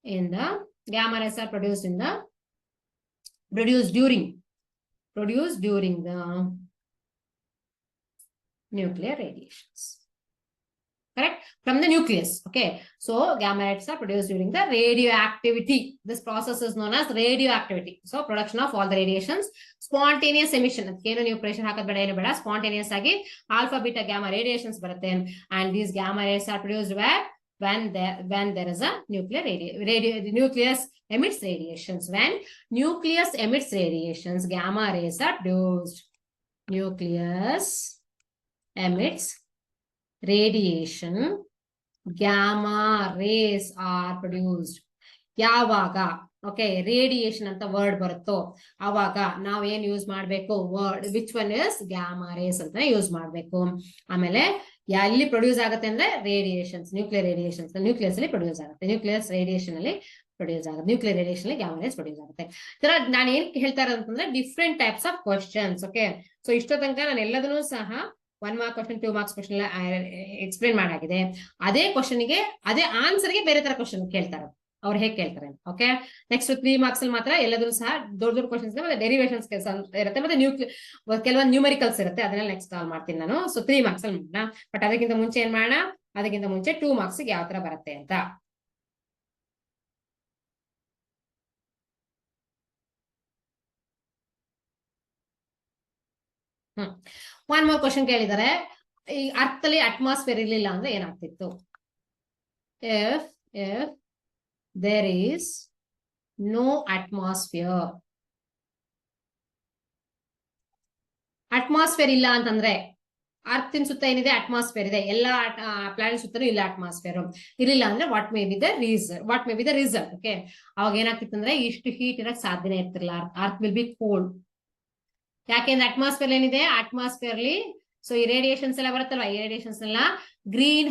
in the gamma rays are produced in the produced during the nuclear radiations. Correct? From the nucleus. Okay, so gamma rays are produced during the radioactivity. This process is known as radioactivity. So production of all the radiations, spontaneous emission. Adkenu new pressure hakad beda enu beda, spontaneous agi alpha beta gamma radiations barutte, and these gamma rays are produced where? When there is a nucleus emits radiations. When nucleus emits radiations, gamma rays are produced. Nucleus emits radiation, gamma rays are produced. ಯಾವಾಗ? ಓಕೆ ರೇಡಿಯೇಷನ್ ಅಂತ ವರ್ಡ್ ಬರುತ್ತೋ ಅವಾಗ ನಾವ್ ಏನ್ ಯೂಸ್ ಮಾಡ್ಬೇಕು word which one is gamma rays ಅಂತ ಯೂಸ್ ಮಾಡ್ಬೇಕು. ಆಮೇಲೆ ಎಲ್ಲಿ ಪ್ರೊಡ್ಯೂಸ್ ಆಗುತ್ತೆ ಅಂದ್ರೆ ರೇಡಿಯೇಷನ್ಸ್, ನ್ಯೂಕ್ಲಿಯರ್ ರೇಡಿಯೇಷನ್ಸ್, ನ್ಯೂಕ್ಲಿಯಸ್ ಅಲ್ಲಿ ಪ್ರೊಡ್ಯೂಸ್ ಆಗುತ್ತೆ, ನ್ಯೂಕ್ಲಿಯಸ್ ರೇಡಿಯೇಷನ್ ಅಲ್ಲಿ ಪ್ರೊಡ್ಯೂಸ್ ಆಗುತ್ತೆ, ನ್ಯೂಕ್ಲಿಯರ್ ರೇಡಿಯೇಷನ್ ಅಲ್ಲಿ ಗ್ಯಾಮಾ ರೇಸ್ ಪ್ರೊಡ್ಯೂಸ್ ಆಗುತ್ತೆ. ಇದರ ನಾನು ಏನ್ ಹೇಳ್ತಾ ಇರೋದಂತಂದ್ರೆ different types of questions. Okay so ಇಷ್ಟೋ ತನಕ ನಾನು ಎಲ್ಲದನ್ನೂ ಸಹ 1 mark question 2 marks question explain ಮಾಡಾಗಿದೆ. ಅದೇ ಕ್ವಶನ್ಗೆ ಅದೇ ಆನ್ಸರ್ಗೆ ಬೇರೆ ತರ ಕ್ವಶನ್ ಕೇಳ್ತಾರೆ, ಅವ್ರು ಹೇಗೆ ಕೇಳ್ತಾರೆ. ಓಕೆ ನೆಕ್ಸ್ಟ್ 3 ಮಾರ್ಕ್ಸ್ ಅಲ್ಲಿ ಮಾತ್ರ ಎಲ್ಲದೂ ಸಹ ದೊಡ್ಡ ದೊಡ್ಡ ಕ್ವಶನ್ಸ್ ಮತ್ತೆ ಡೆರಿವೇಷನ್ಸ್ ಇರುತ್ತೆ, ಮತ್ತೆ ಕೆಲವೊಂದು ನ್ಯೂಮರಿಕಲ್ಸ್ ಇರುತ್ತೆ, ಅದನ್ನ ನೆಕ್ಸ್ಟ್ ಕಾಲ್ ಮಾಡ್ತೀನಿ ನಾನು. ಸೊ 3 ಮಾರ್ಕ್ಸ್ ಅಲ್ಲಿ ಮಾಡೋಣ. ಬಟ್ ಅದಕ್ಕಿಂತ ಮುಂಚೆ ಏನ್ ಮಾಡೋಣ, ಅದಕ್ಕಿಂತ ಮುಂಚೆ 2 ಮಾರ್ಕ್ಸ್ ಯಾವ ತರ ಬರುತ್ತೆ ಅಂತ. ಒನ್ ಮೋರ್ ಕ್ವಶನ್ ಕೇಳಿದ್ದಾರೆ, ಈ ಅರ್ತ್ ಅಲ್ಲಿ ಅಟ್ಮಾಸ್ಫಿಯರ್ ಇರ್ಲಿಲ್ಲ ಅಂದ್ರೆ ಏನಾಗ್ತಿತ್ತು? if there is no atmosphere, atmosphere ಇಲ್ಲ ಅಂತಂದ್ರೆ ಅರ್ಥಿನ ಸುತ್ತ ಏನಿದೆ ಅಟ್ಮಾಸ್ಫಿಯರ್ ಇದೆ, ಎಲ್ಲಾ ಪ್ಲಾನೆಟ್ ಸುತ್ತಲೂ ಇಲ್ಲ ಅಟ್ಮಾಸ್ಫಿಯರ್ ಇರಲಿಲ್ಲ ಅಂದ್ರೆ what may be the reason, what may be the result. Okay ಅವಾಗ ಏನಾಗ್ತಿತ್ತು ಅಂದ್ರೆ ಇಷ್ಟು ಹೀಟ್ ಇರಕ್ ಸಾಧ್ಯನೇ ಇರ್ತಿರ್ಲಿಲ್ಲ, ಅರ್ತ್ ವಿಲ್ ಬಿ ಕೋಲ್ಡ್. ಯಾಕೆಂದ್ರೆ ಅಟ್ಮಾಸ್ಫಿಯರ್ ಏನಿದೆ, ಅಟ್ಮಾಸ್ಫಿಯರ್ಲಿ ಸೊ ಈ ರೇಡಿಯೇಷನ್ಸ್ ಎಲ್ಲ ಬರುತ್ತಲ್ವಾ, ಈ ರೇಡಿಯೇಷನ್ಸ್ ಎಲ್ಲ green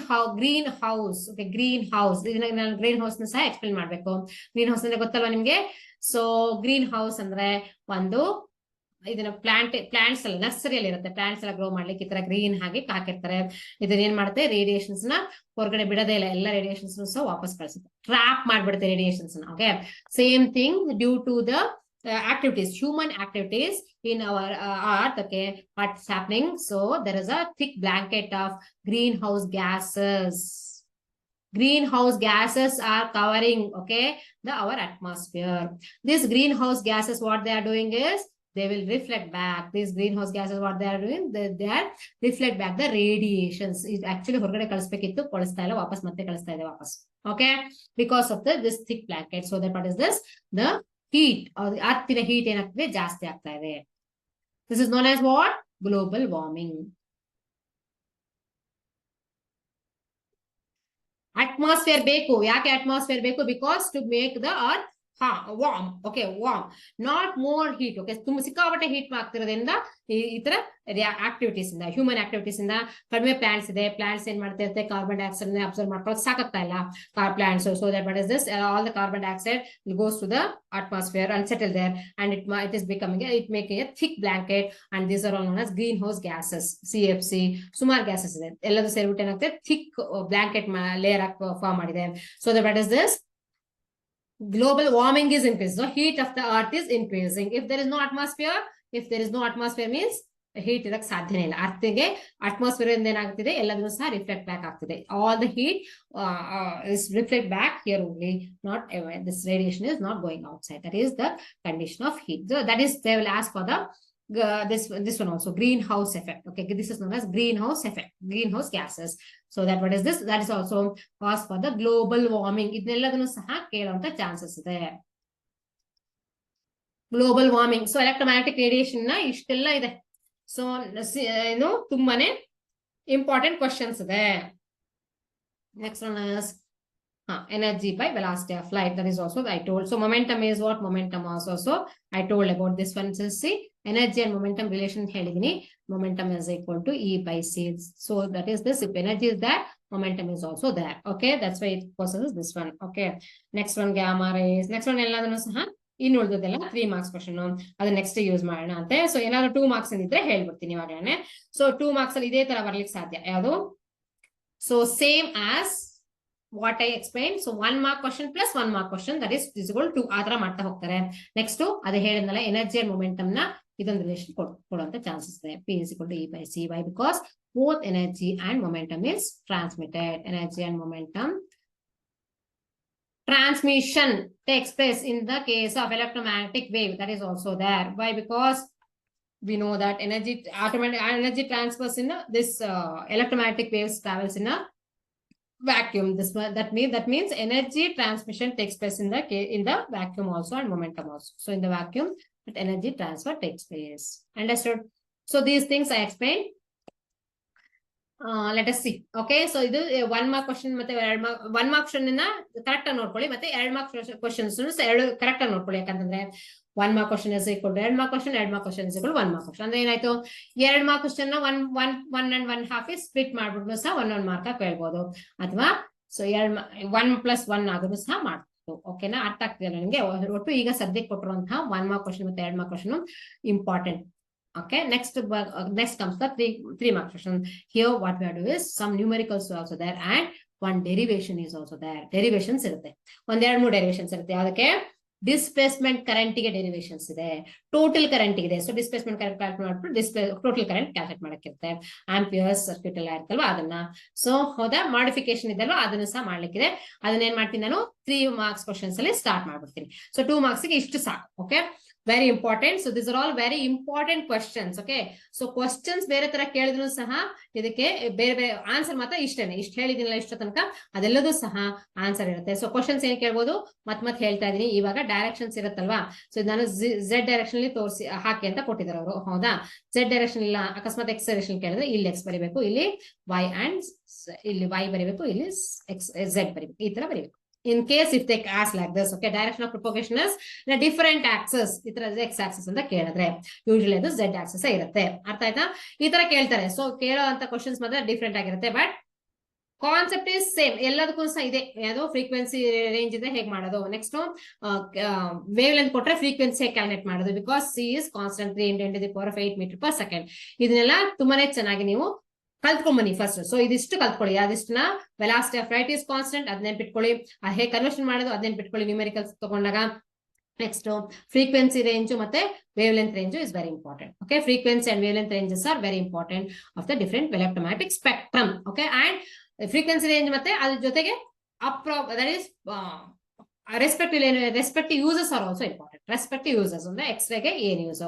house. Okay green house, ಇದನ್ನ ನಾನು ಗ್ರೀನ್ ಹೌಸ್ ನ ಸಹ ಎಕ್ಸ್ಪ್ಲೇನ್ ಮಾಡ್ಬೇಕು. ಗ್ರೀನ್ ಹೌಸ್ ಅಂದ್ರೆ ಗೊತ್ತಲ್ವಾ ನಿಮ್ಗೆ? ಸೊ ಗ್ರೀನ್ ಹೌಸ್ ಅಂದ್ರೆ ಒಂದು ಇದನ್ನ ಪ್ಲಾಂಟ್ಸ್ ಎಲ್ಲ ನರ್ಸರಿಯಲ್ಲಿ ಇರುತ್ತೆ, ಪ್ಲಾಂಟ್ಸ್ ಎಲ್ಲ ಗ್ರೋ ಮಾಡ್ಲಿಕ್ಕೆ ಈ ತರ ಗ್ರೀನ್ ಹಾಗೆ ಹಾಕಿರ್ತಾರೆ. ಇದನ್ನ ಏನ್ ಮಾಡುತ್ತೆ, ರೇಡಿಯೇಷನ್ಸ್ ನ ಹೊರಗಡೆ ಬಿಡೋದೇ ಇಲ್ಲ, ಎಲ್ಲ ರೇಡಿಯೇಷನ್ಸ್ ಸಹ ವಾಪಸ್ ಕಳಿಸುತ್ತೆ, ಟ್ರಾಪ್ ಮಾಡ್ಬಿಡುತ್ತೆ radiations. Okay same thing due to the activities, human activities in our earth. Okay what's happening? So there is a thick blanket of greenhouse gases. Greenhouse gases are covering our atmosphere. These greenhouse gases, what they are doing is they will reflect back. These greenhouse gases, what they are doing, they are reflect back the radiations. It actually ಹೊರಗಡೆ ಕಳಿಸಬೇಕಿತ್ತು, ಕಳಿಸ್ತಾ ಇಲ್ಲ, ವಾಪಸ್ ಮತ್ತೆ ಕಳಿಸ್ತಾ ಇದೆ ವಾಪಸ್. Okay because of this thick blanket. So that what is this, the heat or ಅರ್ಥಿನ ಹೀಟ್ ಏನಾಗ್ತದೆ, ಜಾಸ್ತಿ ಆಗ್ತಾ ಇದೆ. This is known as what? Global warming. Atmosphere ಬೇಕು. ಯಾಕೆ ಅಟ್ಮಾಸ್ಫಿಯರ್ ಬೇಕು? Because to make the earth warm. Okay warm, not more heat. Okay ತುಂಬಾ ಸಿಕ್ಕಾಪಟ್ಟೆ ಹೀಟ್ ಆಗ್ತಿರೋದ್ರಿಂದ ಈ ತರ ಆಕ್ಟಿವಿಟೀಸ್ ಇಂದ, ಹ್ಯೂಮನ್ ಆಕ್ಟಿವಿಟೀಸ್ ಇಂದ ಕಡಿಮೆ ಪ್ಲಾಂಟ್ಸ್ ಇದೆ, ಪ್ಲಾಂಟ್ಸ್ ಏನ್ ಮಾಡ್ತಿರುತ್ತೆ, ಕಾರ್ಬನ್ ಡೈಆಕ್ಸೈಡ್ ಅಬ್ಸರ್ವ್ ಮಾಡ್ಕೊಳ್ಳೋಕೆ ಸಾಕಾಗ್ತಾ ಇಲ್ಲ plants. So that what is this, all the carbon dioxide goes to the atmosphere and settle there, and it is becoming it making a thick blanket, and these are all known as greenhouse gases, CFC. ಸುಮಾರು ಗ್ಯಾಸಸ್ ಇದೆ, ಎಲ್ಲದೂ ಸೇರಿಬಿಟ್ಟು ಏನಾಗುತ್ತೆ, ಥಿಕ್ ಬ್ಲಾಂಕೆಟ್ ಲೇಯರ್ ಫಾರ್ಮ್ ಮಾಡಿದೆ. So that what is this, global warming is increasing. So heat of the earth is increasing. If there is no atmosphere means heat ಇರಕ್ ಸಾಧ್ಯನೇ ಇಲ್ಲ. ಅರ್ಥಿಗೆ ಅಟ್ಮಾಸ್ಫಿಯರ್ ಇಂದ ಏನಾಗ್ತಿದೆ, ಎಲ್ಲದನ್ನು ಸಹ ರಿಫ್ಲೆಕ್ಟ್ ಬ್ಯಾಕ್ ಆಗ್ತಿದೆ. All the heat is reflect back here only, not this radiation is not going outside. That is the condition of heat. So that is, they will ask for the this one also, greenhouse effect. Okay this is known as greenhouse effect, greenhouse gases. So that what is this, that is also cause for the global warming. ಇದನ್ನೆಲ್ಲದನ್ನು ಸಹ ಕೇಳುವಂತ ಚಾನ್ಸಸ್ ಇದೆ. Global warming, so electromagnetic radiation ನ ಇಷ್ಟೆಲ್ಲ ಇದೆ. ಸೊ ಏನು ತುಂಬಾನೇ ಇಂಪಾರ್ಟೆಂಟ್ ಕ್ವಶನ್ಸ್ ಇದೆ. Next one is energy by velocity of light. That is also I told. So momentum is what? Momentum also I told about this one. So see, energy and momentum relation ಹೇಳಿದೀನಿ. Momentum is equal to E by C. So that is this, if energy is there, momentum is also there. Okay that's why it possesses this one. Okay next one, gamma rays. Next one ಎಲ್ಲದನ್ನು ಸಹ ಇನ್ನು ಉಳಿದದೆಲ್ಲ 3 ಮಾರ್ಕ್ಸ್ ಕ್ವಶನ್, ಅದು ನೆಕ್ಸ್ಟ್ ಯೂಸ್ ಮಾಡೋಣ ಅಂತೆ. ಸೊ ಏನಾದ್ರು 2 ಮಾರ್ಕ್ಸ್ ಇದ್ರೆ ಹೇಳ್ಬಿಡ್ತೀನಿ ಇವಾಗಲೇ. ಸೊ 2 ಮಾರ್ಕ್ಸ್ ಅಲ್ಲಿ ಇದೇ ತರ ಬರ್ಲಿಕ್ಕೆ ಸಾಧ್ಯ ಯಾವುದು? So same as what I explained. So 1 mark question plus 1 mark question, that is equal to ಆ ತರ ಮಾಡ್ತಾ ಹೋಗ್ತಾರೆ. ನೆಕ್ಸ್ಟ್ ಅದು ಹೇಳಿದ್ನಲ್ಲ, ಎನರ್ಜಿ ಅಂಡ್ ಮೊಮೆಂಟಮ್ ನ ಇದೊಂದು ರಿಲೇಷನ್ ಕೊಡುವಂತ ಚಾನ್ಸಸ್ ಇದೆ. P is equal to E by C. Why? Because both energy and momentum is transmitted. Energy and momentum transmission takes place in the case of electromagnetic wave. That is also there. Why? Because we know that energy transfers in this electromagnetic waves travels in a vacuum. This one, that means energy transmission takes place in the vacuum also, and momentum also. So in the vacuum, that energy transfer takes place. Understood? So these things I explained. Let us see. Okay, so ಇದು 1 ಮಾರ್ಕ್ ಕ್ವಶನ್ ಮತ್ತೆ 1 ಮಾರ್ಕ್ ಕ್ವಶನ್ ಕರೆಕ್ಟ್ ಆಗಿ ನೋಡ್ಕೊಳ್ಳಿ, ಮತ್ತೆ 2 ಮಾರ್ಕ್ ಕ್ವಶನ್ಸ್ ಎರಡು ಕರೆಕ್ಟ್ ಆಗಿ ನೋಡ್ಕೊಳ್ಳಿ. ಯಾಕಂತಂದ್ರೆ 1 mark question is equal to 2 mark question, 2 mark question is equal 1 mark question. ಅಂದ್ರೆ ಏನಾಯ್ತು, 2 ಮಾರ್ಕ್ ಕ್ವಶನ್ ನ 1 and 1/2 ಸ್ಪ್ಲಿಟ್ ಮಾಡ್ಬಿಟ್ಟು ಸಹ 1 ಮಾರ್ಕ್ ಕೇಳ್ಬೋದು, ಅಥವಾ ಸೊ 1+1 ಆಗೋದು ಸಹ ಮಾಡ್ಬೋದು. ಓಕೆನಾ, ಅರ್ಥ ಆಗ್ತಿದೆ ನಿಮಗೆ? ಒಟ್ಟು ಈಗ ಸದ್ಯಕ್ಕೆ ಕೊಟ್ಟಿರುವಂತಹ 1 ಮಾರ್ಕ್ ಕ್ವಶನ್ ಮತ್ತೆ 2 mark question important. Okay, next comes the 3 mark question. Here what we have to do is some numericals are also there and one derivation is also there. Derivations irutte, one 2-3 derivations irutte. Adake displacement current ಗೆ derivations ಇದೆ, total current ಇದೆ. So displacement current calculate ಮಾಡ್ಬಿಟ್ಟು total current calculate ಮಾಡಕ್ಕಿರುತ್ತೆ. Amperes circuit ಎಲ್ಲ ಇರುತ್ತಲ್ವಾ ಅದನ್ನ. ಸೊ ಹೌದಾ, ಮಾಡಿಫಿಕೇಶನ್ ಇದೆಲ್ವಾ ಅದನ್ನ ಸಹ ಮಾಡ್ಲಿಕ್ಕಿದೆ. ಅದನ್ನ ಏನ್ ಮಾಡ್ತೀನಿ ನಾನು 3 marks questions ಅಲ್ಲಿ ಸ್ಟಾರ್ಟ್ ಮಾಡ್ಬಿಡ್ತೀನಿ. ಸೊ 2 marks ಗೆ ಇಷ್ಟು ಸಾಕು. Okay, very important. So these are all very important questions. Okay, so questions ಬೇರೆ ತರ ಕೇಳಿದ್ರು ಸಹ ಇದಕ್ಕೆ ಬೇರೆ ಬೇರೆ ಆನ್ಸರ್ ಮಾತ್ರ ಇಷ್ಟೇನೆ. ಇಷ್ಟು ಹೇಳಿದಿನಲ್ಲ ಇಷ್ಟ ತನಕ, ಅದೆಲ್ಲದೂ ಸಹ ಆನ್ಸರ್ ಇರುತ್ತೆ. ಸೊ ಕ್ವಶನ್ಸ್ ಏನ್ ಕೇಳ್ಬೋದು ಮತ್ ಹೇಳ್ತಾ ಇದೀನಿ. ಇವಾಗ ಡೈರೆಕ್ಷನ್ಸ್ ಇರುತ್ತಲ್ವಾ, ಸೊ ನಾನು Z ಡೈರೆಕ್ಷನ್ ಅಲ್ಲಿ ತೋರಿಸಿ ಹಾಕಿ ಅಂತ ಕೊಟ್ಟಿದ್ದಾರೆ ಅವರು. ಹೌದಾ, Z ಡೈರೆಕ್ಷನ್ ಇಲ್ಲ, ಅಕಸ್ಮಾತ್ X ಡೈರೆಕ್ಷನ್ ಕೇಳಿದ್ರೆ ಇಲ್ಲಿ X ಬರಿಬೇಕು, ಇಲ್ಲಿ Y ಅಂಡ್ ಇಲ್ಲಿ Y ಬರಿಬೇಕು, ಇಲ್ಲಿ Z ಬರಿಬೇಕು, ಈ ತರ ಬರಿಬೇಕು. In case if they ask like this, okay, direction of propagation is in a different axis, ಈ ತರ X axis ಅಂತ ಕೇಳಿದ್ರೆ ಯೂಶಲಿ ಅದು Z axis ಇರುತ್ತೆ. ಅರ್ಥ ಆಯ್ತಾ? ಈ ತರ ಕೇಳ್ತಾರೆ. ಸೊ ಕೇಳೋ ಅಂತ ಕ್ವಶನ್ಸ್ ಮಾತ್ರ ಡಿಫ್ರೆಂಟ್ ಆಗಿರುತ್ತೆ, ಬಟ್ ಕಾನ್ಸೆಪ್ಟ್ ಇಸ್ ಸೇಮ್. ಎಲ್ಲದಕ್ಕೂ ಸಹ ಇದೆ. ಯಾವುದು ಫ್ರೀಕ್ವೆನ್ಸಿ ರೇಂಜ್ ಇದೆ ಹೇಗೆ ಮಾಡೋದು, ನೆಕ್ಸ್ಟ್ ವೇವ್ ಲೆಂತ್ ಕೊಟ್ರೆ ಫ್ರೀಕ್ವೆನ್ಸಿ ಹೇಗೆ ಕ್ಯಾಲ್ಕುಲೇಟ್ ಮಾಡೋದು, because C is constant 3 × 10⁻⁸ metre per second. ಇದನ್ನೆಲ್ಲ ತುಂಬಾನೇ ಚೆನ್ನಾಗಿ ನೀವು ಕಲ್ತ್ಕೊಂಬನ್ನಿ ಫಸ್ಟ್. ಸೊ ಇದಿಷ್ಟು ಕಲ್ತ್ಕೊಳ್ಳಿ. ಅದಿಷ್ಟನ್ನ velocity of light is constant ಅದ್ ನೆನ್ಪಿಟ್ಕೊಳ್ಳಿ. ಹೇಗೆ ಕನ್ವರ್ಷನ್ ಮಾಡೋದು ಅದ್ ನೆನ್ಪಿಟ್ಕೊಳ್ಳಿ ನ್ಯೂಮೆರಿಕಲ್ಸ್ ತಗೊಂಡಾಗ. ನೆಕ್ಸ್ಟ್ ಫ್ರೀಕ್ವೆನ್ಸಿ ರೇಂಜ್ ಮತ್ತೆ wavelength range is very important. Okay, frequency and wavelength ranges are very important of the different electromagnetic spectrum. Okay, and frequency range ಮತ್ತೆ ಅದ್ರ ಜೊತೆಗೆ that is respective uses are also important. Respective uses ಅಂದ್ರೆ ಎಕ್ಸ್ರೇಗೆ ಏನ್ ಯೂಸ್,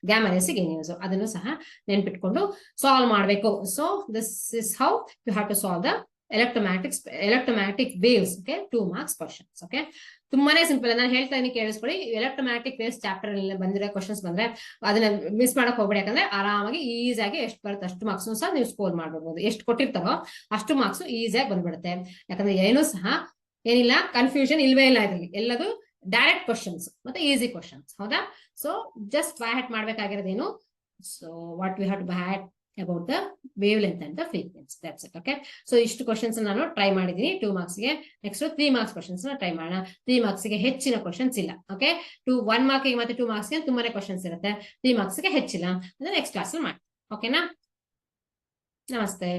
ಗ್ಯಾಮಾ ರೇಸ್ಗೆ ಏನ್ ಯೂಸ್, ಅದನ್ನು ಸಹ ನೆನ್ಪಿಟ್ಕೊಂಡು ಸಾಲ್ವ್ ಮಾಡಬೇಕು. So this is how you have to solve the electromagnetic waves. Okay, 2 marks questions. Okay, ತುಂಬಾನೇ ಸಿಂಪಲ್. ನಾನು ಹೇಳ್ತಾ ಇದೀನಿ ಕೇಳಿಸ್ಕೊಳ್ಳಿ. ಎಲೆಕ್ಟ್ರೋಮ್ಯಾಗ್ನೆಟಿಕ್ ವೇವ್ಸ್ ಚಾಪ್ಟರ್ ಅಲ್ಲಿ ಬಂದಿರೋ ಕ್ವಶನ್ಸ್ ಬಂದ್ರೆ ಅದನ್ನ ಮಿಸ್ ಮಾಡಕ್ ಹೋಗ್ಬೇಡಿ. ಯಾಕಂದ್ರೆ ಆರಾಮಾಗಿ ಈಸಿಯಾಗಿ ಎಷ್ಟು ಬರುತ್ತೆ ಅಷ್ಟು ಮಾರ್ಕ್ಸ್ ಸಹ ನೀವು ಸ್ಕೋರ್ ಮಾಡ್ಬೋದು. ಎಷ್ಟು ಕೊಟ್ಟಿರ್ತಾರೋ ಅಷ್ಟು ಮಾರ್ಕ್ಸ್ ಈಸಿಯಾಗಿ ಬಂದ್ಬಿಡುತ್ತೆ. ಯಾಕಂದ್ರೆ ಏನೂ ಸಹ ಏನಿಲ್ಲ, ಕನ್ಫ್ಯೂಷನ್ ಇಲ್ವೇ ಇಲ್ಲ ಇದರಲ್ಲಿ. ಎಲ್ಲದು ಡೈರೆಕ್ಟ್ ಕ್ವಶನ್ಸ್ ಮತ್ತೆ ಈಸಿ ಕ್ವಶನ್ಸ್. ಹೌದಾ, ಸೊ ಜಸ್ಟ್ ಬೈ ಹ್ಯಾಟ್ ಮಾಡ್ಬೇಕಾಗಿರೋದೇನು, so what we have to by heart about the wave length and the frequency, that's it. Okay, so ಇಷ್ಟು ಕ್ವಶನ್ಸ್ ನಾನು ಟ್ರೈ ಮಾಡಿದೀನಿ 2 marks ಗೆ. ನೆಕ್ಸ್ಟ್ 3 marks ಕ್ವಶನ್ಸ್ ಟ್ರೈ ಮಾಡೋಣ. 3 marks ಗೆ ಹೆಚ್ಚಿನ ಕ್ವಶನ್ಸ್ ಇಲ್ಲ. ಓಕೆ, 1 mark ಗೆ ಮತ್ತೆ 2 marks ಗೆ ತುಂಬಾನೇ ಕ್ವಶನ್ಸ್ ಇರುತ್ತೆ. 3 marks ಗೆ ಹೆಚ್ಚಿಲ್ಲ. ನೆಕ್ಸ್ಟ್ ಕ್ಲಾಸ್ ಮಾಡಿ. ಓಕೆನಾ, ನಮಸ್ತೆ.